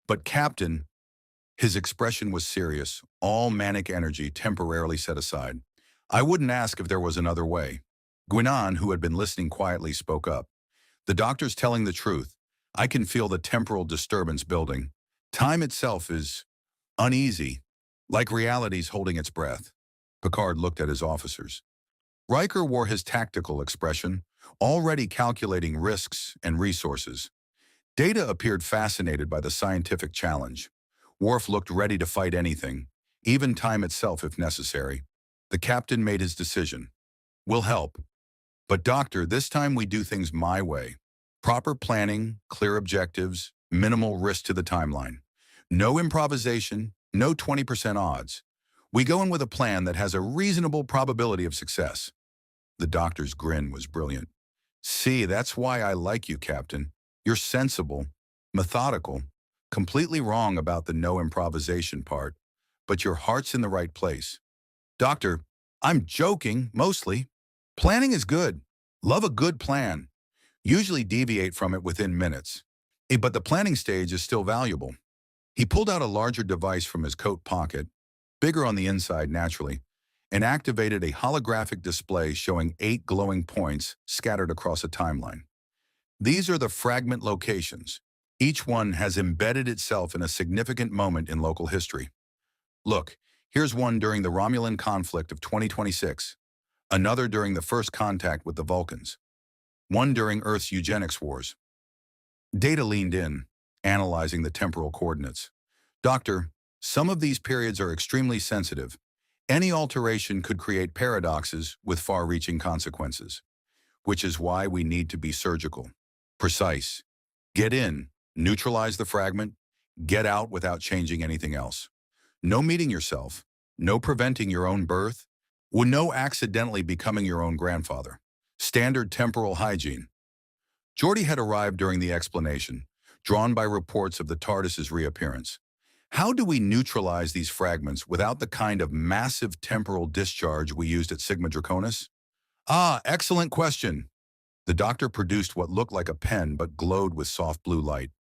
But Captain, his expression was serious, all manic energy temporarily set aside. I wouldn't ask if there was another way. Guinan, who had been listening quietly, spoke up. The doctor's telling the truth. I can feel the temporal disturbance building. Time itself is uneasy, like reality's holding its breath. Picard looked at his officers. Riker wore his tactical expression, already calculating risks and resources. Data appeared fascinated by the scientific challenge. Worf looked ready to fight anything, even time itself if necessary. The captain made his decision. We'll help. But doctor, this time we do things my way. Proper planning, clear objectives, minimal risk to the timeline. No improvisation, no 20% odds. We go in with a plan that has a reasonable probability of success. The doctor's grin was brilliant. See, that's why I like you, Captain. You're sensible, methodical, completely wrong about the no improvisation part, but your heart's in the right place. Doctor, I'm joking, mostly. Planning is good. Love a good plan. Usually deviate from it within minutes. But the planning stage is still valuable. He pulled out a larger device from his coat pocket, bigger on the inside naturally, and activated a holographic display showing 8 glowing points scattered across a timeline. These are the fragment locations. Each one has embedded itself in a significant moment in local history. Look, here's one during the Romulan conflict of 2026, another during the first contact with the Vulcans, one during Earth's Eugenics Wars. Data leaned in, analyzing the temporal coordinates. Doctor, some of these periods are extremely sensitive. Any alteration could create paradoxes with far-reaching consequences, which is why we need to be surgical, precise. Get in, neutralize the fragment, get out without changing anything else. No meeting yourself, no preventing your own birth, no accidentally becoming your own grandfather. Standard temporal hygiene. Geordi had arrived during the explanation, drawn by reports of the TARDIS's reappearance. How do we neutralize these fragments without the kind of massive temporal discharge we used at Sigma Draconus? Ah, excellent question. The doctor produced what looked like a pen but glowed with soft blue light.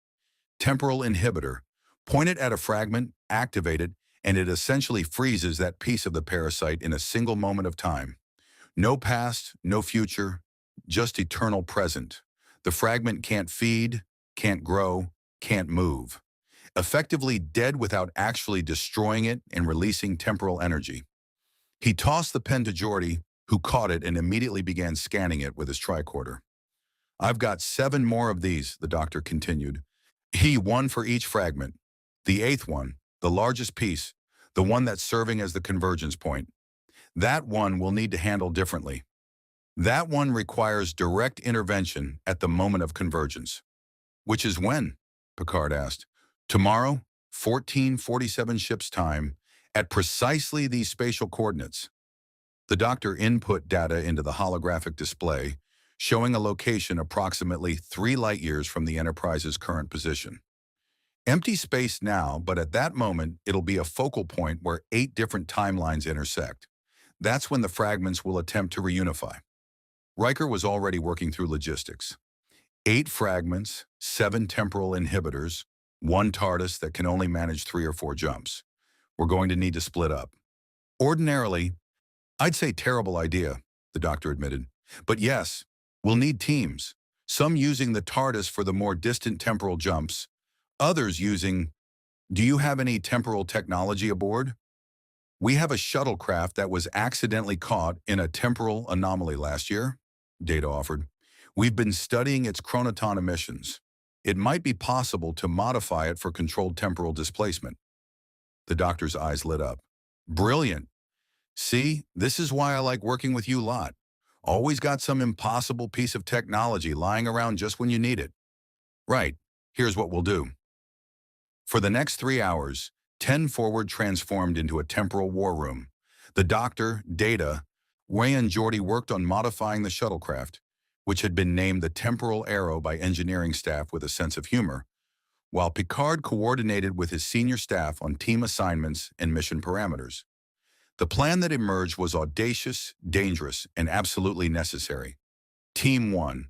Temporal inhibitor. Point it at a fragment, activate it, and it essentially freezes that piece of the parasite in a single moment of time. No past, no future, just eternal present. The fragment can't feed, can't grow, can't move. Effectively dead without actually destroying it and releasing temporal energy. He tossed the pen to Geordi, who caught it and immediately began scanning it with his tricorder. I've got 7 more of these, the doctor continued. One for each fragment. The 8th one, the largest piece, the one that's serving as the convergence point. That one we'll need to handle differently. That one requires direct intervention at the moment of convergence. Which is when? Picard asked. Tomorrow, 1447 ship's time, at precisely these spatial coordinates. The doctor input data into the holographic display, showing a location approximately 3 light-years from the Enterprise's current position. Empty space now, but at that moment, it'll be a focal point where 8 different timelines intersect. That's when the fragments will attempt to reunify. Riker was already working through logistics. 8 fragments, 7 temporal inhibitors, 1 TARDIS that can only manage 3 or 4 jumps. We're going to need to split up. Ordinarily, I'd say terrible idea, the doctor admitted. But yes, we'll need teams. Some using the TARDIS for the more distant temporal jumps, others using... Do you have any temporal technology aboard? We have a shuttlecraft that was accidentally caught in a temporal anomaly last year, Data offered. We've been studying its chronoton emissions. It might be possible to modify it for controlled temporal displacement. The doctor's eyes lit up. Brilliant. See, this is why I like working with you lot. Always got some impossible piece of technology lying around just when you need it. Right, here's what we'll do. For the next 3 hours, 10 forward transformed into a temporal war room. The doctor, Data, Way and Geordi worked on modifying the shuttlecraft, which had been named the Temporal Arrow by engineering staff with a sense of humor, while Picard coordinated with his senior staff on team assignments and mission parameters. The plan that emerged was audacious, dangerous, and absolutely necessary. Team 1.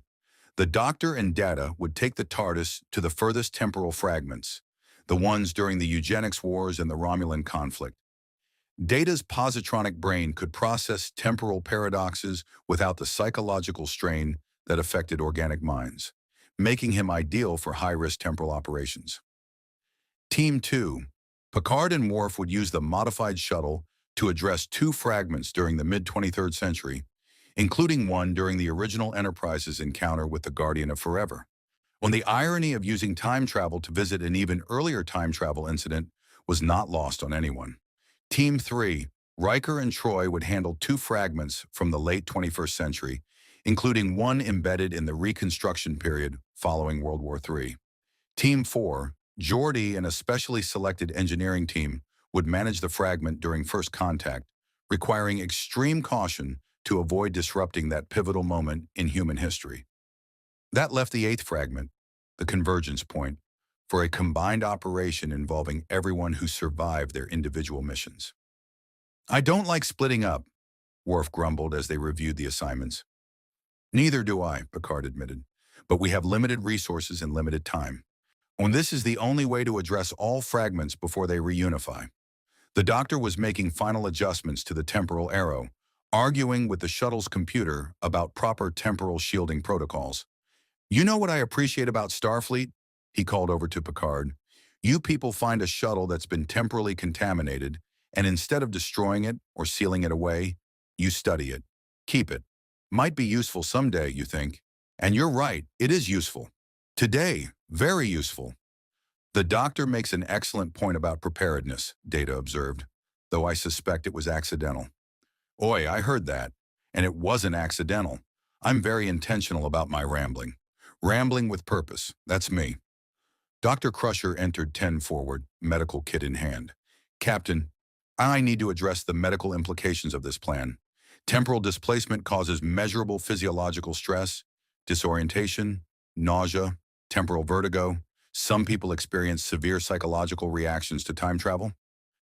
The Doctor and Data would take the TARDIS to the furthest temporal fragments, the ones during the Eugenics Wars and the Romulan conflict. Data's positronic brain could process temporal paradoxes without the psychological strain that affected organic minds. making him ideal for high-risk temporal operations. Team 2. Picard and Worf would use the modified shuttle to address two fragments during the mid-23rd century, including one during the original Enterprise's encounter with the Guardian of Forever. When the irony of using time travel to visit an even earlier time travel incident was not lost on anyone. Team 3. Riker and Troy would handle two fragments from the late 21st century, including one embedded in the Reconstruction period following World War III. Team 4. Geordi and a specially selected engineering team would manage the fragment during first contact, requiring extreme caution to avoid disrupting that pivotal moment in human history. That left the eighth fragment, the convergence point, for a combined operation involving everyone who survived their individual missions. "I don't like splitting up," Worf grumbled as they reviewed the assignments. "Neither do I," Picard admitted, "but we have limited resources and limited time. And this is the only way to address all fragments before they reunify." The doctor was making final adjustments to the temporal arrow, arguing with the shuttle's computer about proper temporal shielding protocols. "You know what I appreciate about Starfleet?" he called over to Picard. "You people find a shuttle that's been temporally contaminated, and instead of destroying it or sealing it away, you study it. Keep it. Might be useful someday, you think. And you're right, it is useful. Today, very useful." "The doctor makes an excellent point about preparedness," Data observed, "though I suspect it was accidental." "Oi, I heard that. And it wasn't accidental. I'm very intentional about my rambling. Rambling with purpose, that's me." Dr. Crusher entered 10 forward, medical kit in hand. "Captain, I need to address the medical implications of this plan. Temporal displacement causes measurable physiological stress, disorientation, nausea, temporal vertigo. Some people experience severe psychological reactions to time travel.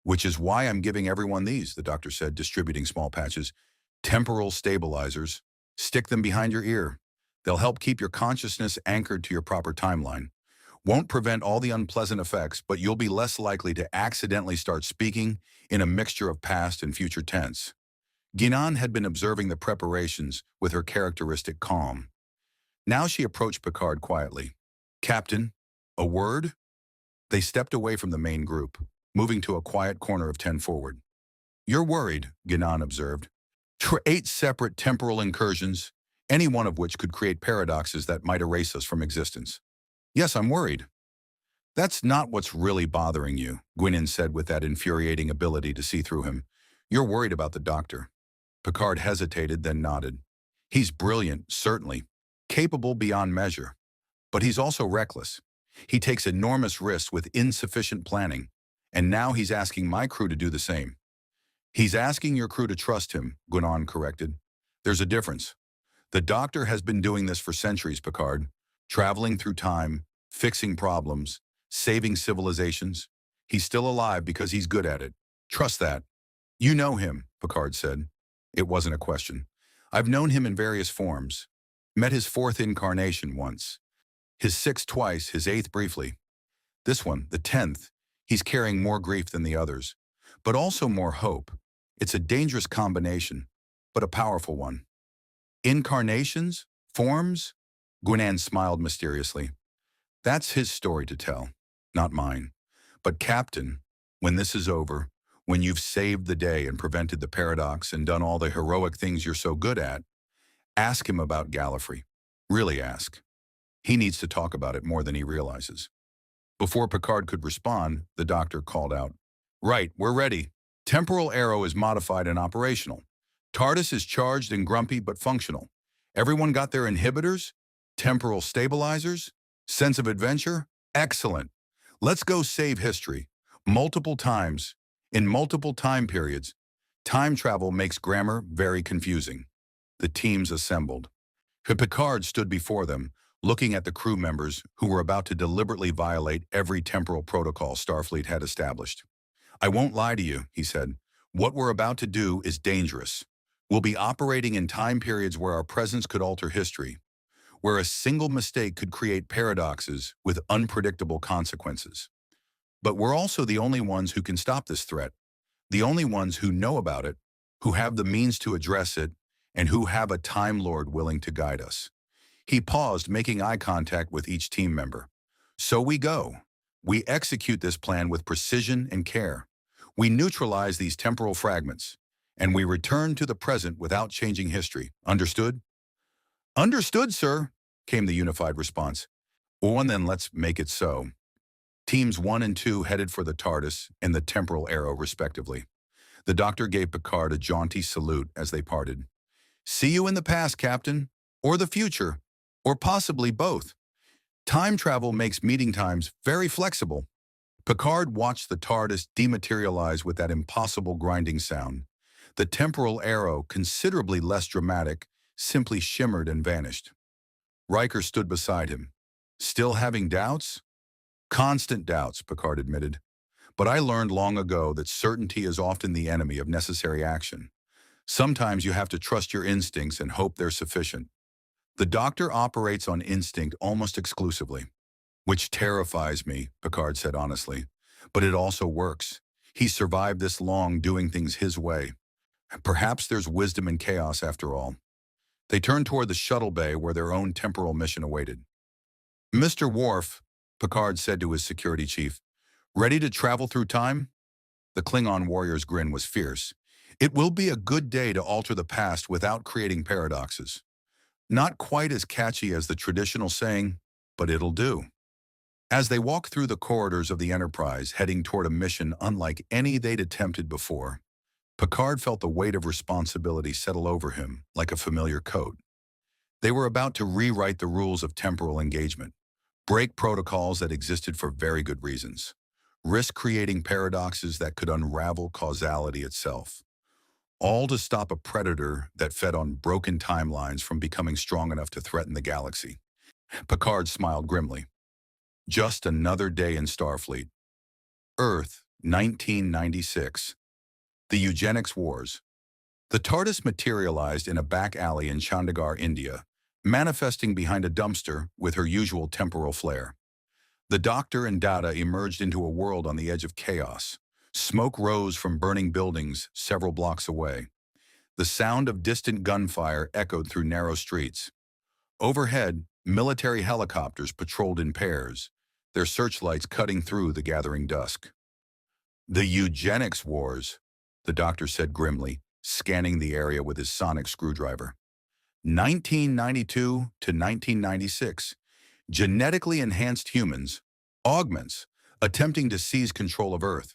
Which is why I'm giving everyone these," the doctor said, distributing small patches. "Temporal stabilizers. Stick them behind your ear. They'll help keep your consciousness anchored to your proper timeline. Won't prevent all the unpleasant effects, but you'll be less likely to accidentally start speaking in a mixture of past and future tense." Guinan had been observing the preparations with her characteristic calm. Now she approached Picard quietly. "Captain, a word?" They stepped away from the main group, moving to a quiet corner of 10 forward. "You're worried," Guinan observed. "8 separate temporal incursions, any one of which could create paradoxes that might erase us from existence." "Yes, I'm worried." "That's not what's really bothering you," Guinan said with that infuriating ability to see through him. "You're worried about the doctor." Picard hesitated, then nodded. "He's brilliant, certainly. Capable beyond measure. But he's also reckless. He takes enormous risks with insufficient planning. And now he's asking my crew to do the same." "He's asking your crew to trust him," Guinan corrected. "There's a difference. The doctor has been doing this for centuries, Picard. Traveling through time, fixing problems, saving civilizations. He's still alive because he's good at it. Trust that." "You know him," Picard said. It wasn't a question. "I've known him in various forms. Met his 4th incarnation once. His 6th twice, his 8th briefly. This one, the 10th, he's carrying more grief than the others, but also more hope. It's a dangerous combination, but a powerful one." "Incarnations? Forms?" Guinan smiled mysteriously. "That's his story to tell, not mine. But Captain, when this is over, when you've saved the day and prevented the paradox and done all the heroic things you're so good at, ask him about Gallifrey. Really ask. He needs to talk about it more than he realizes." Before Picard could respond, the doctor called out, "Right, we're ready. Temporal arrow is modified and operational. TARDIS is charged and grumpy but functional. Everyone got their inhibitors? Temporal stabilizers? Sense of adventure? Excellent. Let's go save history. Multiple times, in multiple time periods. Time travel makes grammar very confusing." The teams assembled. Picard stood before them, looking at the crew members who were about to deliberately violate every temporal protocol Starfleet had established. "I won't lie to you," he said. "What we're about to do is dangerous. We'll be operating in time periods where our presence could alter history, where a single mistake could create paradoxes with unpredictable consequences. But we're also the only ones who can stop this threat, the only ones who know about it, who have the means to address it, and who have a Time Lord willing to guide us. He paused, making eye contact with each team member. So we go. We execute this plan with precision and care. We neutralize these temporal fragments, and we return to the present without changing history. Understood? Understood, sir, came the unified response. Well, and then let's make it so. Teams 1 and 2 headed for the TARDIS and the Temporal Arrow, respectively. The doctor gave Picard a jaunty salute as they parted. See you in the past, Captain, or the future, or possibly both. Time travel makes meeting times very flexible. Picard watched the TARDIS dematerialize with that impossible grinding sound. The temporal arrow, considerably less dramatic, simply shimmered and vanished. Riker stood beside him. Still having doubts? Constant doubts, Picard admitted. But I learned long ago that certainty is often the enemy of necessary action. Sometimes you have to trust your instincts and hope they're sufficient. The doctor operates on instinct almost exclusively. Which terrifies me, Picard said honestly. But it also works. He survived this long doing things his way. Perhaps there's wisdom in chaos after all. They turned toward the shuttle bay where their own temporal mission awaited. Mr. Worf, Picard said to his security chief, ready to travel through time? The Klingon warrior's grin was fierce. It will be a good day to alter the past without creating paradoxes. Not quite as catchy as the traditional saying, but it'll do. As they walked through the corridors of the Enterprise, heading toward a mission unlike any they'd attempted before, Picard felt the weight of responsibility settle over him like a familiar coat. They were about to rewrite the rules of temporal engagement, break protocols that existed for very good reasons, risk creating paradoxes that could unravel causality itself, all to stop a predator that fed on broken timelines from becoming strong enough to threaten the galaxy. Picard smiled grimly. Just another day in Starfleet. Earth, 1996. The Eugenics Wars. The TARDIS materialized in a back alley in Chandigarh, India, manifesting behind a dumpster with her usual temporal flair. The Doctor and Data emerged into a world on the edge of chaos. Smoke rose from burning buildings several blocks away. The sound of distant gunfire echoed through narrow streets. Overhead, military helicopters patrolled in pairs, their searchlights cutting through the gathering dusk. The Eugenics Wars, the doctor said grimly, scanning the area with his sonic screwdriver. 1992 to 1996. Genetically enhanced humans, augments, attempting to seize control of Earth.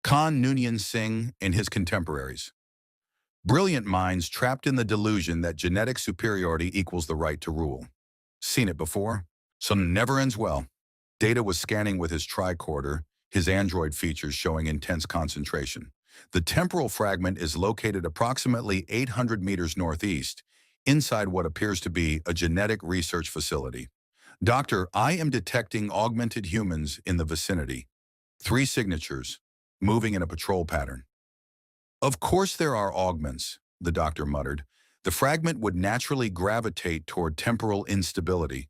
Khan Noonien Singh and his contemporaries. Brilliant minds trapped in the delusion that genetic superiority equals the right to rule. Seen it before? So never ends well. Data was scanning with his tricorder, his android features showing intense concentration. The temporal fragment is located approximately 800 meters northeast, inside what appears to be a genetic research facility. Doctor, I am detecting augmented humans in the vicinity. 3 signatures, moving in a patrol pattern. Of course there are augments, the doctor muttered. The fragment would naturally gravitate toward temporal instability,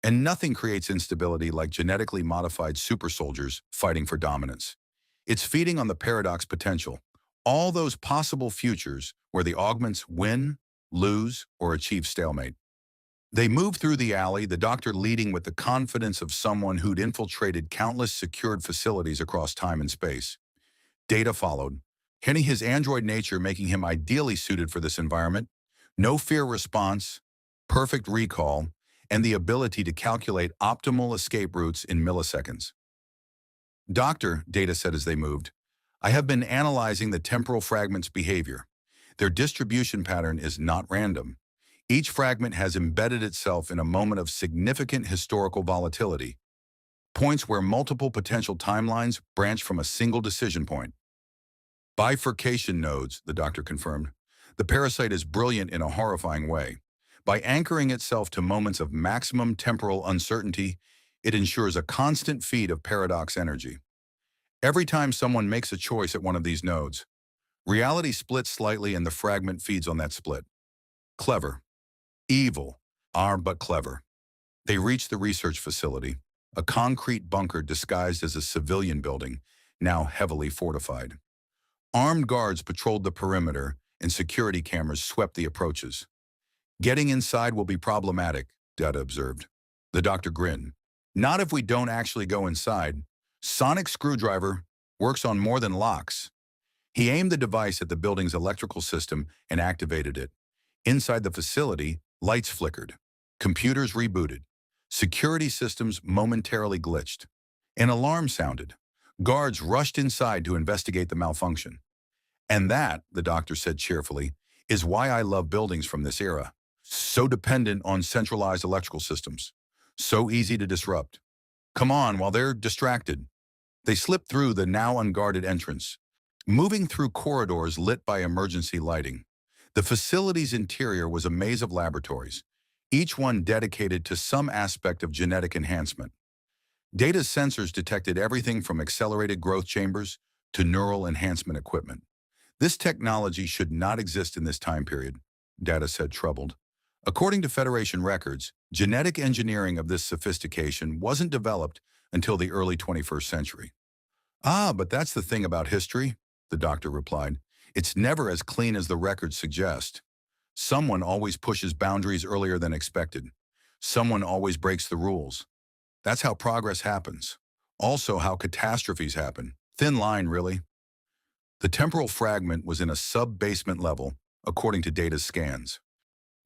and nothing creates instability like genetically modified super soldiers fighting for dominance. It's feeding on the paradox potential, all those possible futures where the augments win, lose, or achieve stalemate. They moved through the alley, the doctor leading with the confidence of someone who'd infiltrated countless secured facilities across time and space. Data followed, hitting his android nature, making him ideally suited for this environment. No fear response, perfect recall, and the ability to calculate optimal escape routes in milliseconds. Doctor, Data said as they moved, I have been analyzing the temporal fragment's behavior. Their distribution pattern is not random. Each fragment has embedded itself in a moment of significant historical volatility, points where multiple potential timelines branch from a single decision point. Bifurcation nodes, the doctor confirmed. The parasite is brilliant in a horrifying way. By anchoring itself to moments of maximum temporal uncertainty, it ensures a constant feed of paradox energy. Every time someone makes a choice at one of these nodes, reality splits slightly and the fragment feeds on that split. Clever. Evil. But clever. They reached the research facility, a concrete bunker disguised as a civilian building, now heavily fortified. Armed guards patrolled the perimeter, and security cameras swept the approaches. Getting inside will be problematic, Data observed. The doctor grinned. Not if we don't actually go inside. Sonic screwdriver works on more than locks. He aimed the device at the building's electrical system and activated it. Inside the facility, lights flickered. Computers rebooted. Security systems momentarily glitched. An alarm sounded. Guards rushed inside to investigate the malfunction. And that, the doctor said cheerfully, is why I love buildings from this era. So dependent on centralized electrical systems. So easy to disrupt. Come on, while they're distracted. They slipped through the now unguarded entrance, moving through corridors lit by emergency lighting. The facility's interior was a maze of laboratories, each one dedicated to some aspect of genetic enhancement. Data's sensors detected everything from accelerated growth chambers to neural enhancement equipment. This technology should not exist in this time period, Data said, troubled. According to Federation records, genetic engineering of this sophistication wasn't developed until the early 21st century. Ah, but that's the thing about history, the doctor replied. It's never as clean as the records suggest. Someone always pushes boundaries earlier than expected. Someone always breaks the rules. That's how progress happens. Also how catastrophes happen. Thin line, really. The temporal fragment was in a sub-basement level, according to Data's scans.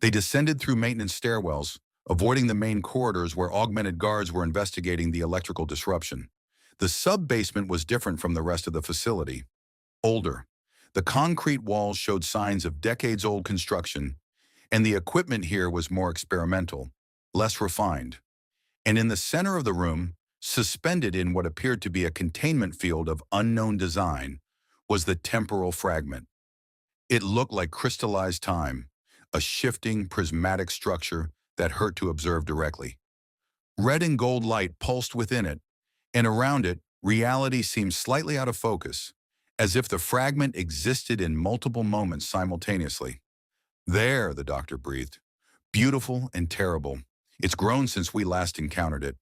They descended through maintenance stairwells, avoiding the main corridors where augmented guards were investigating the electrical disruption. The sub-basement was different from the rest of the facility. Older. The concrete walls showed signs of decades-old construction, and the equipment here was more experimental, less refined. And in the center of the room, suspended in what appeared to be a containment field of unknown design, was the temporal fragment. It looked like crystallized time, a shifting, prismatic structure that hurt to observe directly. Red and gold light pulsed within it, and around it, reality seemed slightly out of focus, as if the fragment existed in multiple moments simultaneously. There, the doctor breathed. Beautiful and terrible. It's grown since we last encountered it.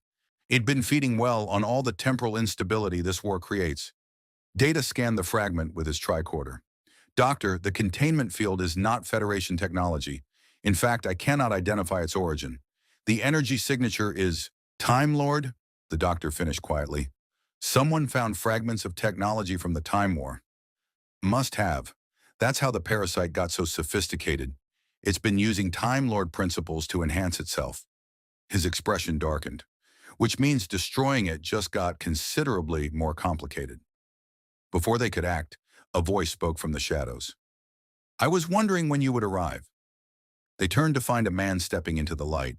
It'd been feeding well on all the temporal instability this war creates. Data scanned the fragment with his tricorder. Doctor, the containment field is not Federation technology. In fact, I cannot identify its origin. The energy signature is Time Lord, the doctor finished quietly. Someone found fragments of technology from the Time War. Must have. That's how the parasite got so sophisticated. It's been using Time Lord principles to enhance itself. His expression darkened, which means destroying it just got considerably more complicated. Before they could act, a voice spoke from the shadows. I was wondering when you would arrive. They turned to find a man stepping into the light,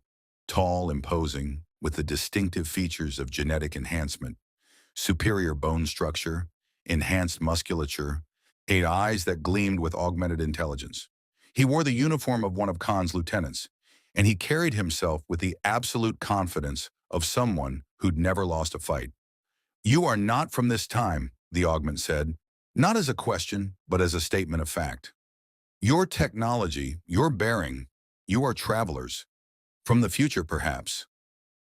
tall, imposing, with the distinctive features of genetic enhancement, superior bone structure, enhanced musculature, 8 eyes that gleamed with augmented intelligence. He wore the uniform of one of Khan's lieutenants, and he carried himself with the absolute confidence of someone who'd never lost a fight. You are not from this time, the augment said, not as a question, but as a statement of fact. Your technology, your bearing, you are travelers. From the future, perhaps.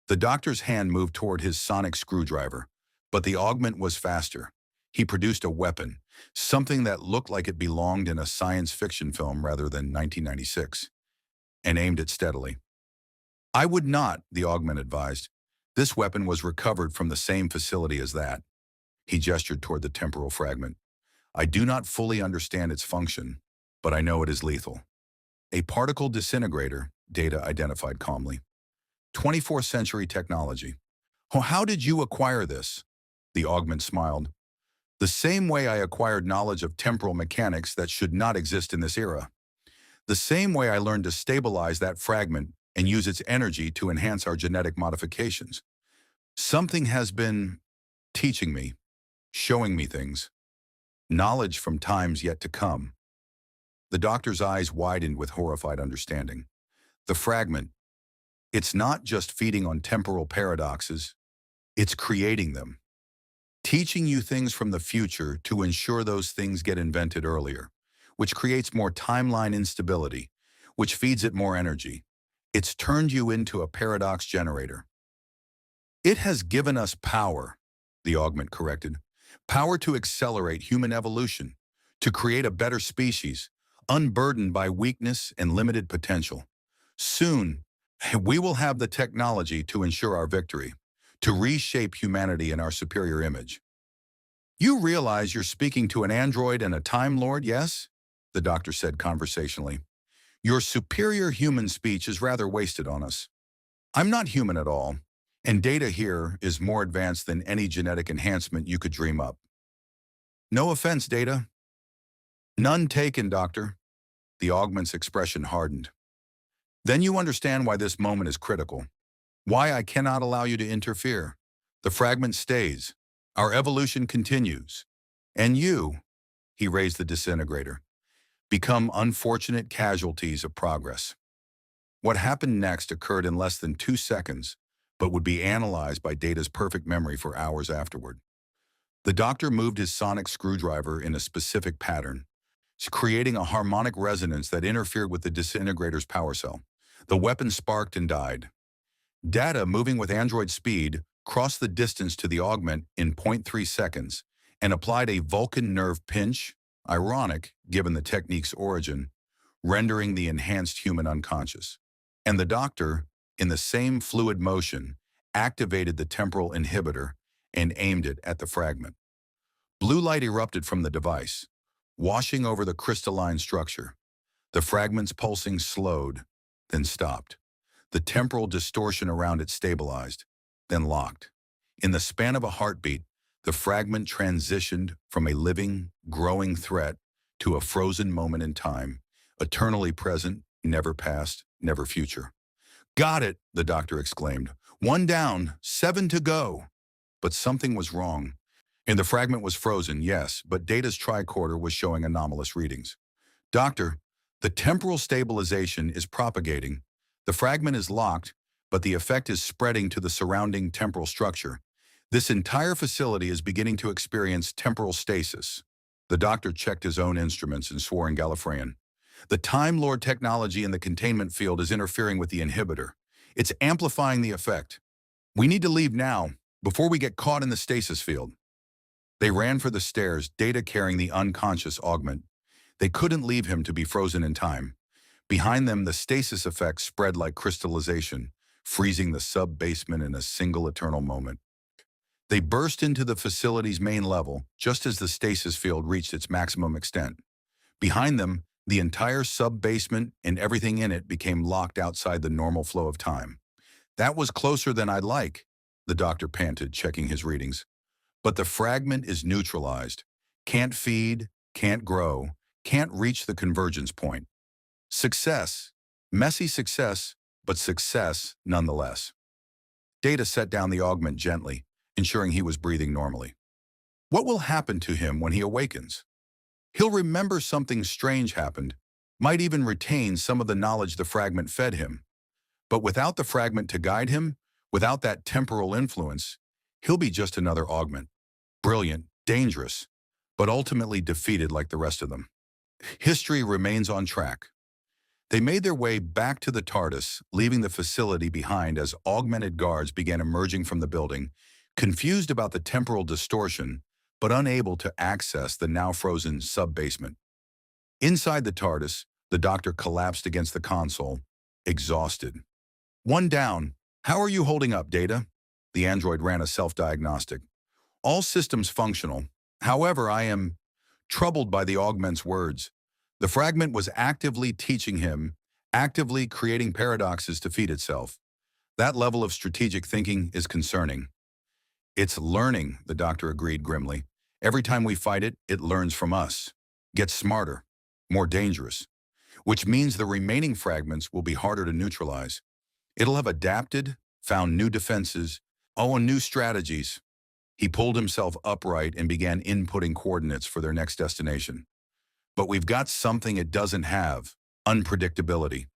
The doctor's hand moved toward his sonic screwdriver, but the augment was faster. He produced a weapon, something that looked like it belonged in a science fiction film rather than 1996, and aimed it steadily. I would not, the augment advised. This weapon was recovered from the same facility as that. He gestured toward the temporal fragment. I do not fully understand its function, but I know it is lethal. A particle disintegrator, Data identified calmly. 24th century technology. Oh, how did you acquire this? The augment smiled. The same way I acquired knowledge of temporal mechanics that should not exist in this era. The same way I learned to stabilize that fragment and use its energy to enhance our genetic modifications. Something has been teaching me, showing me things. Knowledge from times yet to come. The doctor's eyes widened with horrified understanding. The fragment, it's not just feeding on temporal paradoxes, it's creating them. Teaching you things from the future to ensure those things get invented earlier, which creates more timeline instability, which feeds it more energy. It's turned you into a paradox generator. It has given us power, the augment corrected. Power to accelerate human evolution, to create a better species, unburdened by weakness and limited potential. Soon, We will have the technology to ensure our victory, to reshape humanity in our superior image. You realize you're speaking to an android and a Time Lord, yes? The doctor said conversationally. Your superior human speech is rather wasted on us. I'm not human at all, and data here is more advanced than any genetic enhancement you could dream up. No offense, Data. None taken, Doctor. The augment's expression hardened. Then you understand why this moment is critical. Why I cannot allow you to interfere. The fragment stays. Our evolution continues. And you, he raised the disintegrator, become unfortunate casualties of progress. What happened next occurred in less than 2 seconds, but would be analyzed by Data's perfect memory for hours afterward. The doctor moved his sonic screwdriver in a specific pattern, creating a harmonic resonance that interfered with the disintegrator's power cell. The weapon sparked and died. Data, moving with android speed, crossed the distance to the augment in zero point 0.3 seconds and applied a Vulcan nerve pinch, ironic given the technique's origin, rendering the enhanced human unconscious. And the doctor, in the same fluid motion, activated the temporal inhibitor and aimed it at the fragment. Blue light erupted from the device, washing over the crystalline structure. The fragment's pulsing slowed, then stopped. The temporal distortion around it stabilized, then locked. In the span of a heartbeat, the fragment transitioned from a living, growing threat to a frozen moment in time, eternally present, never past, never future. Got it, the doctor exclaimed. 1 down, 7 to go. But something was wrong. And the fragment was frozen, yes, but Data's tricorder was showing anomalous readings. Doctor, the temporal stabilization is propagating. The fragment is locked, but the effect is spreading to the surrounding temporal structure. This entire facility is beginning to experience temporal stasis. The doctor checked his own instruments and swore in Gallifreyan. The Time Lord technology in the containment field is interfering with the inhibitor. It's amplifying the effect. We need to leave now, before we get caught in the stasis field. They ran for the stairs, Data carrying the unconscious augment. They couldn't leave him to be frozen in time. Behind them, the stasis effect spread like crystallization, freezing the sub-basement in a single eternal moment. They burst into the facility's main level, just as the stasis field reached its maximum extent. Behind them, the entire sub-basement and everything in it became locked outside the normal flow of time. That was closer than I'd like, the doctor panted, checking his readings. But the fragment is neutralized. Can't feed, can't grow, can't reach the convergence point. Success. Messy success, but success nonetheless. Data set down the augment gently, ensuring he was breathing normally. What will happen to him when he awakens? He'll remember something strange happened, might even retain some of the knowledge the fragment fed him. But without the fragment to guide him, without that temporal influence, he'll be just another augment. Brilliant, dangerous, but ultimately defeated like the rest of them. History remains on track. They made their way back to the TARDIS, leaving the facility behind as augmented guards began emerging from the building, confused about the temporal distortion, but unable to access the now frozen sub-basement. Inside the TARDIS, the doctor collapsed against the console, exhausted. 1 down. How are you holding up, Data? The android ran a self-diagnostic. All systems functional. However, I am troubled by the augment's words. The fragment was actively teaching him, actively creating paradoxes to feed itself. That level of strategic thinking is concerning. It's learning, the doctor agreed grimly. Every time we fight it, it learns from us. Gets smarter, more dangerous. Which means the remaining fragments will be harder to neutralize. It'll have adapted, found new defenses, and new strategies. He pulled himself upright and began inputting coordinates for their next destination. But we've got something it doesn't have, unpredictability.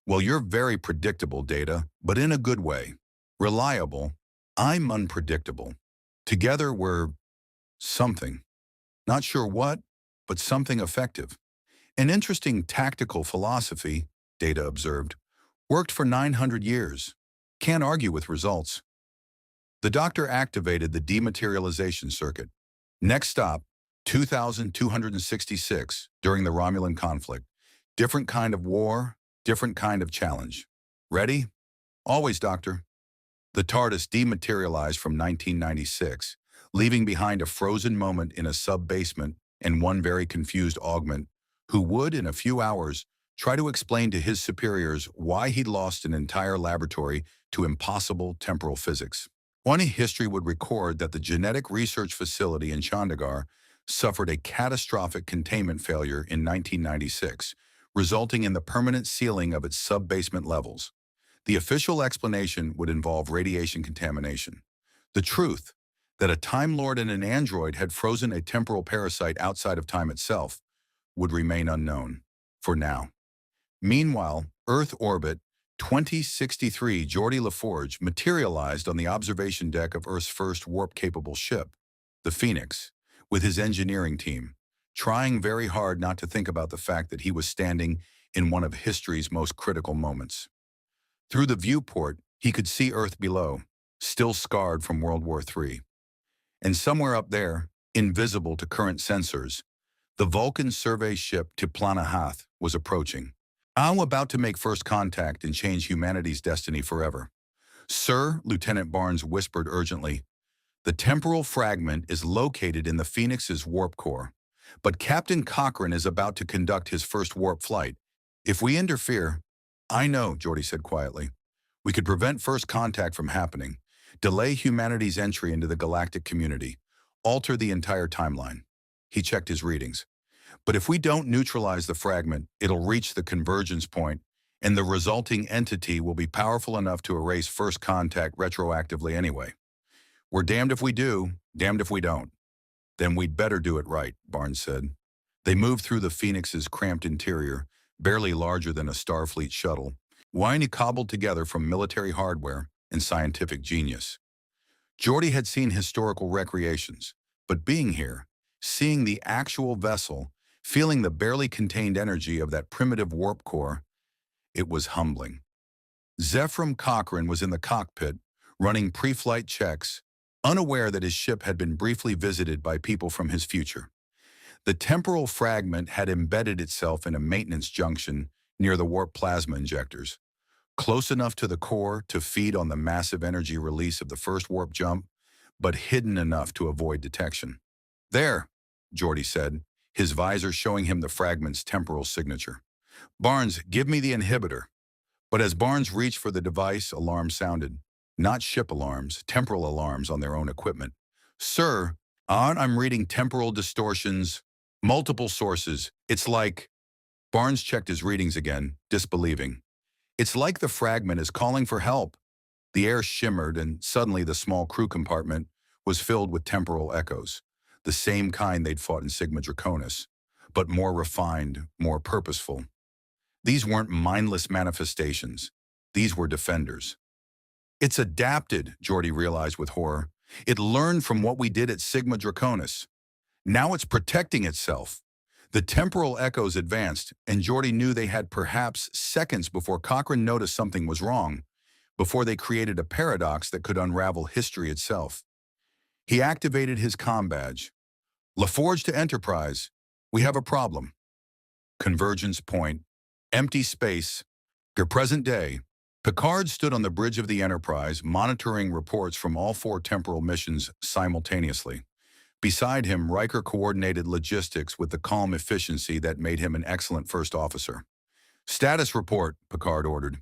Well, you're very predictable, Data, but in a good way. Reliable. I'm unpredictable. Together we're something. Not sure what, but something effective. An interesting tactical philosophy, Data observed. Worked for 900 years. Can't argue with results. The doctor activated the dematerialization circuit. Next stop, 2266, during the Romulan conflict. Different kind of war, different kind of challenge. Ready? Always, Doctor. The TARDIS dematerialized from 1996, leaving behind a frozen moment in a sub-basement and one very confused augment, who would, in a few hours, try to explain to his superiors why he'd lost an entire laboratory to impossible temporal physics. One history would record that the genetic research facility in Chandigarh suffered a catastrophic containment failure in 1996, resulting in the permanent sealing of its sub-basement levels. The official explanation would involve radiation contamination. The truth, that a Time Lord and an android had frozen a temporal parasite outside of time itself, would remain unknown, for now. Meanwhile, Earth orbit 2063 Geordi LaForge materialized on the observation deck of Earth's first warp-capable ship, the Phoenix, with his engineering team, trying very hard not to think about the fact that he was standing in one of history's most critical moments. Through the viewport, he could see Earth below, still scarred from World War III. And somewhere up there, invisible to current sensors, the Vulcan survey ship Tiplanahath was approaching. I'm about to make first contact and change humanity's destiny forever. Sir, Lieutenant Barnes whispered urgently, the temporal fragment is located in the Phoenix's warp core, but Captain Cochrane is about to conduct his first warp flight. If we interfere, I know, Geordi said quietly. We could prevent first contact from happening, delay humanity's entry into the galactic community, alter the entire timeline. He checked his readings. But if we don't neutralize the fragment, it'll reach the convergence point, and the resulting entity will be powerful enough to erase first contact retroactively anyway. We're damned if we do, damned if we don't. Then we'd better do it right, Barnes said. They moved through the Phoenix's cramped interior, barely larger than a Starfleet shuttle, whiny cobbled together from military hardware and scientific genius. Geordi had seen historical recreations, but being here, seeing the actual vessel, feeling the barely contained energy of that primitive warp core, it was humbling. Zephram Cochrane was in the cockpit, running pre-flight checks, unaware that his ship had been briefly visited by people from his future. The temporal fragment had embedded itself in a maintenance junction near the warp plasma injectors, close enough to the core to feed on the massive energy release of the first warp jump, but hidden enough to avoid detection. There, Geordi said, his visor showing him the fragment's temporal signature. Barnes, give me the inhibitor. But as Barnes reached for the device, alarms sounded. Not ship alarms, temporal alarms on their own equipment. Sir, I'm reading temporal distortions, multiple sources. It's like... Barnes checked his readings again, disbelieving. It's like the fragment is calling for help. The air shimmered, and suddenly the small crew compartment was filled with temporal echoes, the same kind they'd fought in Sigma Draconus, but more refined, more purposeful. These weren't mindless manifestations. These were defenders. It's adapted, Geordi realized with horror. It learned from what we did at Sigma Draconus. Now it's protecting itself. The temporal echoes advanced, and Geordi knew they had perhaps seconds before Cochrane noticed something was wrong, before they created a paradox that could unravel history itself. He activated his comm badge. LaForge to Enterprise. We have a problem. Convergence point. Empty space. Your present day. Picard stood on the bridge of the Enterprise, monitoring reports from all 4 temporal missions simultaneously. Beside him, Riker coordinated logistics with the calm efficiency that made him an excellent first officer. Status report, Picard ordered.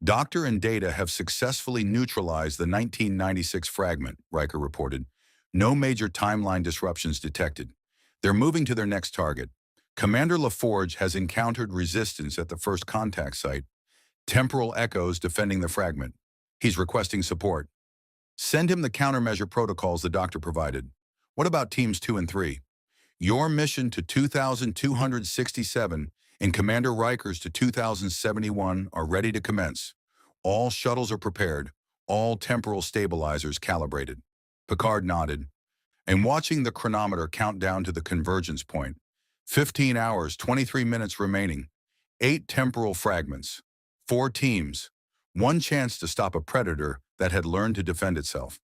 Doctor and Data have successfully neutralized the 1996 fragment, Riker reported. No major timeline disruptions detected. They're moving to their next target. Commander LaForge has encountered resistance at the first contact site. Temporal echoes defending the fragment. He's requesting support. Send him the countermeasure protocols the doctor provided. What about teams 2 and 3? Your mission to 2267 and Commander Riker's to 2071 are ready to commence. All shuttles are prepared, all temporal stabilizers calibrated. Picard nodded, and watching the chronometer count down to the convergence point. 15 hours, 23 minutes remaining. 8 temporal fragments. 4 teams. 1 chance to stop a predator that had learned to defend itself.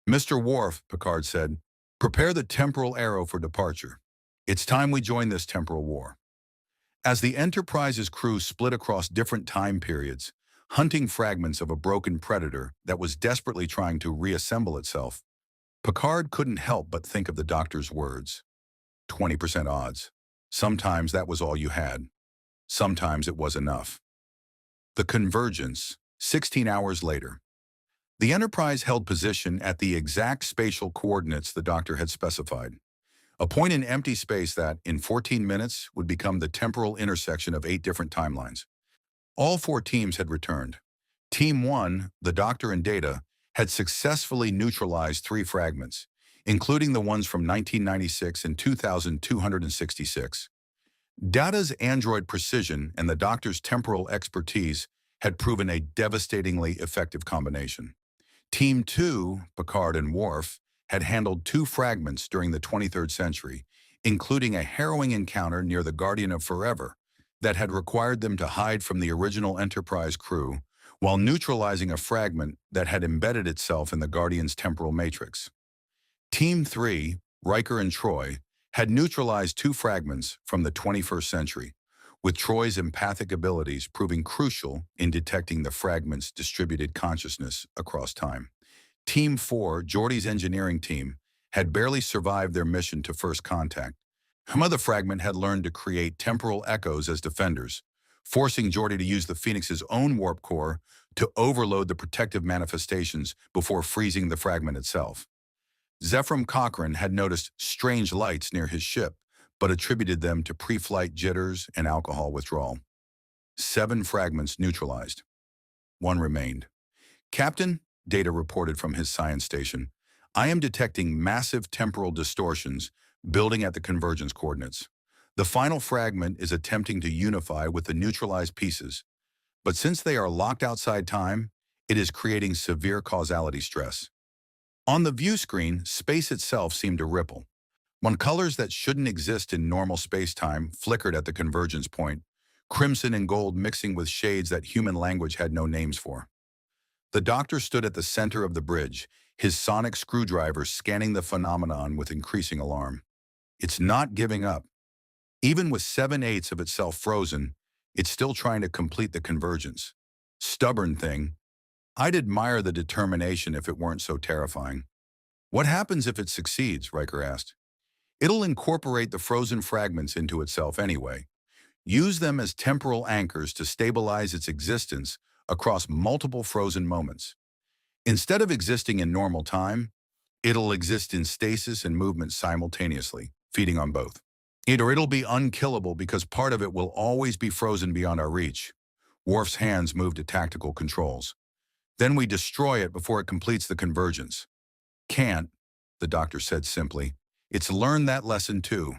Mr. Worf, Picard said, prepare the temporal arrow for departure. It's time we join this temporal war. As the Enterprise's crew split across different time periods, hunting fragments of a broken predator that was desperately trying to reassemble itself. Picard couldn't help but think of the doctor's words. 20% odds. Sometimes that was all you had. Sometimes it was enough. The convergence, 16 hours later. The Enterprise held position at the exact spatial coordinates the doctor had specified. A point in empty space that, in 14 minutes, would become the temporal intersection of 8 different timelines. All 4 teams had returned. Team 1, the Doctor and Data, had successfully neutralized 3 fragments, including the ones from 1996 and 2266. Data's android precision and the Doctor's temporal expertise had proven a devastatingly effective combination. Team 2, Picard and Worf, had handled 2 fragments during the 23rd century, including a harrowing encounter near the Guardian of Forever that had required them to hide from the original Enterprise crew while neutralizing a fragment that had embedded itself in the Guardian's temporal matrix. Team 3, Riker and Troy, had neutralized 2 fragments from the 21st century, with Troy's empathic abilities proving crucial in detecting the fragment's distributed consciousness across time. Team 4, Geordi's engineering team, had barely survived their mission to first contact. The fragment had learned to create temporal echoes as defenders, forcing Geordi to use the Phoenix's own warp core to overload the protective manifestations before freezing the fragment itself. Zephram Cochrane had noticed strange lights near his ship, but attributed them to pre-flight jitters and alcohol withdrawal. 7 fragments neutralized. 1 remained. Captain, Data reported from his science station, I am detecting massive temporal distortions building at the convergence coordinates. The final fragment is attempting to unify with the neutralized pieces, but since they are locked outside time, it is creating severe causality stress. On the view screen, space itself seemed to ripple. When colors that shouldn't exist in normal space-time flickered at the convergence point, crimson and gold mixing with shades that human language had no names for. The Doctor stood at the center of the bridge, his sonic screwdriver scanning the phenomenon with increasing alarm. It's not giving up. Even with 7/8 of itself frozen, it's still trying to complete the convergence. Stubborn thing. I'd admire the determination if it weren't so terrifying. What happens if it succeeds? Riker asked. It'll incorporate the frozen fragments into itself anyway. Use them as temporal anchors to stabilize its existence across multiple frozen moments. Instead of existing in normal time, it'll exist in stasis and movement simultaneously, feeding on both. It'll be unkillable because part of it will always be frozen beyond our reach. Worf's hands moved to tactical controls. Then we destroy it before it completes the convergence. Can't, the Doctor said simply. It's learned that lesson too.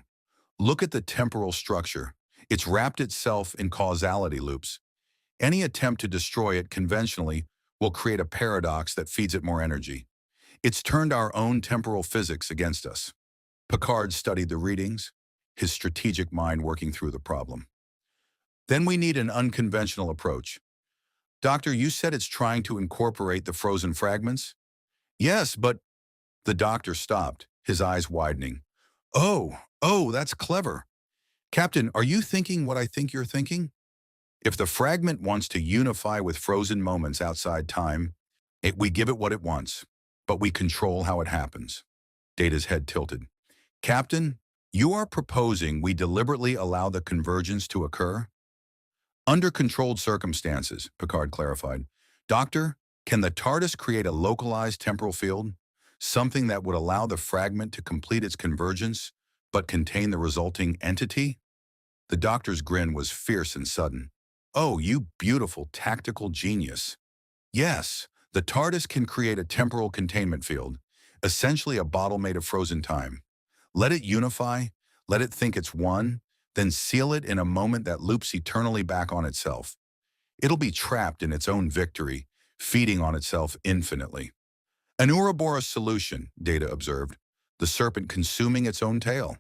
Look at the temporal structure. It's wrapped itself in causality loops. Any attempt to destroy it conventionally will create a paradox that feeds it more energy. It's turned our own temporal physics against us. Picard studied the readings, his strategic mind working through the problem. Then we need an unconventional approach. Doctor, you said it's trying to incorporate the frozen fragments? Yes, but... The Doctor stopped, his eyes widening. Oh, that's clever. Captain, are you thinking what I think you're thinking? If the fragment wants to unify with frozen moments outside time, we give it what it wants, but we control how it happens. Data's head tilted. Captain, you are proposing we deliberately allow the convergence to occur? Under controlled circumstances, Picard clarified. Doctor, can the TARDIS create a localized temporal field? Something that would allow the fragment to complete its convergence, but contain the resulting entity? The Doctor's grin was fierce and sudden. Oh, you beautiful tactical genius. Yes, the TARDIS can create a temporal containment field, essentially a bottle made of frozen time. Let it unify, let it think it's one, then seal it in a moment that loops eternally back on itself. It'll be trapped in its own victory, feeding on itself infinitely. An Ouroboros solution, Data observed, the serpent consuming its own tail.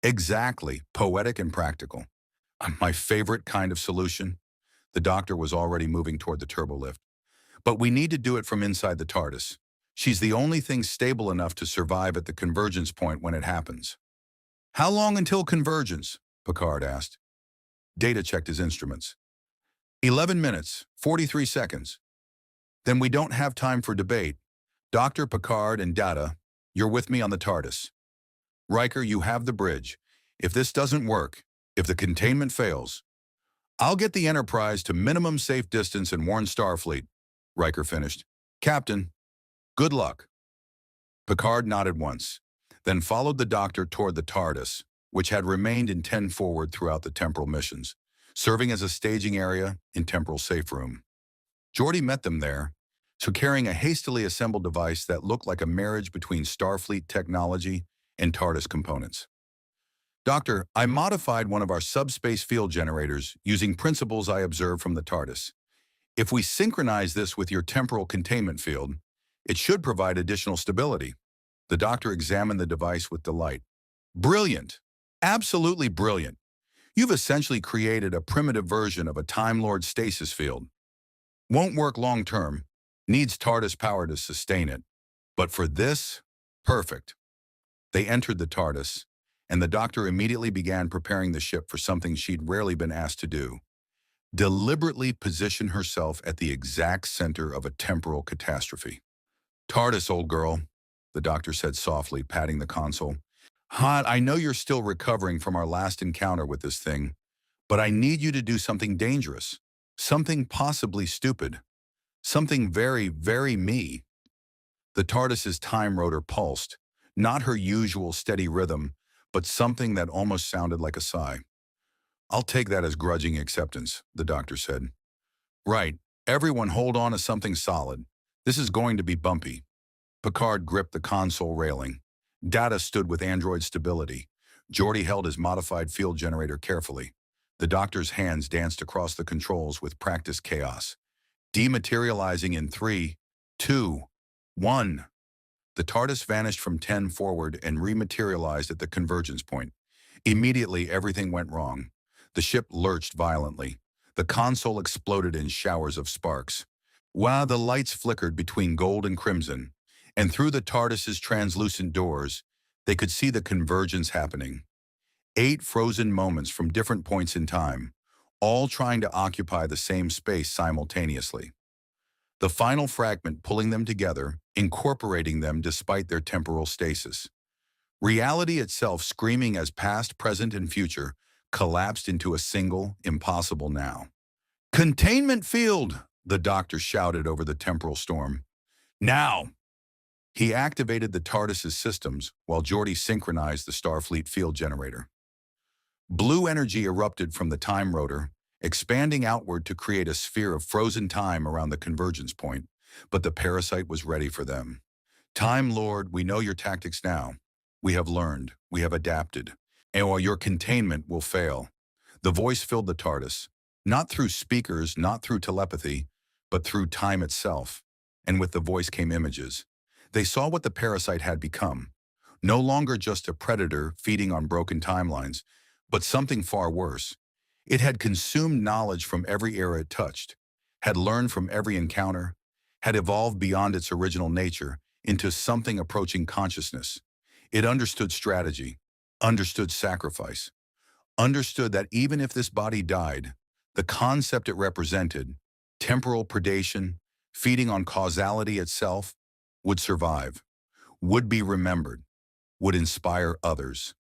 Exactly, poetic and practical. My favorite kind of solution. The Doctor was already moving toward the turbolift. But we need to do it from inside the TARDIS. She's the only thing stable enough to survive at the convergence point when it happens. How long until convergence? Picard asked. Data checked his instruments. 11 minutes, 43 seconds. Then we don't have time for debate. Dr. Picard and Data, you're with me on the TARDIS. Riker, you have the bridge. If this doesn't work, if the containment fails, I'll get the Enterprise to minimum safe distance and warn Starfleet. Riker finished. Captain, good luck. Picard nodded once, then followed the doctor toward the TARDIS, which had remained in 10 forward throughout the Temporal missions, serving as a staging area in Temporal safe room. Geordi met them there, so carrying a hastily assembled device that looked like a marriage between Starfleet technology and TARDIS components. Doctor, I modified one of our subspace field generators using principles I observed from the TARDIS. If we synchronize this with your temporal containment field, it should provide additional stability. The doctor examined the device with delight. Brilliant! Absolutely brilliant! You've essentially created a primitive version of a Time Lord stasis field. Won't work long-term, needs TARDIS power to sustain it. But for this, perfect. They entered the TARDIS, and the doctor immediately began preparing the ship for something she'd rarely been asked to do. Deliberately position herself at the exact center of a temporal catastrophe. TARDIS, old girl, the doctor said softly, patting the console. Hot, I know you're still recovering from our last encounter with this thing, but I need you to do something dangerous, something possibly stupid, something very, very me. The TARDIS's time rotor pulsed, not her usual steady rhythm, but something that almost sounded like a sigh. I'll take that as grudging acceptance, the doctor said. Right, everyone hold on to something solid. This is going to be bumpy. Picard gripped the console railing. Data stood with android stability. Geordi held his modified field generator carefully. The doctor's hands danced across the controls with practiced chaos. Dematerializing in 3, 2, 1. The TARDIS vanished from 10 forward and rematerialized at the convergence point. Immediately, everything went wrong. The ship lurched violently. The console exploded in showers of sparks. While the lights flickered between gold and crimson, and through the TARDIS's translucent doors, they could see the convergence happening. 8 frozen moments from different points in time, all trying to occupy the same space simultaneously. The final fragment pulling them together, incorporating them despite their temporal stasis. Reality itself, screaming as past, present, and future, collapsed into a single, impossible now. Containment field, the doctor shouted over the temporal storm. Now! He activated the TARDIS's systems while Geordi synchronized the Starfleet field generator. Blue energy erupted from the time rotor, expanding outward to create a sphere of frozen time around the convergence point, but the parasite was ready for them. Time Lord, we know your tactics now. We have learned, we have adapted, and while your containment will fail. The voice filled the TARDIS, not through speakers, not through telepathy, but through time itself, and with the voice came images. They saw what the parasite had become, no longer just a predator feeding on broken timelines, but something far worse. It had consumed knowledge from every era it touched, had learned from every encounter, had evolved beyond its original nature into something approaching consciousness. It understood strategy, understood sacrifice, understood that even if this body died, the concept it represented, temporal predation, feeding on causality itself, would survive, would be remembered, would inspire others.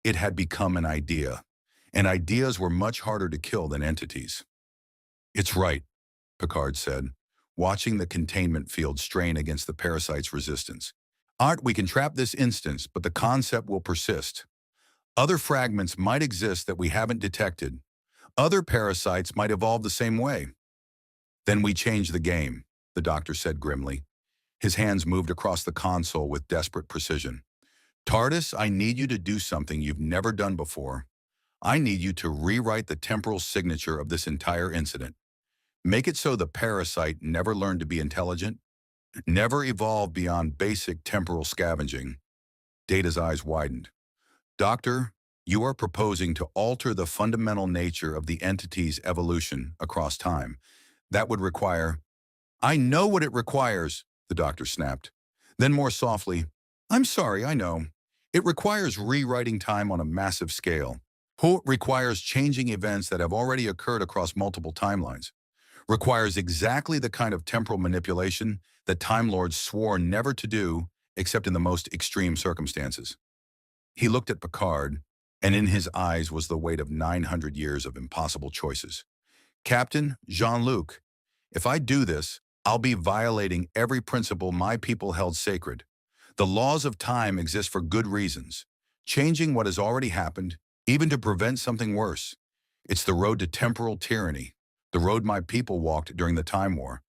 It had become an idea, and ideas were much harder to kill than entities. It's right, Picard said, watching the containment field strain against the parasite's resistance. Art, we can trap this instance, but the concept will persist. Other fragments might exist that we haven't detected. Other parasites might evolve the same way. Then we change the game, the doctor said grimly. His hands moved across the console with desperate precision. TARDIS, I need you to do something you've never done before. I need you to rewrite the temporal signature of this entire incident. Make it so the parasite never learned to be intelligent, never evolved beyond basic temporal scavenging. Data's eyes widened. Doctor, you are proposing to alter the fundamental nature of the entity's evolution across time. That would require... I know what it requires, the doctor snapped. Then more softly, I'm sorry, I know. It requires rewriting time on a massive scale. It requires changing events that have already occurred across multiple timelines. requires exactly the kind of temporal manipulation that Time Lords swore never to do except in the most extreme circumstances. He looked at Picard, and in his eyes was the weight of 900 years of impossible choices. Captain Jean-Luc, if I do this, I'll be violating every principle my people held sacred. The laws of time exist for good reasons, changing what has already happened, even to prevent something worse. It's the road to temporal tyranny, the road my people walked during the Time War.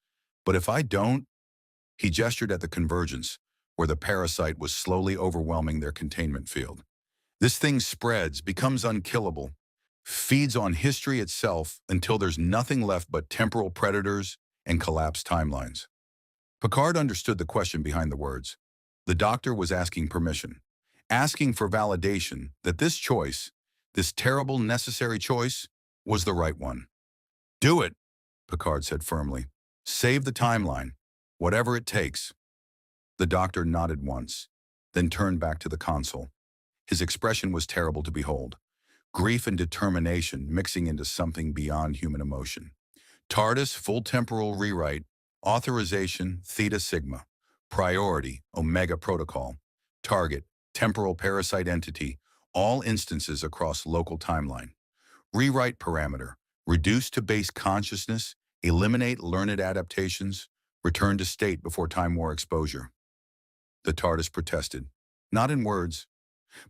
But if I don't, he gestured at the convergence, where the parasite was slowly overwhelming their containment field. This thing spreads, becomes unkillable, feeds on history itself until there's nothing left but temporal predators and collapsed timelines. Picard understood the question behind the words. The doctor was asking permission, asking for validation that this choice, this terrible necessary choice, was the right one. Do it, Picard said firmly. Save the timeline, whatever it takes. The doctor nodded once, then turned back to the console. His expression was terrible to behold, grief and determination mixing into something beyond human emotion. TARDIS full temporal rewrite, authorization theta sigma, priority omega protocol, target temporal parasite entity, all instances across local timeline. Rewrite parameter, reduce to base consciousness, eliminate learned adaptations, return to state before Time War exposure. The TARDIS protested, not in words,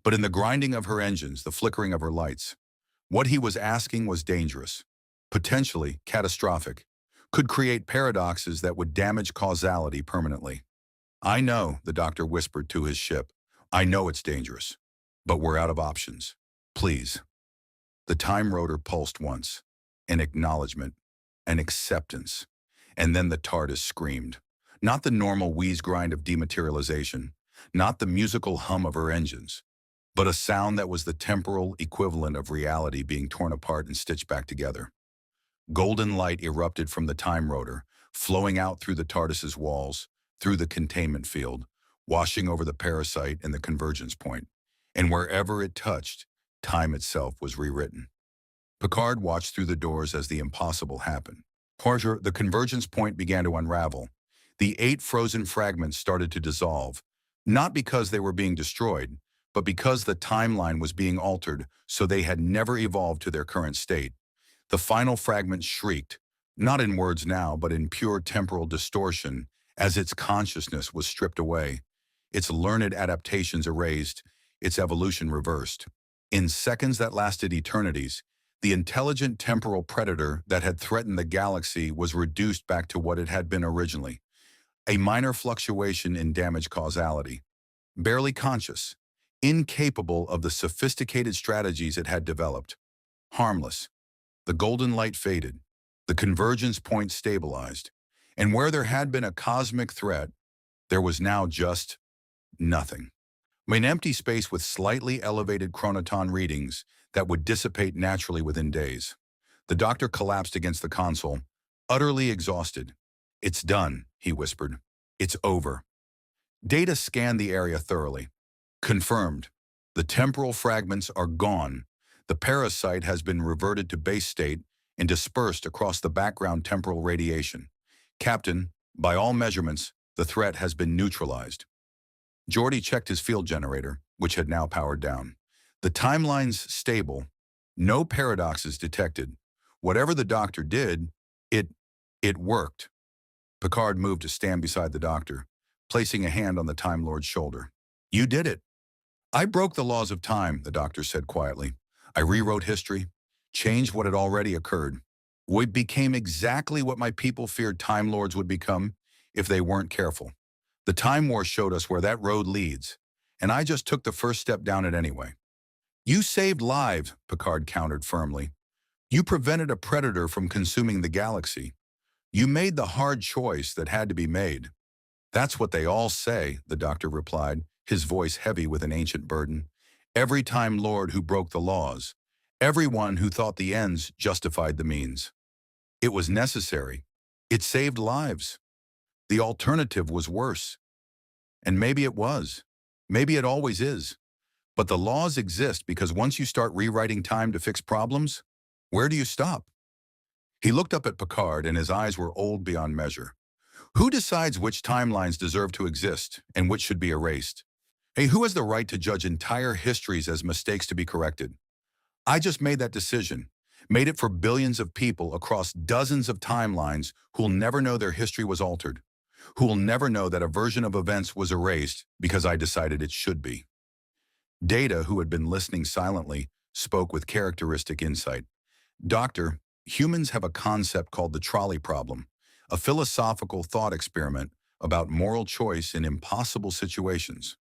but in the grinding of her engines, the flickering of her lights. What he was asking was dangerous, potentially catastrophic, could create paradoxes that would damage causality permanently. I know, the doctor whispered to his ship. I know it's dangerous, but we're out of options. Please. The time rotor pulsed once, an acknowledgement, an acceptance, and then the TARDIS screamed. Not the normal wheeze grind of dematerialization, not the musical hum of her engines, but a sound that was the temporal equivalent of reality being torn apart and stitched back together. Golden light erupted from the time rotor, flowing out through the TARDIS's walls, through the containment field, washing over the parasite and the convergence point. And wherever it touched, time itself was rewritten. Picard watched through the doors as the impossible happened. The convergence point began to unravel. The 8 frozen fragments started to dissolve, not because they were being destroyed, but because the timeline was being altered so they had never evolved to their current state. The final fragment shrieked, not in words now, but in pure temporal distortion, as its consciousness was stripped away, its learned adaptations erased, its evolution reversed. In seconds that lasted eternities, the intelligent temporal predator that had threatened the galaxy was reduced back to what it had been originally, a minor fluctuation in damage causality, barely conscious, incapable of the sophisticated strategies it had developed. Harmless. The golden light faded, the convergence point stabilized, and where there had been a cosmic threat, there was now just nothing. An empty space with slightly elevated chronoton readings that would dissipate naturally within days. The doctor collapsed against the console, utterly exhausted. It's done, he whispered. It's over. Data scanned the area thoroughly. Confirmed. The temporal fragments are gone. The parasite has been reverted to base state and dispersed across the background temporal radiation. Captain, by all measurements, the threat has been neutralized. Geordi checked his field generator, which had now powered down. The timeline's stable. No paradoxes detected. Whatever the doctor did, it worked. Picard moved to stand beside the doctor, placing a hand on the Time Lord's shoulder. You did it. I broke the laws of time, the doctor said quietly. I rewrote history, changed what had already occurred. We became exactly what my people feared Time Lords would become if they weren't careful. The Time War showed us where that road leads, and I just took the first step down it anyway. You saved lives, Picard countered firmly. You prevented a predator from consuming the galaxy. You made the hard choice that had to be made. That's what they all say, the doctor replied, his voice heavy with an ancient burden. Every Time Lord who broke the laws. Everyone who thought the ends justified the means. It was necessary. It saved lives. The alternative was worse. And maybe it was. Maybe it always is. But the laws exist because once you start rewriting time to fix problems, where do you stop? He looked up at Picard and his eyes were old beyond measure. Who decides which timelines deserve to exist and which should be erased? Hey, who has the right to judge entire histories as mistakes to be corrected? I just made that decision. Made it for billions of people across dozens of timelines who'll never know their history was altered, who will never know that a version of events was erased because I decided it should be. Data, who had been listening silently, spoke with characteristic insight. Doctor, humans have a concept called the trolley problem, a philosophical thought experiment about moral choice in impossible situations.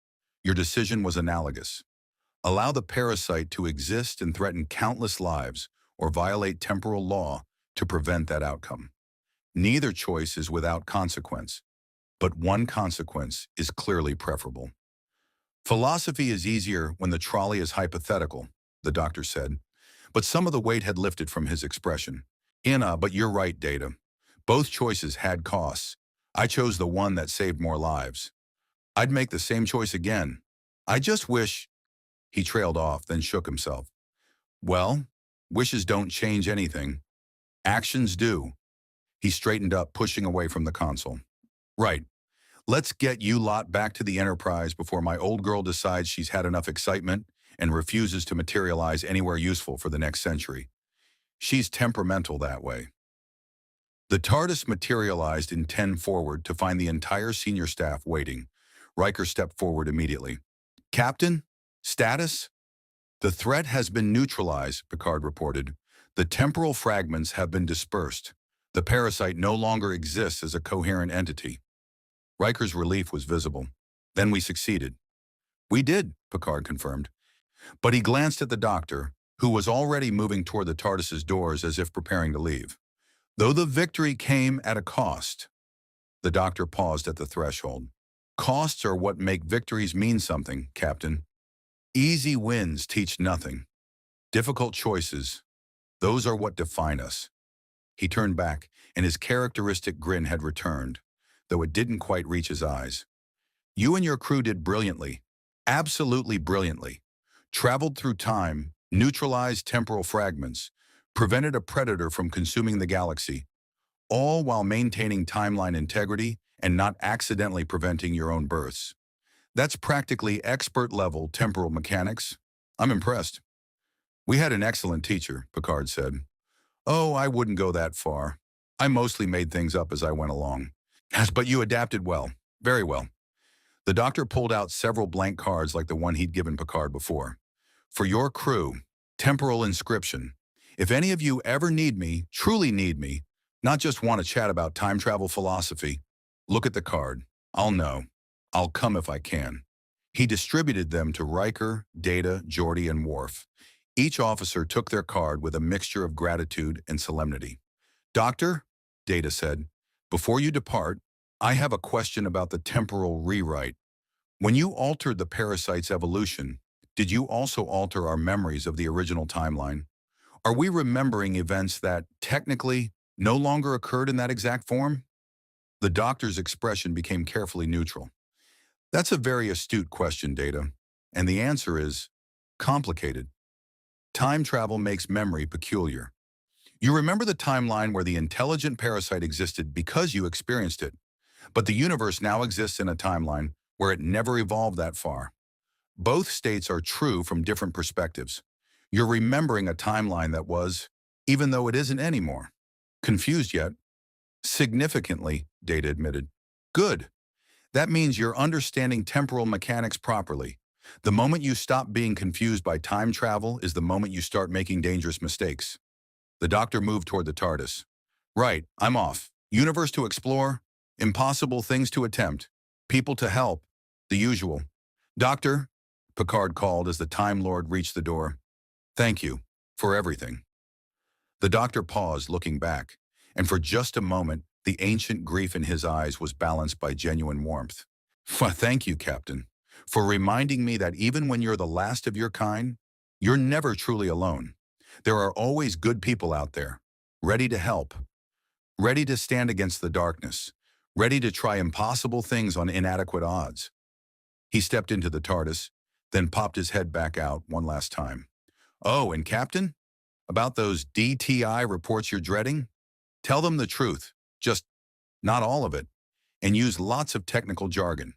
Your decision was analogous. Allow the parasite to exist and threaten countless lives or violate temporal law to prevent that outcome. Neither choice is without consequence, but one consequence is clearly preferable. Philosophy is easier when the trolley is hypothetical, the doctor said, but some of the weight had lifted from his expression. But you're right, Data. Both choices had costs. I chose the one that saved more lives. I'd make the same choice again. I just wish... He trailed off, then shook himself. Well, wishes don't change anything. Actions do. He straightened up, pushing away from the console. Right. Let's get you lot back to the Enterprise before my old girl decides she's had enough excitement and refuses to materialize anywhere useful for the next century. She's temperamental that way. The TARDIS materialized in 10 forward to find the entire senior staff waiting. Riker stepped forward immediately. Captain? Status? The threat has been neutralized, Picard reported. The temporal fragments have been dispersed. The parasite no longer exists as a coherent entity. Riker's relief was visible. Then we succeeded. We did, Picard confirmed. But he glanced at the doctor, who was already moving toward the TARDIS's doors as if preparing to leave. Though the victory came at a cost. The doctor paused at the threshold. Costs are what make victories mean something, Captain. Easy wins teach nothing. Difficult choices, those are what define us. He turned back, and his characteristic grin had returned, though it didn't quite reach his eyes. You and your crew did brilliantly, absolutely brilliantly. Traveled through time, neutralized temporal fragments, prevented a predator from consuming the galaxy, all while maintaining timeline integrity and not accidentally preventing your own births. That's practically expert-level temporal mechanics. I'm impressed. We had an excellent teacher, Picard said. Oh, I wouldn't go that far. I mostly made things up as I went along. Yes, but you adapted well, very well. The doctor pulled out several blank cards like the one he'd given Picard before. For your crew, temporal inscription. If any of you ever need me, truly need me, not just want to chat about time travel philosophy, look at the card. I'll know. I'll come if I can. He distributed them to Riker, Data, Geordi, and Worf. Each officer took their card with a mixture of gratitude and solemnity. Doctor, Data said, before you depart, I have a question about the temporal rewrite. When you altered the parasite's evolution, did you also alter our memories of the original timeline? Are we remembering events that, technically, no longer occurred in that exact form? The doctor's expression became carefully neutral. That's a very astute question, Data, and the answer is complicated. Time travel makes memory peculiar. You remember the timeline where the intelligent parasite existed because you experienced it, but the universe now exists in a timeline where it never evolved that far. Both states are true from different perspectives. You're remembering a timeline that was, even though it isn't anymore. Confused yet? Significantly, Data admitted. Good. That means you're understanding temporal mechanics properly. The moment you stop being confused by time travel is the moment you start making dangerous mistakes. The doctor moved toward the TARDIS. Right, I'm off. Universe to explore, impossible things to attempt, people to help, the usual. Doctor, Picard called as the Time Lord reached the door. Thank you for everything. The doctor paused, looking back, and for just a moment, the ancient grief in his eyes was balanced by genuine warmth. Thank you, Captain, for reminding me that even when you're the last of your kind, you're never truly alone. There are always good people out there, ready to help, ready to stand against the darkness, ready to try impossible things on inadequate odds. He stepped into the TARDIS, then popped his head back out one last time. Oh, and Captain? About those DTI reports you're dreading? Tell them the truth, just not all of it, and use lots of technical jargon.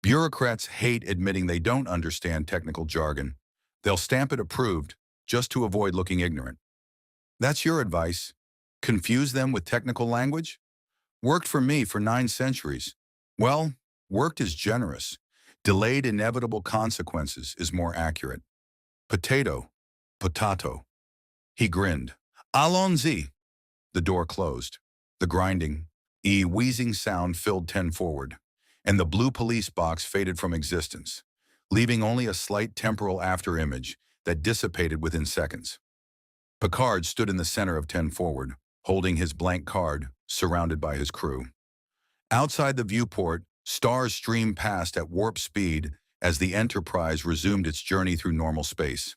Bureaucrats hate admitting they don't understand technical jargon. They'll stamp it approved just to avoid looking ignorant. That's your advice. Confuse them with technical language? Worked for me for 9 centuries. Well, worked is generous. Delayed inevitable consequences is more accurate. Potato, potato. He grinned. Allons-y. The door closed. The grinding, wheezing sound filled 10 forward, and the blue police box faded from existence, leaving only a slight temporal afterimage that dissipated within seconds. Picard stood in the center of 10 forward, holding his blank card, surrounded by his crew. Outside the viewport, stars streamed past at warp speed as the Enterprise resumed its journey through normal space.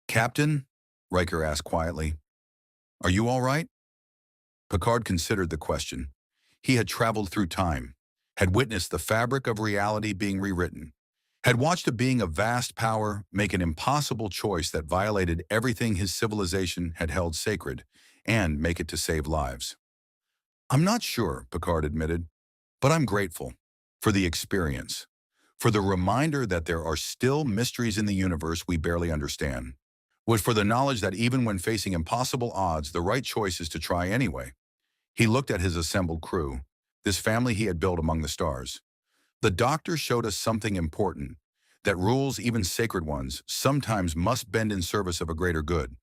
"Captain?" Riker asked quietly. "Are you all right?" Picard considered the question. He had traveled through time, had witnessed the fabric of reality being rewritten, had watched a being of vast power make an impossible choice that violated everything his civilization had held sacred, and make it to save lives. "I'm not sure," Picard admitted, "but I'm grateful for the experience, for the reminder that there are still mysteries in the universe we barely understand, for the knowledge that even when facing impossible odds, the right choice is to try anyway." He looked at his assembled crew, this family he had built among the stars. "The Doctor showed us something important, that rules, even sacred ones, sometimes must bend in service of a greater good,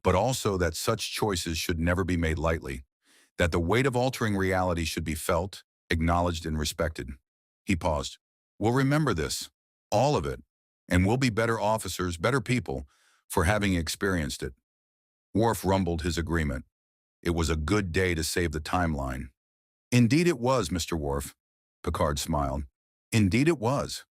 but also that such choices should never be made lightly, that the weight of altering reality should be felt, acknowledged, and respected." He paused. "We'll remember this, all of it, and we'll be better officers, better people, for having experienced it." Worf rumbled his agreement. It was a good day to save the timeline. "Indeed it was, Mr. Worf," Picard smiled. "Indeed it was.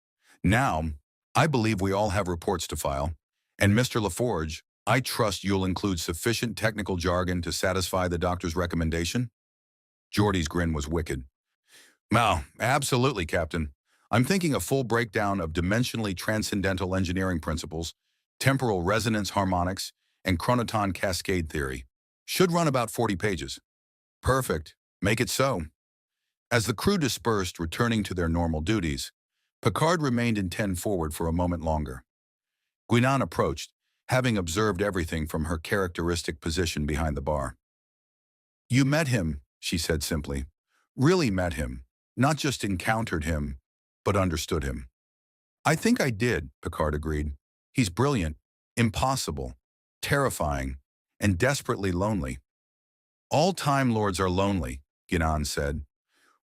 Now, I believe we all have reports to file, and Mr. LaForge, I trust you'll include sufficient technical jargon to satisfy the Doctor's recommendation?" Geordi's grin was wicked. "Well, absolutely, Captain. I'm thinking a full breakdown of dimensionally transcendental engineering principles, temporal resonance harmonics, and chronoton cascade theory. Should run about 40 pages. "Perfect. Make it so." As the crew dispersed, returning to their normal duties, Picard remained in 10 forward for a moment longer. Guinan approached, having observed everything from her characteristic position behind the bar. "You met him," she said simply. "Really met him. Not just encountered him, but understood him." "I think I did," Picard agreed. "He's brilliant, impossible, terrifying, and desperately lonely." "All Time Lords are lonely," Guinan said.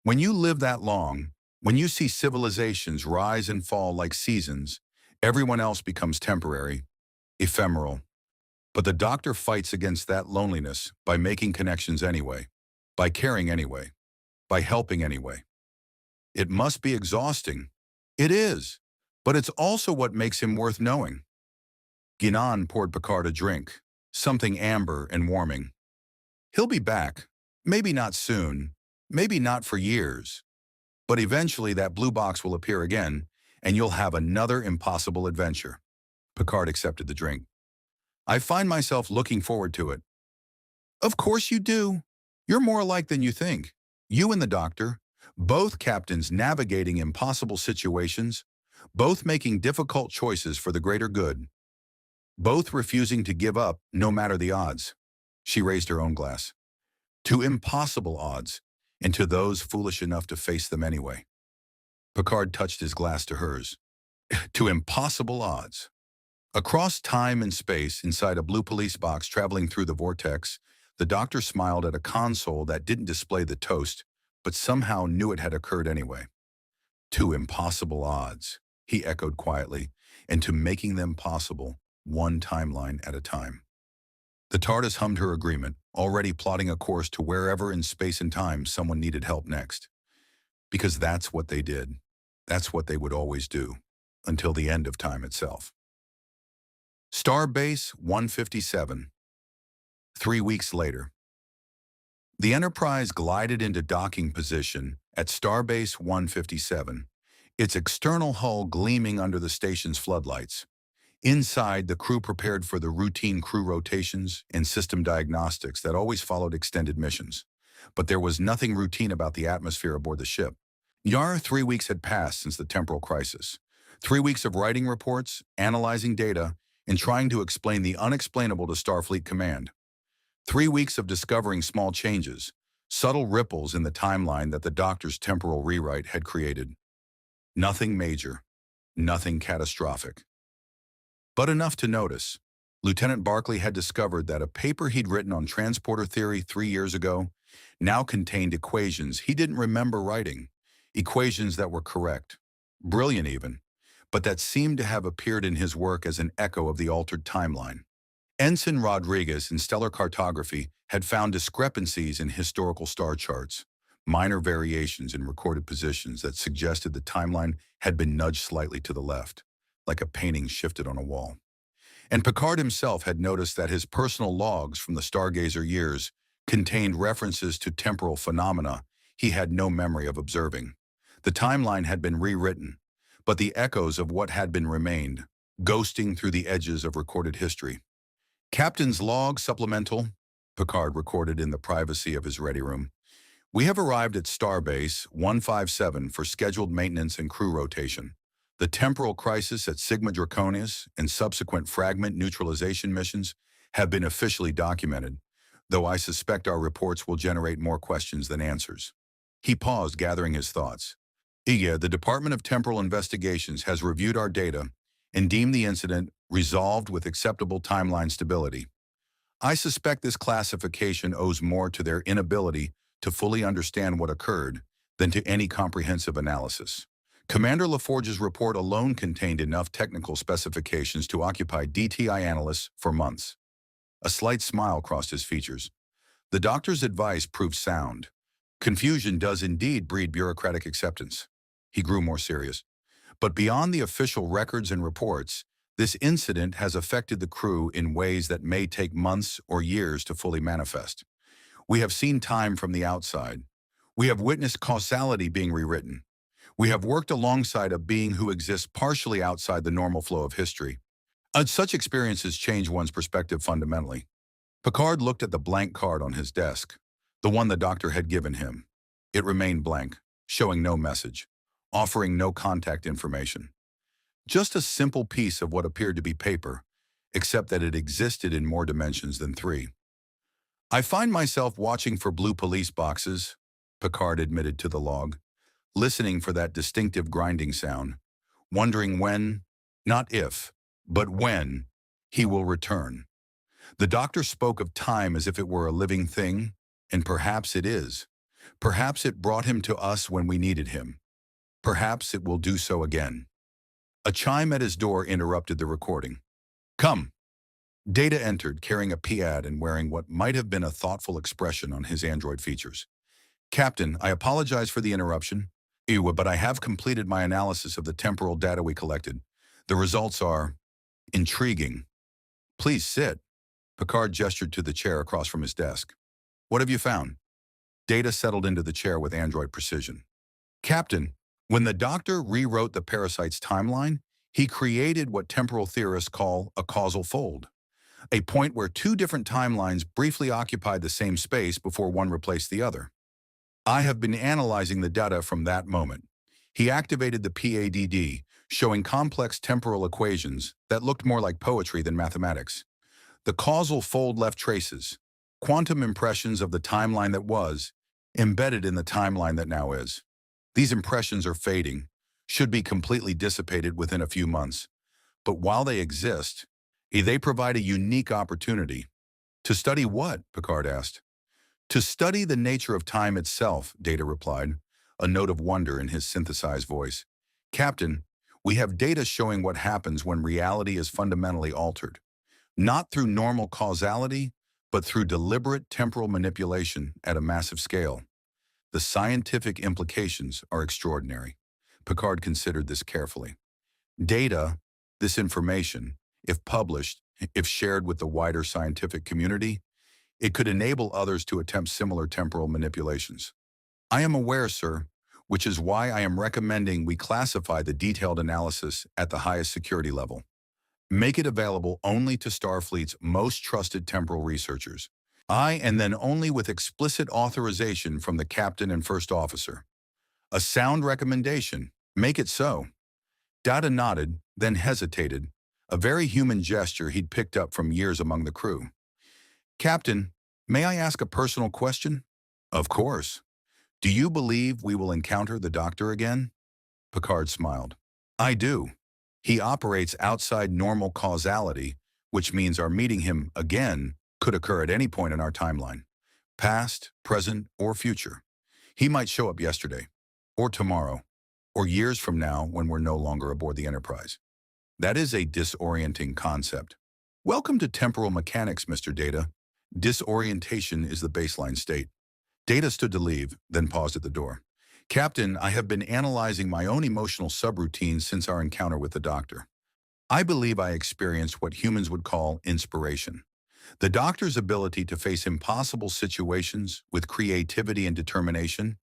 "When you live that long, when you see civilizations rise and fall like seasons, everyone else becomes temporary, ephemeral. But the Doctor fights against that loneliness by making connections anyway, by caring anyway, by helping anyway. It must be exhausting." "It is, but it's also what makes him worth knowing." Guinan poured Picard a drink, something amber and warming. "He'll be back. Maybe not soon, maybe not for years. But eventually that blue box will appear again, and you'll have another impossible adventure." Picard accepted the drink. "I find myself looking forward to it." "Of course you do. You're more alike than you think. You and the Doctor, both captains navigating impossible situations, both making difficult choices for the greater good, both refusing to give up no matter the odds." She raised her own glass. "To impossible odds, and to those foolish enough to face them anyway." Picard touched his glass to hers. "To impossible odds." Across time and space, inside a blue police box traveling through the vortex, the Doctor smiled at a console that didn't display the toast, but somehow knew it had occurred anyway. "To impossible odds," he echoed quietly, "and to making them possible, one timeline at a time." The TARDIS hummed her agreement, already plotting a course to wherever in space and time someone needed help next. Because that's what they did. That's what they would always do, until the end of time itself. Starbase 157. 3 weeks later. The Enterprise glided into docking position at Starbase 157, its external hull gleaming under the station's floodlights. Inside, the crew prepared for the routine crew rotations and system diagnostics that always followed extended missions. But there was nothing routine about the atmosphere aboard the ship. 3 weeks had passed since the temporal crisis. 3 weeks of writing reports, analyzing data, and trying to explain the unexplainable to Starfleet Command. 3 weeks of discovering small changes, subtle ripples in the timeline that the Doctor's temporal rewrite had created. Nothing major, nothing catastrophic. But enough to notice. Lieutenant Barclay had discovered that a paper he'd written on transporter theory 3 years ago now contained equations he didn't remember writing, equations that were correct, brilliant even, but that seemed to have appeared in his work as an echo of the altered timeline. Ensign Rodriguez in stellar cartography had found discrepancies in historical star charts, minor variations in recorded positions that suggested the timeline had been nudged slightly to the left, like a painting shifted on a wall. And Picard himself had noticed that his personal logs from the Stargazer years contained references to temporal phenomena he had no memory of observing. The timeline had been rewritten, but the echoes of what had been remained, ghosting through the edges of recorded history. Captain's log supplemental, Picard recorded in the privacy of his ready room. We have arrived at Starbase 157 for scheduled maintenance and crew rotation. The temporal crisis at Sigma Draconus and subsequent fragment neutralization missions have been officially documented, though I suspect our reports will generate more questions than answers. He paused, gathering his thoughts. The Department of Temporal Investigations has reviewed our data and deemed the incident resolved with acceptable timeline stability. I suspect this classification owes more to their inability to fully understand what occurred than to any comprehensive analysis. Commander LaForge's report alone contained enough technical specifications to occupy DTI analysts for months. A slight smile crossed his features. The doctor's advice proved sound. Confusion does indeed breed bureaucratic acceptance. He grew more serious. But beyond the official records and reports, this incident has affected the crew in ways that may take months or years to fully manifest. We have seen time from the outside. We have witnessed causality being rewritten. We have worked alongside a being who exists partially outside the normal flow of history. Such experiences change one's perspective fundamentally. Picard looked at the blank card on his desk, the one the doctor had given him. It remained blank, showing no message, offering no contact information. Just a simple piece of what appeared to be paper, except that it existed in more dimensions than three. I find myself watching for blue police boxes, Picard admitted to the log, listening for that distinctive grinding sound, wondering when, not if, but when, he will return. The doctor spoke of time as if it were a living thing, and perhaps it is. Perhaps it brought him to us when we needed him. Perhaps it will do so again. A chime at his door interrupted the recording. Come. Data entered, carrying a pad and wearing what might have been a thoughtful expression on his android features. Captain, I apologize for the interruption, but I have completed my analysis of the temporal data we collected. The results are intriguing. Please sit. Picard gestured to the chair across from his desk. What have you found? Data settled into the chair with android precision. Captain, when the doctor rewrote the parasite's timeline, he created what temporal theorists call a causal fold, a point where two different timelines briefly occupied the same space before one replaced the other. I have been analyzing the data from that moment. He activated the PADD, showing complex temporal equations that looked more like poetry than mathematics. The causal fold left traces, quantum impressions of the timeline that was, embedded in the timeline that now is. These impressions are fading, should be completely dissipated within a few months. But while they exist, they provide a unique opportunity. To study what? Picard asked. To study the nature of time itself, Data replied, a note of wonder in his synthesized voice. Captain, we have data showing what happens when reality is fundamentally altered. Not through normal causality, but through deliberate temporal manipulation at a massive scale. The scientific implications are extraordinary. Picard considered this carefully. Data, this information, if published, if shared with the wider scientific community, it could enable others to attempt similar temporal manipulations. I am aware, sir, which is why I am recommending we classify the detailed analysis at the highest security level. Make it available only to Starfleet's most trusted temporal researchers. And then only with explicit authorization from the captain and first officer. A sound recommendation. Make it so. Data nodded, then hesitated, a very human gesture he'd picked up from years among the crew. Captain, may I ask a personal question? Of course. Do you believe we will encounter the Doctor again? Picard smiled. I do. He operates outside normal causality, which means our meeting him again could occur at any point in our timeline. Past, present, or future. He might show up yesterday, or tomorrow, or years from now when we're no longer aboard the Enterprise. That is a disorienting concept. Welcome to temporal mechanics, Mr. Data. Disorientation is the baseline state. Data stood to leave, then paused at the door. Captain, I have been analyzing my own emotional subroutines since our encounter with the Doctor. I believe I experienced what humans would call inspiration. The Doctor's ability to face impossible situations with creativity and determination,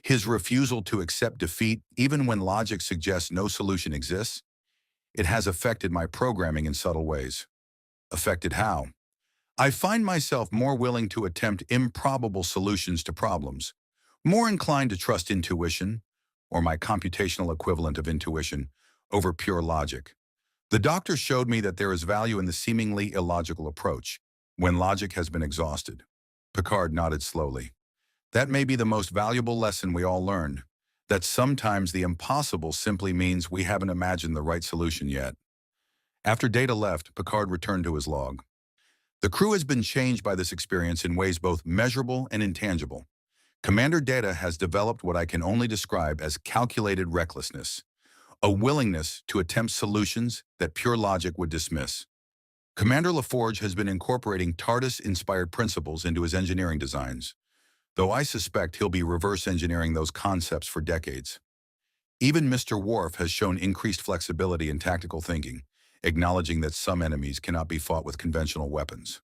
his refusal to accept defeat even when logic suggests no solution exists, it has affected my programming in subtle ways. Affected how? I find myself more willing to attempt improbable solutions to problems, more inclined to trust intuition, or my computational equivalent of intuition, over pure logic. The Doctor showed me that there is value in the seemingly illogical approach, when logic has been exhausted. Picard nodded slowly. That may be the most valuable lesson we all learned, that sometimes the impossible simply means we haven't imagined the right solution yet. After Data left, Picard returned to his log. The crew has been changed by this experience in ways both measurable and intangible. Commander Data has developed what I can only describe as calculated recklessness, a willingness to attempt solutions that pure logic would dismiss. Commander LaForge has been incorporating TARDIS-inspired principles into his engineering designs, though I suspect he'll be reverse engineering those concepts for decades. Even Mr. Worf has shown increased flexibility in tactical thinking, acknowledging that some enemies cannot be fought with conventional weapons.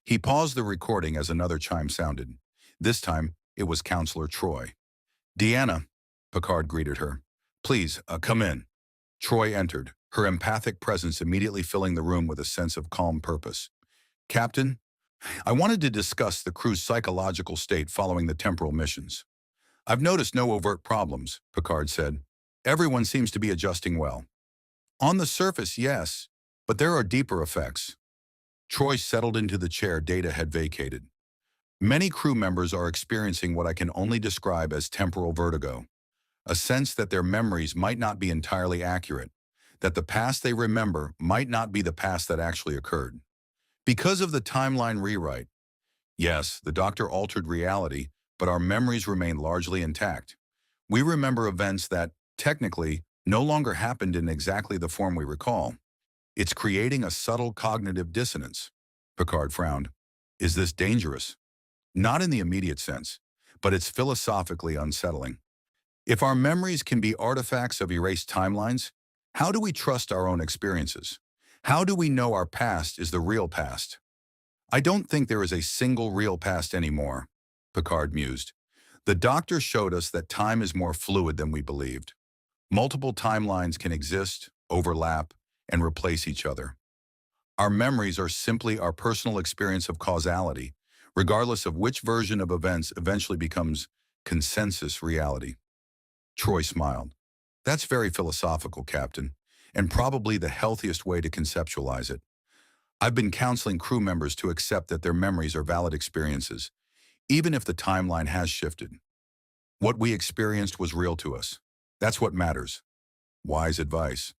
He paused the recording as another chime sounded. This time, it was Counselor Troy. Deanna, Picard greeted her. Please, come in. Troy entered, her empathic presence immediately filling the room with a sense of calm purpose. Captain, I wanted to discuss the crew's psychological state following the temporal missions. I've noticed no overt problems, Picard said. Everyone seems to be adjusting well. On the surface, yes, but there are deeper effects. Troy settled into the chair Data had vacated. Many crew members are experiencing what I can only describe as temporal vertigo, a sense that their memories might not be entirely accurate, that the past they remember might not be the past that actually occurred. Because of the timeline rewrite, yes, the Doctor altered reality, but our memories remain largely intact. We remember events that, technically, no longer happened in exactly the form we recall. It's creating a subtle cognitive dissonance. Picard frowned. Is this dangerous? Not in the immediate sense, but it's philosophically unsettling. If our memories can be artifacts of erased timelines, how do we trust our own experiences? How do we know our past is the real past? I don't think there is a single real past anymore, Picard mused. The Doctor showed us that time is more fluid than we believed. Multiple timelines can exist, overlap, and replace each other. Our memories are simply our personal experience of causality, regardless of which version of events eventually becomes consensus reality. Troy smiled. That's very philosophical, Captain, and probably the healthiest way to conceptualize it. I've been counseling crew members to accept that their memories are valid experiences, even if the timeline has shifted. What we experienced was real to us. That's what matters. Wise advice.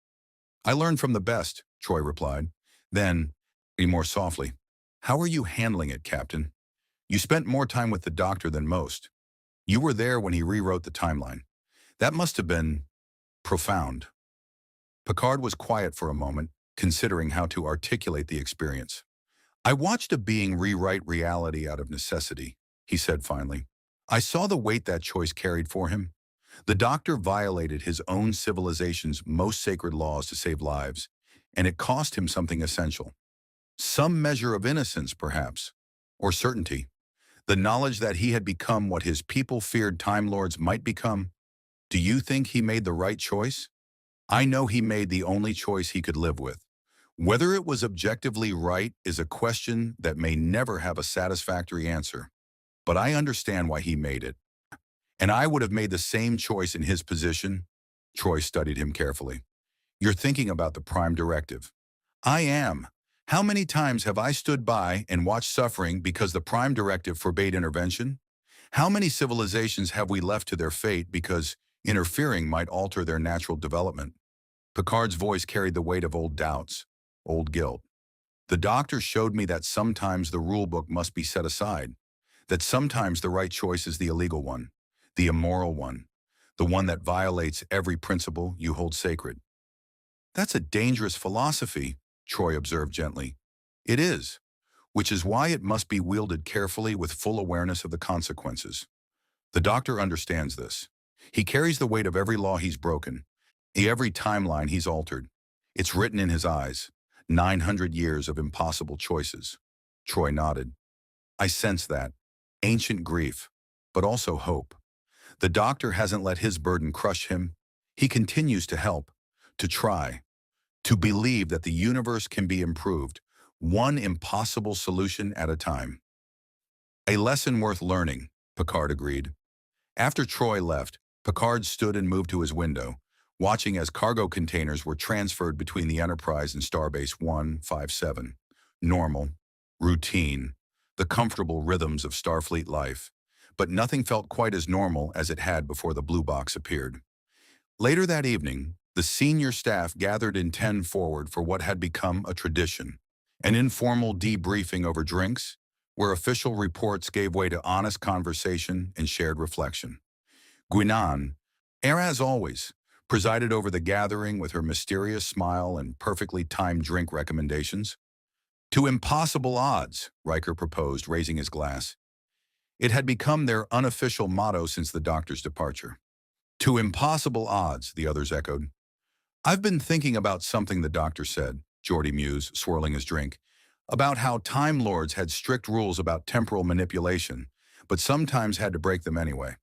I learned from the best, Troy replied. Then, more softly, how are you handling it, Captain? You spent more time with the Doctor than most. You were there when he rewrote the timeline. That must have been profound. Picard was quiet for a moment, considering how to articulate the experience. I watched a being rewrite reality out of necessity, he said finally. I saw the weight that choice carried for him. The Doctor violated his own civilization's most sacred laws to save lives, and it cost him something essential. Some measure of innocence, perhaps, or certainty. The knowledge that he had become what his people feared Time Lords might become. Do you think he made the right choice? I know he made the only choice he could live with, Whether it was objectively right is a question that may never have a satisfactory answer, but I understand why he made it. And I would have made the same choice in his position. Troy studied him carefully. You're thinking about the prime directive. I am. How many times have I stood by and watched suffering because the prime directive forbade intervention? How many civilizations have we left to their fate because interfering might alter their natural development? Picard's voice carried the weight of old doubts, old guilt. The doctor showed me that sometimes the rule book must be set aside, that sometimes the right choice is the illegal one, the immoral one, the one that violates every principle you hold sacred. That's a dangerous philosophy, Troy observed gently. It is, which is why it must be wielded carefully with full awareness of the consequences. The doctor understands this. He carries the weight of every law he's broken, every timeline he's altered. It's written in his eyes. 900 years of impossible choices. Troy nodded. I sense that. Ancient grief, but also hope. The doctor hasn't let his burden crush him. He continues to help, to try, to believe that the universe can be improved, one impossible solution at a time. A lesson worth learning, Picard agreed. After Troy left, Picard stood and moved to his window, watching as cargo containers were transferred between the Enterprise and Starbase 157. Normal, routine, the comfortable rhythms of Starfleet life. But nothing felt quite as normal as it had before the blue box appeared. Later that evening, the senior staff gathered in 10 forward for what had become a tradition, an informal debriefing over drinks, where official reports gave way to honest conversation and shared reflection. Guinan, as always, presided over the gathering with her mysterious smile and perfectly timed drink recommendations. To impossible odds, Riker proposed, raising his glass. It had become their unofficial motto since the doctor's departure. To impossible odds, the others echoed. I've been thinking about something the doctor said, Geordi mused, swirling his drink, about how Time Lords had strict rules about temporal manipulation, but sometimes had to break them anyway.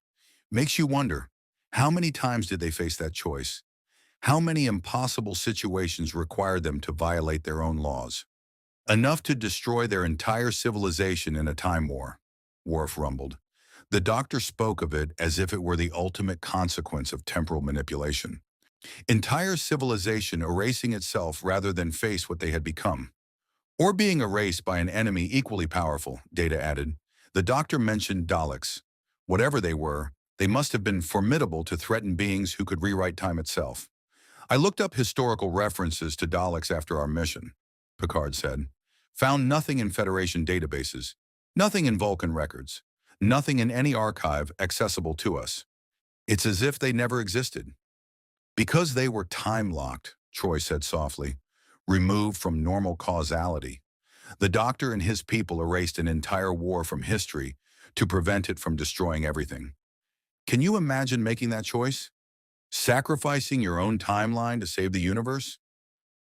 Makes you wonder, how many times did they face that choice? How many impossible situations required them to violate their own laws? Enough to destroy their entire civilization in a time war, Worf rumbled. The doctor spoke of it as if it were the ultimate consequence of temporal manipulation. Entire civilization erasing itself rather than face what they had become. Or being erased by an enemy equally powerful, Data added. The doctor mentioned Daleks. Whatever they were, they must have been formidable to threaten beings who could rewrite time itself. I looked up historical references to Daleks after our mission, Picard said. Found nothing in Federation databases, nothing in Vulcan records, nothing in any archive accessible to us. It's as if they never existed. Because they were time-locked, Troy said softly, removed from normal causality. The doctor and his people erased an entire war from history to prevent it from destroying everything. Can you imagine making that choice? Sacrificing your own timeline to save the universe?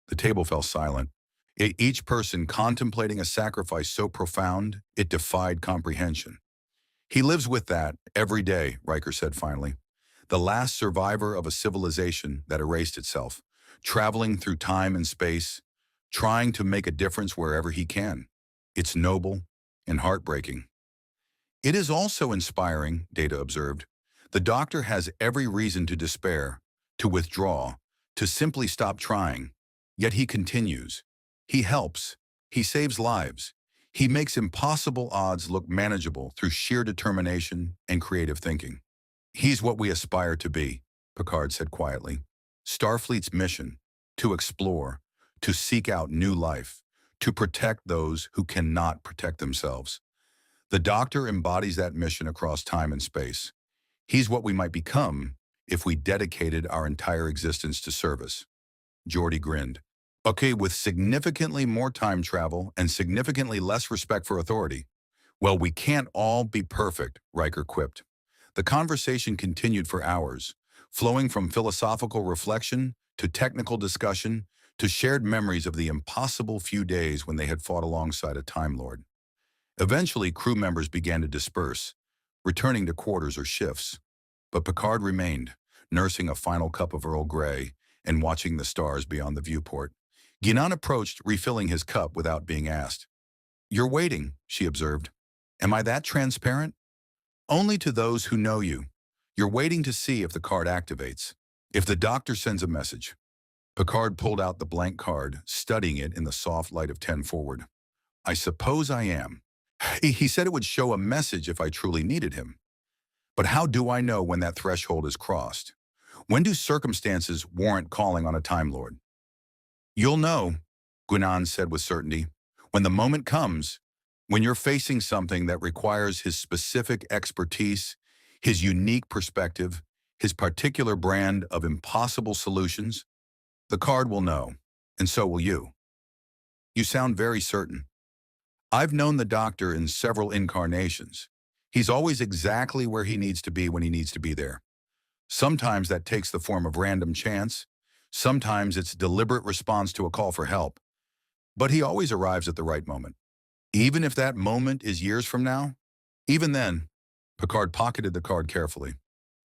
The table fell silent. Each person contemplating a sacrifice so profound, it defied comprehension. He lives with that every day, Riker said finally. The last survivor of a civilization that erased itself, traveling through time and space, trying to make a difference wherever he can. It's noble and heartbreaking. It is also inspiring, Data observed. The doctor has every reason to despair, to withdraw, to simply stop trying. Yet he continues. He helps. He saves lives. He makes impossible odds look manageable through sheer determination and creative thinking. He's what we aspire to be, Picard said quietly. Starfleet's mission, to explore, to seek out new life, to protect those who cannot protect themselves. The doctor embodies that mission across time and space. He's what we might become if we dedicated our entire existence to service. Geordi grinned. Okay, with significantly more time travel and significantly less respect for authority. Well, we can't all be perfect, Riker quipped. The conversation continued for hours, flowing from philosophical reflection to technical discussion to shared memories of the impossible few days when they had fought alongside a Time Lord. Eventually, crew members began to disperse, returning to quarters or shifts. But Picard remained, nursing a final cup of Earl Grey and watching the stars beyond the viewport. Guinan approached, refilling his cup without being asked. "You're waiting," she observed. "Am I that transparent?" "Only to those who know you. You're waiting to see if the card activates. If the doctor sends a message." Picard pulled out the blank card, studying it in the soft light of 10 forward. "I suppose I am. He said it would show a message if I truly needed him. But how do I know when that threshold is crossed? When do circumstances warrant calling on a Time Lord?" "You'll know," Guinan said with certainty. "When the moment comes, when you're facing something that requires his specific expertise, his unique perspective, his particular brand of impossible solutions, the card will know, and so will you." "You sound very certain." "I've known the doctor in several incarnations. He's always exactly where he needs to be when he needs to be there. Sometimes that takes the form of random chance. Sometimes it's deliberate response to a call for help. But he always arrives at the right moment. Even if that moment is years from now, even then." Picard pocketed the card carefully.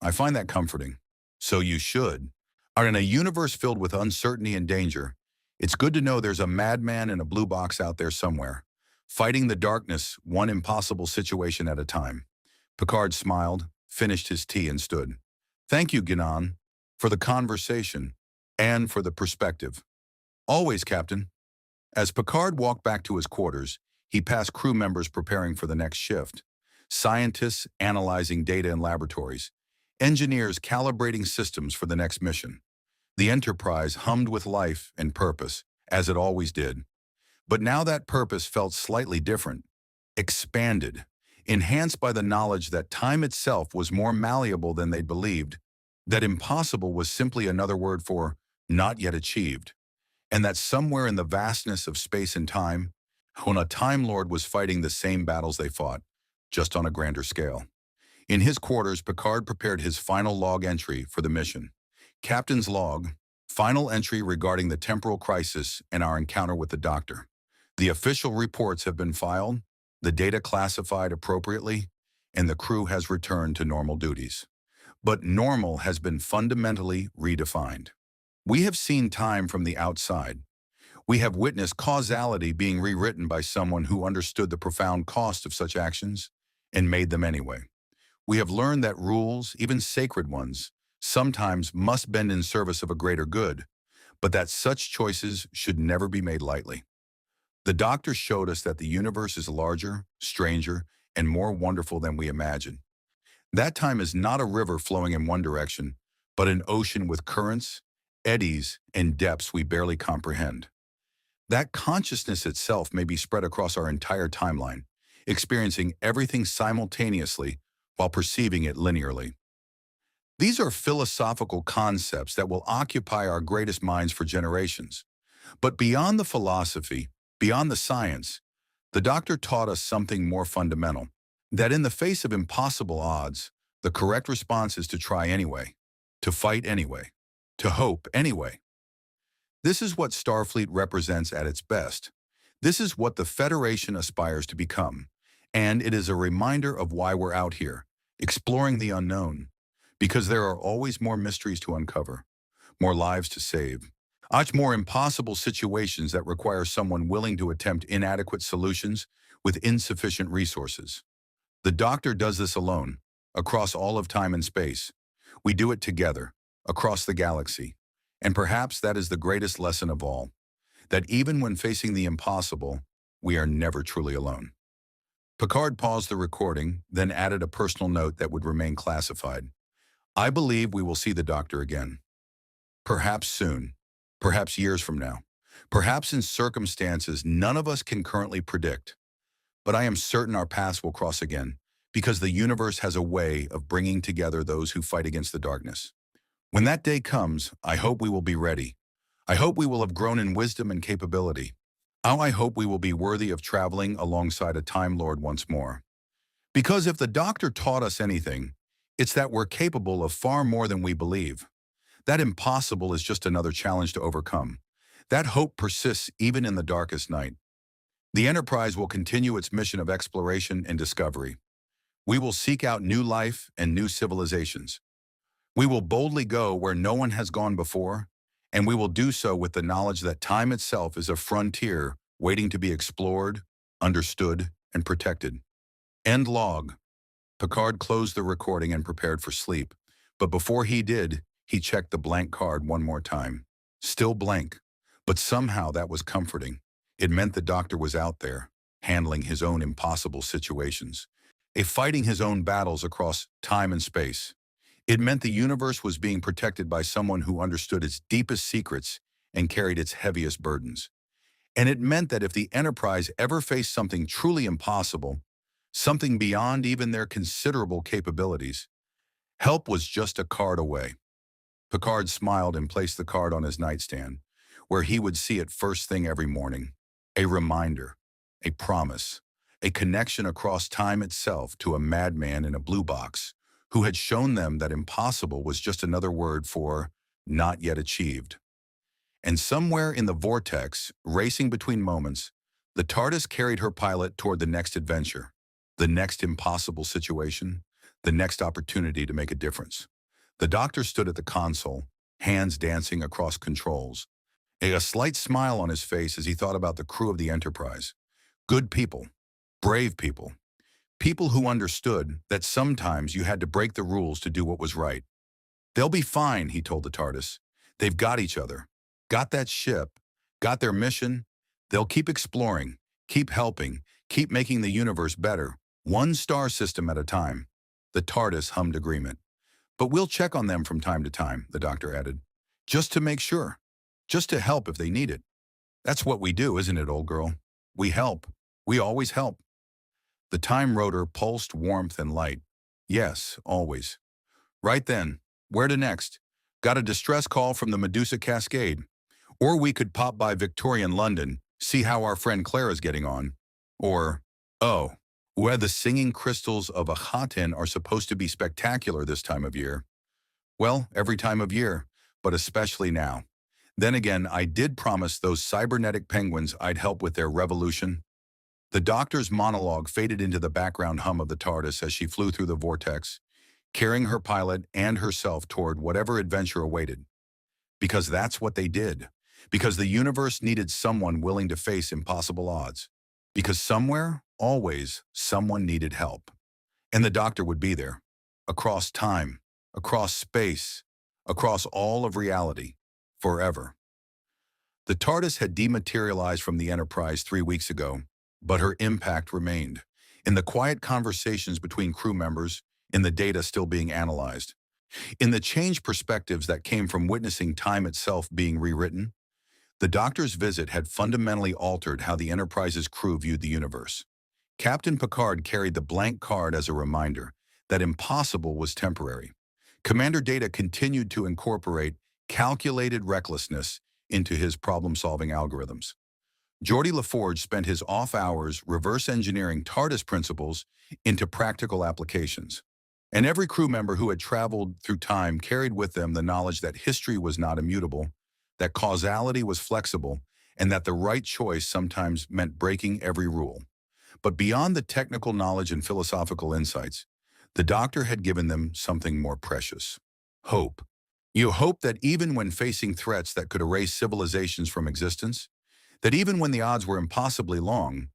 "I find that comforting." "So you should. In a universe filled with uncertainty and danger, it's good to know there's a madman in a blue box out there somewhere, fighting the darkness one impossible situation at a time." Picard smiled, finished his tea, and stood. "Thank you, Guinan, for the conversation and for the perspective." "Always, Captain." As Picard walked back to his quarters, he passed crew members preparing for the next shift, scientists analyzing data in laboratories, engineers calibrating systems for the next mission. The Enterprise hummed with life and purpose, as it always did. But now that purpose felt slightly different, expanded, enhanced by the knowledge that time itself was more malleable than they'd believed, that impossible was simply another word for not yet achieved, and that somewhere in the vastness of space and time, when a Time Lord was fighting the same battles they fought, just on a grander scale. In his quarters, Picard prepared his final log entry for the mission. Captain's log, final entry regarding the temporal crisis and our encounter with the Doctor. The official reports have been filed, the data classified appropriately, and the crew has returned to normal duties. But normal has been fundamentally redefined. We have seen time from the outside. We have witnessed causality being rewritten by someone who understood the profound cost of such actions and made them anyway. We have learned that rules, even sacred ones, sometimes must bend in service of a greater good, but that such choices should never be made lightly. The Doctor showed us that the universe is larger, stranger, and more wonderful than we imagine. That time is not a river flowing in one direction, but an ocean with currents, eddies, and depths we barely comprehend. That consciousness itself may be spread across our entire timeline, experiencing everything simultaneously while perceiving it linearly. These are philosophical concepts that will occupy our greatest minds for generations. But beyond the philosophy, beyond the science, the Doctor taught us something more fundamental, that in the face of impossible odds, the correct response is to try anyway, to fight anyway, to hope anyway. This is what Starfleet represents at its best. This is what the Federation aspires to become, and it is a reminder of why we're out here, exploring the unknown, because there are always more mysteries to uncover, more lives to save, much more impossible situations that require someone willing to attempt inadequate solutions with insufficient resources. The Doctor does this alone, across all of time and space. We do it together, across the galaxy. And perhaps that is the greatest lesson of all, that even when facing the impossible, we are never truly alone. Picard paused the recording, then added a personal note that would remain classified. "I believe we will see the Doctor again. Perhaps soon, perhaps years from now, perhaps in circumstances none of us can currently predict. But I am certain our paths will cross again, because the universe has a way of bringing together those who fight against the darkness. When that day comes, I hope we will be ready. I hope we will have grown in wisdom and capability. I hope we will be worthy of traveling alongside a Time Lord once more. Because if the Doctor taught us anything, it's that we're capable of far more than we believe. That impossible is just another challenge to overcome. That hope persists even in the darkest night. The Enterprise will continue its mission of exploration and discovery. We will seek out new life and new civilizations. We will boldly go where no one has gone before, And we will do so with the knowledge that time itself is a frontier waiting to be explored, understood, and protected. End log. Picard closed the recording and prepared for sleep. But before he did, he checked the blank card one more time. Still blank. But somehow that was comforting. It meant the doctor was out there, handling his own impossible situations, fighting his own battles across time and space. It meant the universe was being protected by someone who understood its deepest secrets and carried its heaviest burdens. And it meant that if the Enterprise ever faced something truly impossible, something beyond even their considerable capabilities, help was just a card away. Picard smiled and placed the card on his nightstand, where he would see it first thing every morning. A reminder, a promise, a connection across time itself to a madman in a blue box who had shown them that impossible was just another word for not yet achieved. And somewhere in the vortex, racing between moments, the TARDIS carried her pilot toward the next adventure, the next impossible situation, the next opportunity to make a difference. The doctor stood at the console, hands dancing across controls, a slight smile on his face as he thought about the crew of the Enterprise. Good people, brave people, people who understood that sometimes you had to break the rules to do what was right. They'll be fine, he told the TARDIS. They've got each other, got that ship, got their mission. They'll keep exploring, keep helping, keep making the universe better, one star system at a time. The TARDIS hummed agreement. But we'll check on them from time to time, the doctor added, just to make sure, just to help if they need it. That's what we do, isn't it, old girl? We help. We always help. The time rotor pulsed warmth and light. Yes, always. Right then, where to next? Got a distress call from the Medusa Cascade. Or we could pop by Victorian London, see how our friend Clara's getting on. Or, oh, where the singing crystals of Ahaten are supposed to be spectacular this time of year. Well, every time of year, but especially now. Then again, I did promise those cybernetic penguins I'd help with their revolution. The doctor's monologue faded into the background hum of the TARDIS as she flew through the vortex, carrying her pilot and herself toward whatever adventure awaited. Because that's what they did. Because the universe needed someone willing to face impossible odds. Because somewhere, always, someone needed help. And the doctor would be there. Across time, across space, across all of reality, forever. The TARDIS had dematerialized from the Enterprise 3 weeks ago, but her impact remained. In the quiet conversations between crew members, in the data still being analyzed, in the changed perspectives that came from witnessing time itself being rewritten, the doctor's visit had fundamentally altered how the Enterprise's crew viewed the universe. Captain Picard carried the blank card as a reminder that impossible was temporary. Commander Data continued to incorporate calculated recklessness into his problem-solving algorithms. Geordi LaForge spent his off hours reverse engineering TARDIS principles into practical applications. And every crew member who had traveled through time carried with them the knowledge that history was not immutable, that causality was flexible, and that the right choice sometimes meant breaking every rule. But beyond the technical knowledge and philosophical insights, the doctor had given them something more precious. Hope. You hope that even when facing threats that could erase civilizations from existence, that even when the odds were impossibly long,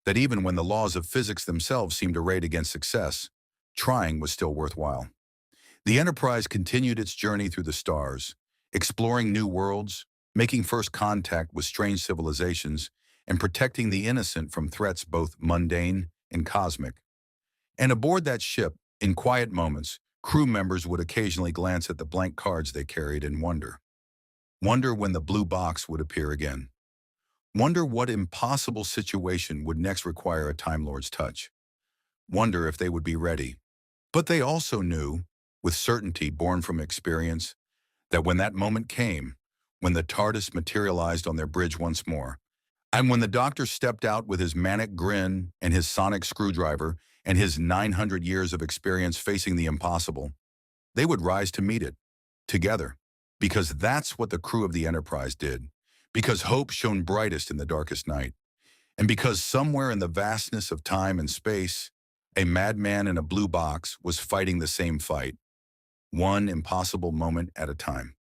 that even when the laws of physics themselves seemed arrayed against success, trying was still worthwhile. The Enterprise continued its journey through the stars, exploring new worlds, making first contact with strange civilizations, and protecting the innocent from threats both mundane and cosmic. And aboard that ship, in quiet moments, crew members would occasionally glance at the blank cards they carried and wonder. Wonder when the blue box would appear again. Wonder what impossible situation would next require a Time Lord's touch. Wonder if they would be ready. But they also knew, with certainty born from experience, that when that moment came, when the TARDIS materialized on their bridge once more, and when the doctor stepped out with his manic grin and his sonic screwdriver and his 900 years of experience facing the impossible, they would rise to meet it, together, because that's what the crew of the Enterprise did, because hope shone brightest in the darkest night, and because somewhere in the vastness of time and space, a madman in a blue box was fighting the same fight, one impossible moment at a time.